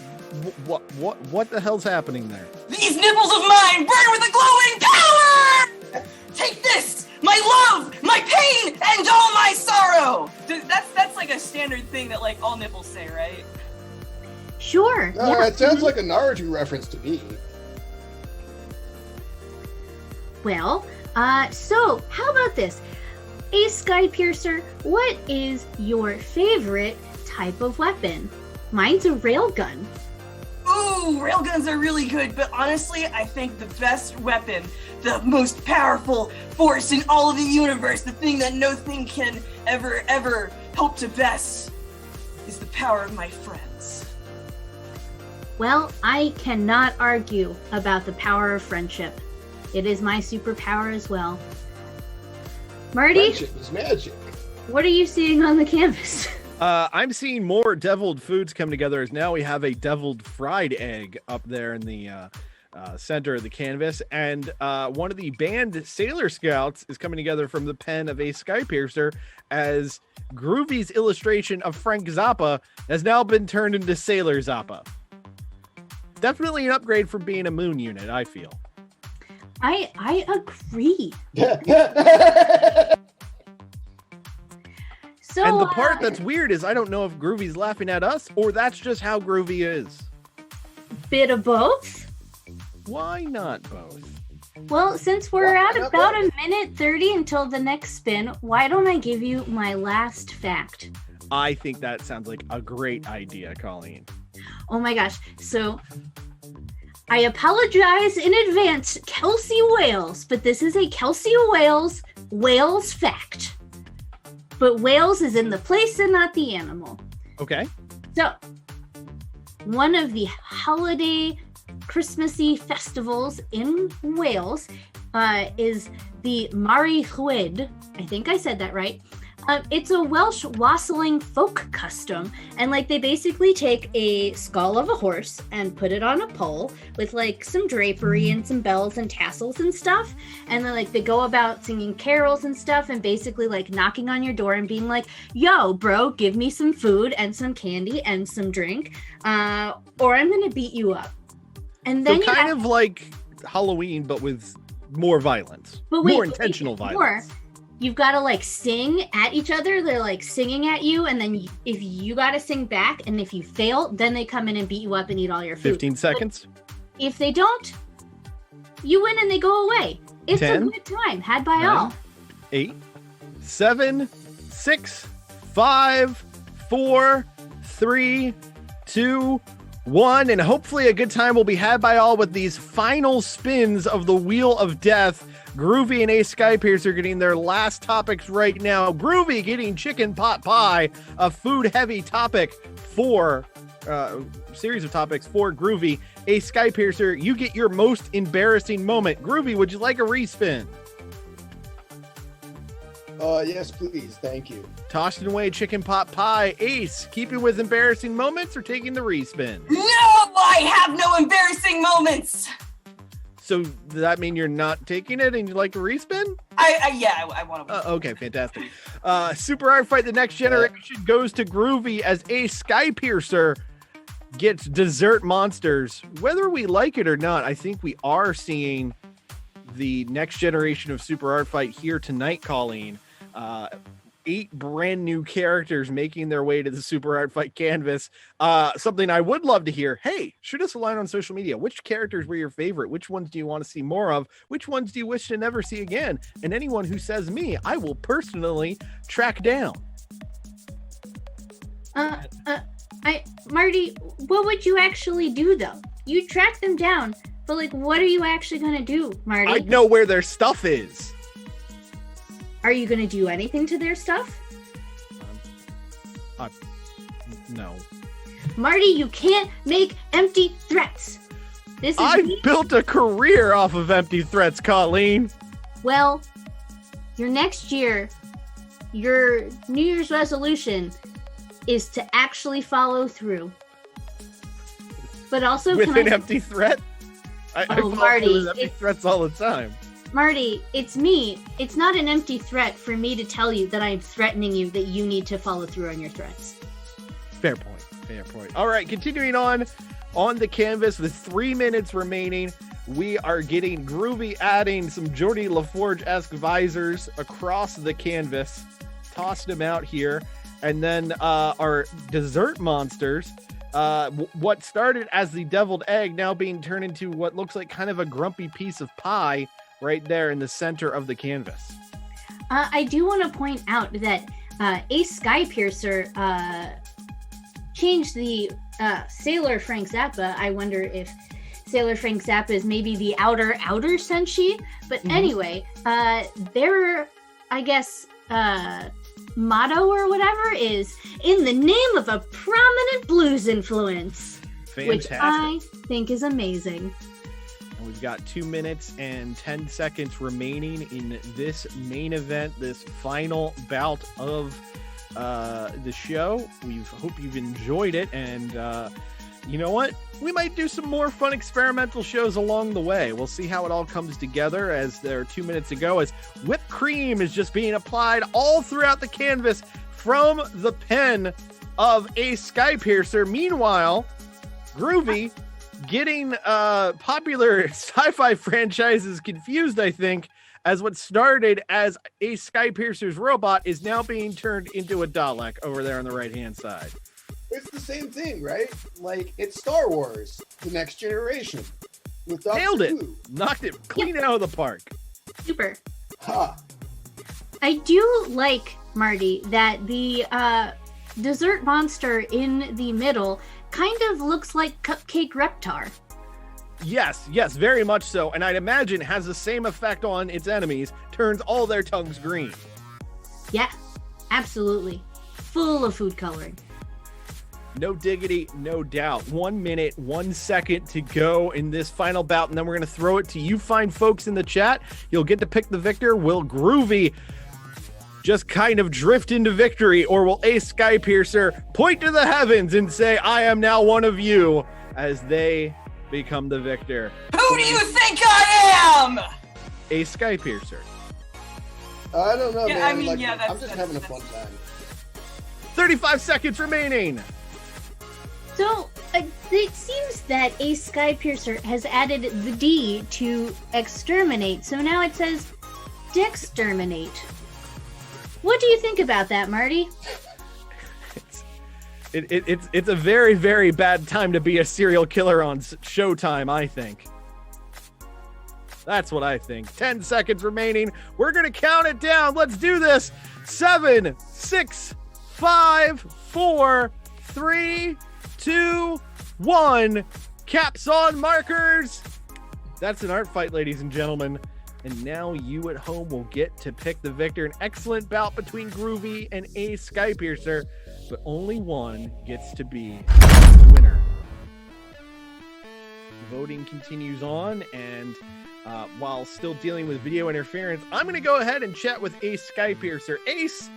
what the hell's happening there? These nipples of mine burn with a glowing power! Take this, my love, my pain, and all my sorrow. That's like a standard thing that like all nipples say, right? Sure. No, it sounds like a Naruto reference to me. Well, so how about this? Ace Skypiercer, what is your favorite type of weapon? Mine's a railgun. Ooh, railguns are really good, but honestly, I think the best weapon, the most powerful force in all of the universe, the thing that no thing can ever hope to best, is the power of my friends. Well, I cannot argue about the power of friendship. It is my superpower as well. Marty, Friendship is magic. what are you seeing on the canvas? I'm seeing more deviled foods come together as now we have a deviled fried egg up there in the center of the canvas. And one of the banned Sailor Scouts is coming together from the pen of a Skypiercer as Groovy's illustration of Frank Zappa has now been turned into Sailor Zappa. Definitely an upgrade from being a moon unit, I feel. I agree. So, And the part that's weird is I don't know if Groovy's laughing at us or that's just how Groovy is. bit of both. Why not both? Well, since we're at about a minute 30 until the next spin, why don't I give you my last fact? I think that sounds like a great idea, Colleen. Oh my gosh. So I apologize in advance, Kelsey Wales, but this is a Kelsey Wales fact. But Wales is in the place and not the animal. Okay. So, one of the holiday Christmassy festivals in Wales is the Mari Llwyd. I think I said that right. It's a Welsh wassailing folk custom, and like they basically take a skull of a horse and put it on a pole with like some drapery and some bells and tassels and stuff, and then like they go about singing carols and stuff and basically like knocking on your door and being like, yo bro, give me some food and some candy and some drink, or I'm gonna beat you up. And then so kind of like Halloween but with more violence, more intentional violence. You've got to like sing at each other. They're like singing at you, and then if you got to sing back, and if you fail, then they come in and beat you up and eat all your food. 15 seconds. But if they don't, you win and they go away. It's 10, a good time had by 9, all. 8, 7, 6, 5, 4, 3, 2, 1, and hopefully a good time will be had by all with these final spins of the Wheel of Death. Groovy and Ace Skypiercer getting their last topics right now. Groovy getting chicken pot pie, a food-heavy topic for series of topics for Groovy. Ace Skypiercer, you get your most embarrassing moment. Groovy, would you like a respin? Yes, please. Thank you. Tossed away chicken pot pie. Ace, keeping with embarrassing moments or taking the respin? No, I have no embarrassing moments. So does that mean you're not taking it and you'd like to respin? I want to. Okay, fantastic. Super Art Fight the Next Generation goes to Groovy as Ace Skypiercer gets Dessert Monsters. Whether we like it or not, I think we are seeing the next generation of Super Art Fight here tonight, Colleen. 8 brand new characters making their way to the Super Art Fight canvas. Something I would love to hear. Hey, shoot us a line on social media. Which characters were your favorite? Which ones do you want to see more of? Which ones do you wish to never see again? And anyone who says me, I will personally track down. Marty, what would you actually do though? You track them down, but like, what are you actually gonna do, Marty? I know where their stuff is. Are you gonna do anything to their stuff? No. Marty, you can't make empty threats. I've built a career off of empty threats, Colleen. Well, your next year, your New Year's resolution is to actually follow through. But also, with an empty threat? I follow Marty, through with empty threats all the time. Marty, it's me. It's not an empty threat for me to tell you that I'm threatening you that you need to follow through on your threats. Fair point. Fair point. All right, continuing on the canvas with 3 minutes remaining, we are getting Groovy adding some Geordie LaForge-esque visors across the canvas. Tossed them out here. And then our dessert monsters, what started as the deviled egg now being turned into what looks like kind of a grumpy piece of pie right there in the center of the canvas. I do want to point out that Ace Skypiercer changed the Sailor Frank Zappa. I wonder if Sailor Frank Zappa is maybe the outer Senshi. But anyway, their, I guess, motto or whatever is, in the name of a prominent blues influence. Fantastic. which I think is amazing. And we've got 2 minutes and 10 seconds remaining in this main event, this final bout of the show. We hope you've enjoyed it, and you know what? We might do some more fun experimental shows along the way. We'll see how it all comes together, as there are 2 minutes to go, as whipped cream is just being applied all throughout the canvas from the pen of a Skypiercer. Meanwhile, Groovy, getting popular sci-fi franchises confused, I think, as what started as a Skypiercer's robot is now being turned into a Dalek over there on the right-hand side. It's the same thing, right? Like, it's Star Wars, The Next Generation. With Doctor Nailed it. Who. Knocked it clean out of the park. Super. Ha! I do like, Marty, that the dessert monster in the middle kind of looks like Cupcake Reptar. Yes, very much so. And I'd imagine has the same effect on its enemies, turns all their tongues green. Yeah, absolutely. Full of food coloring. No diggity, no doubt. 1 minute, 1 second to go in this final bout, and then we're going to throw it to you fine folks in the chat. You'll get to pick the victor. Will Groovy just kind of drift into victory, or will a Skypiercer point to the heavens and say, I am now one of you, as they become the victor? Who do you think I am? A Skypiercer. I don't know, Yeah, man. I mean, like, yeah, I'm just having a fun time. 35 seconds remaining. So, it seems that a Skypiercer has added the D to exterminate, so now it says dexterminate. What do you think about that, Marty? It's a very, very bad time to be a serial killer on Showtime, I think. That's what I think. 10 seconds remaining. We're going to count it down. Let's do this. 7, 6, 5, 4, 3, 2, 1. Caps on, markers. That's an art fight, ladies and gentlemen. And now you at home will get to pick the victor. An excellent bout between Groovy and a Skypiercer, but only one gets to be the winner. Voting continues on, and while still dealing with video interference, I'm going to go ahead and chat with Ace Skypiercer. Ace!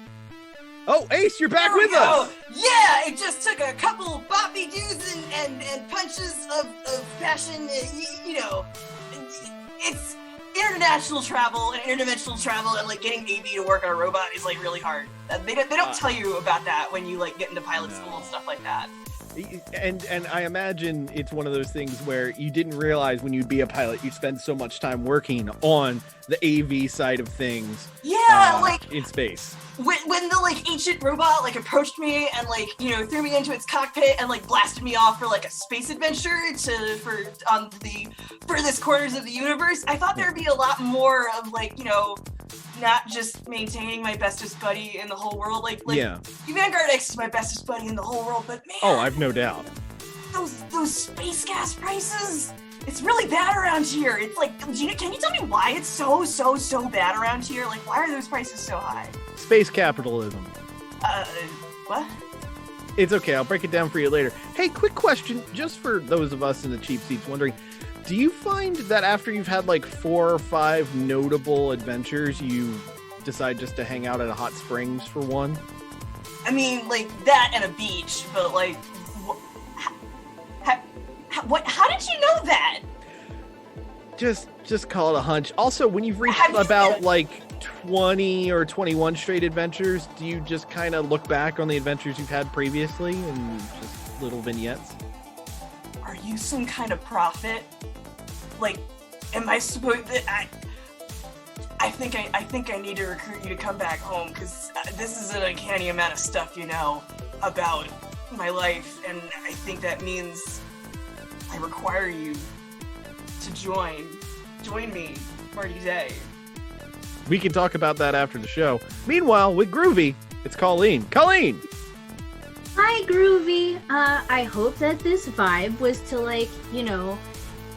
Oh, Ace, you're back with us! Yeah, it just took a couple boppy doos and punches of passion. You know, it's international travel and interdimensional travel, and like getting AV to work on a robot is like really hard. They don't tell you about that when you like get into pilot school and stuff like that. And I imagine it's one of those things where you didn't realize when you'd be a pilot, you'd spend so much time working on the AV side of things. Yeah, like in space. When the like ancient robot like approached me and like, you know, threw me into its cockpit and like blasted me off for like a space adventure on the furthest corners of the universe, I thought there'd be a lot more of like, you know, not just maintaining my bestest buddy in the whole world. Like yeah. Vanguard X is my bestest buddy in the whole world, but man, oh, I've no doubt. Those space gas prices. It's really bad around here. It's like, can you tell me why it's so bad around here? Like, why are those prices so high? Space capitalism. What? It's okay. I'll break it down for you later. Hey, quick question, just for those of us in the cheap seats wondering, do you find that after you've had like 4 or 5 notable adventures, you decide just to hang out at a hot springs for one? I mean, like that and a beach, but like, how did you know that? Just call it a hunch. Also, when you've reached about like 20 or 21 straight adventures, do you just kind of look back on the adventures you've had previously and just little vignettes? Are you some kind of prophet? Like, am I supposed to... I think I need to recruit you to come back home, because this is an uncanny amount of stuff you know about my life, and I think that means I require you to join me, Marty Day. We can talk about that after the show. Meanwhile, with Groovy, it's Colleen. Colleen! Hi, Groovy. I hope that this vibe was to, like, you know,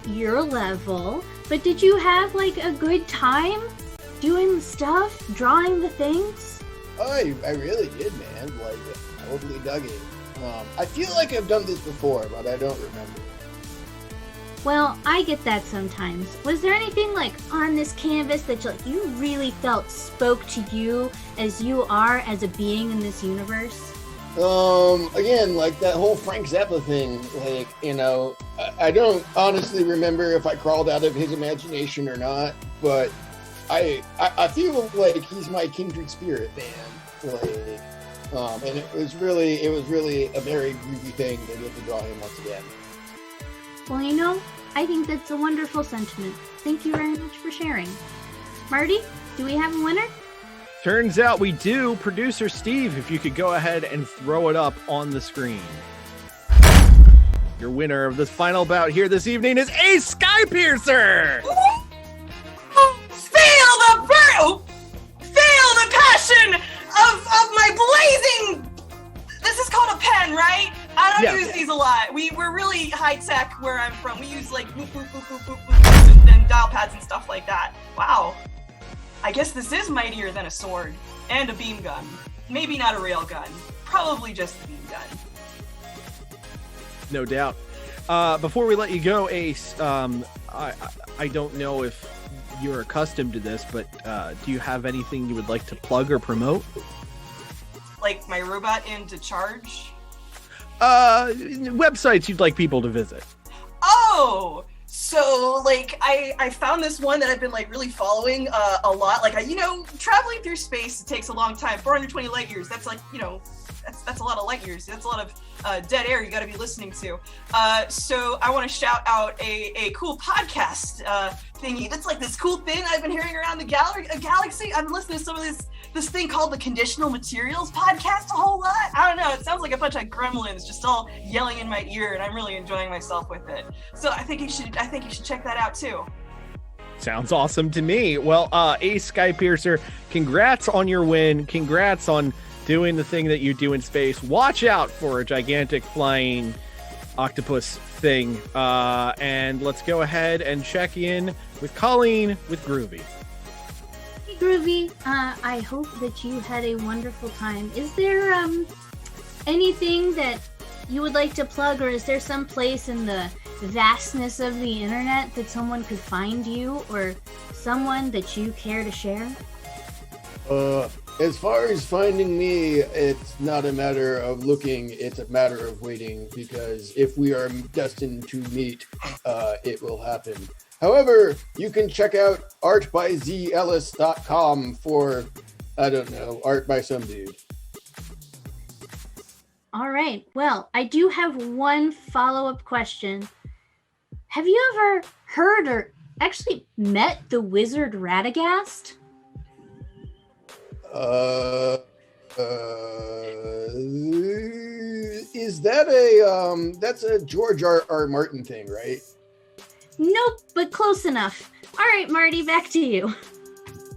your level. But did you have, like, a good time doing stuff, drawing the things? I really did, man. Like, I totally dug it. I feel like I've done this before, but I don't remember. Well, I get that sometimes. Was there anything like on this canvas that you really felt spoke to you as you are as a being in this universe? Again, like that whole Frank Zappa thing, like, you know, I don't honestly remember if I crawled out of his imagination or not, but I feel like he's my kindred spirit, man. Like, and it was really a very groovy thing to get to draw him once again. Well, you know, I think that's a wonderful sentiment. Thank you very much for sharing. Marty, do we have a winner? Turns out we do. Producer Steve, if you could go ahead and throw it up on the screen. Your winner of this final bout here this evening is Ace Skypiercer! Feel the passion of my blazing... This is called a pen, right? I don't use these a lot. We're really high tech where I'm from. We use like boop, boop, boop, boop, boop, boop, and dial pads and stuff like that. Wow. I guess this is mightier than a sword and a beam gun. Maybe not a rail gun. Probably just a beam gun. No doubt. Before we let you go, Ace, I don't know if you're accustomed to this, but do you have anything you would like to plug or promote? Like my robot into charge? Websites you'd like people to visit. Oh! So, like, I found this one that I've been, like, really following a lot. Like, traveling through space, it takes a long time. 420 light years, that's, like, that's a lot of light years. That's a lot of dead air you gotta be listening to. So I want to shout out a cool podcast thingy. That's, like, this cool thing I've been hearing around the galaxy. I've been listening to some of this thing called the Conditional Materials podcast a whole lot. I don't know, it sounds like a bunch of gremlins just all yelling in my ear, and I'm really enjoying myself with it. So I think you should check that out too. Sounds awesome to me. Well, Ace Skypiercer, congrats on your win. Congrats on doing the thing that you do in space. Watch out for a gigantic flying octopus thing. And let's go ahead and check in with Colleen with Groovy. Groovy, I hope that you had a wonderful time. Is there anything that you would like to plug, or is there some place in the vastness of the internet that someone could find you, or someone that you care to share? As far as finding me, it's not a matter of looking, it's a matter of waiting, because if we are destined to meet, it will happen. However, you can check out artbyzellis.com for, I don't know, art by some dude. All right. Well, I do have one follow-up question. Have you ever heard or actually met the wizard Radagast? Is that that's a George R. Martin thing, right? Nope, but close enough. All right, Marty, back to you.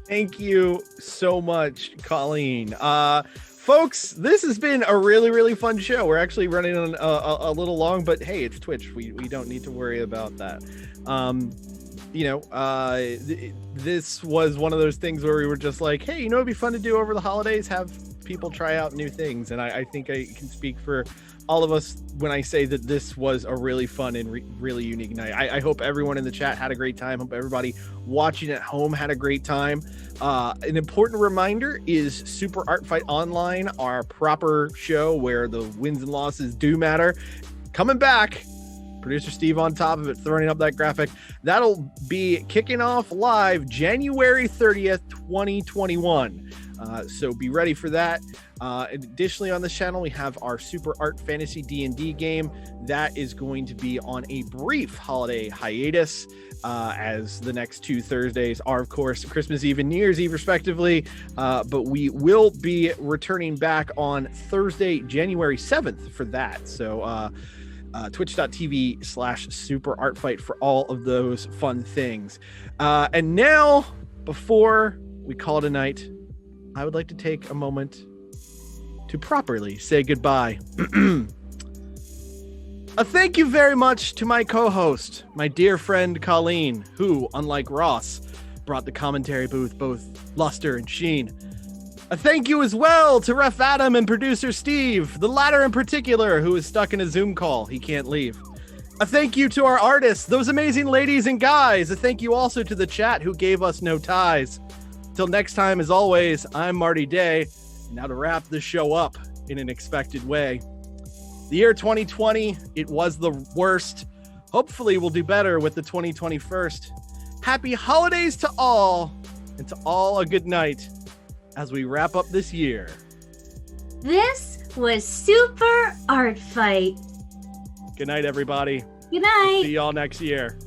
Thank you so much, Colleen. Folks, this has been a really, really fun show. We're actually running on a little long, but hey, it's Twitch. We don't need to worry about that. This was one of those things where we were just like, hey, it'd be fun to do over the holidays, have people try out new things. And I think I can speak for all of us when I say that this was a really fun and really unique night. I hope everyone in the chat had a great time. Hope everybody watching at home had a great time. An important reminder is Super Art Fight Online, our proper show where the wins and losses do matter. Coming back. Producer Steve on top of it, throwing up that graphic. That'll be kicking off live January 30th, 2021. So be ready for that. Additionally, on this channel, we have our Super Art Fantasy D&D game. That is going to be on a brief holiday hiatus, as the next two Thursdays are, of course, Christmas Eve and New Year's Eve, respectively. But we will be returning back on Thursday, January 7th for that. So, twitch.tv/Super Art Fight for all of those fun things. And now, before we call it a night, I would like to take a moment to properly say goodbye. A thank you very much to my co-host, my dear friend Colleen, who, unlike Ross, brought the commentary booth both luster and sheen. A thank you as well to Ref Adam and producer Steve, the latter in particular, who is stuck in a Zoom call. He can't leave. A thank you to our artists, those amazing ladies and guys. A thank you also to the chat who gave us no ties. Till next time, as always, I'm Marty Day. Now to wrap this show up in an expected way. The year 2020, it was the worst. Hopefully we'll do better with the 2021st. Happy holidays to all, and to all a good night as we wrap up this year. This was Super Art Fight. Good night, everybody. Good night. See y'all next year.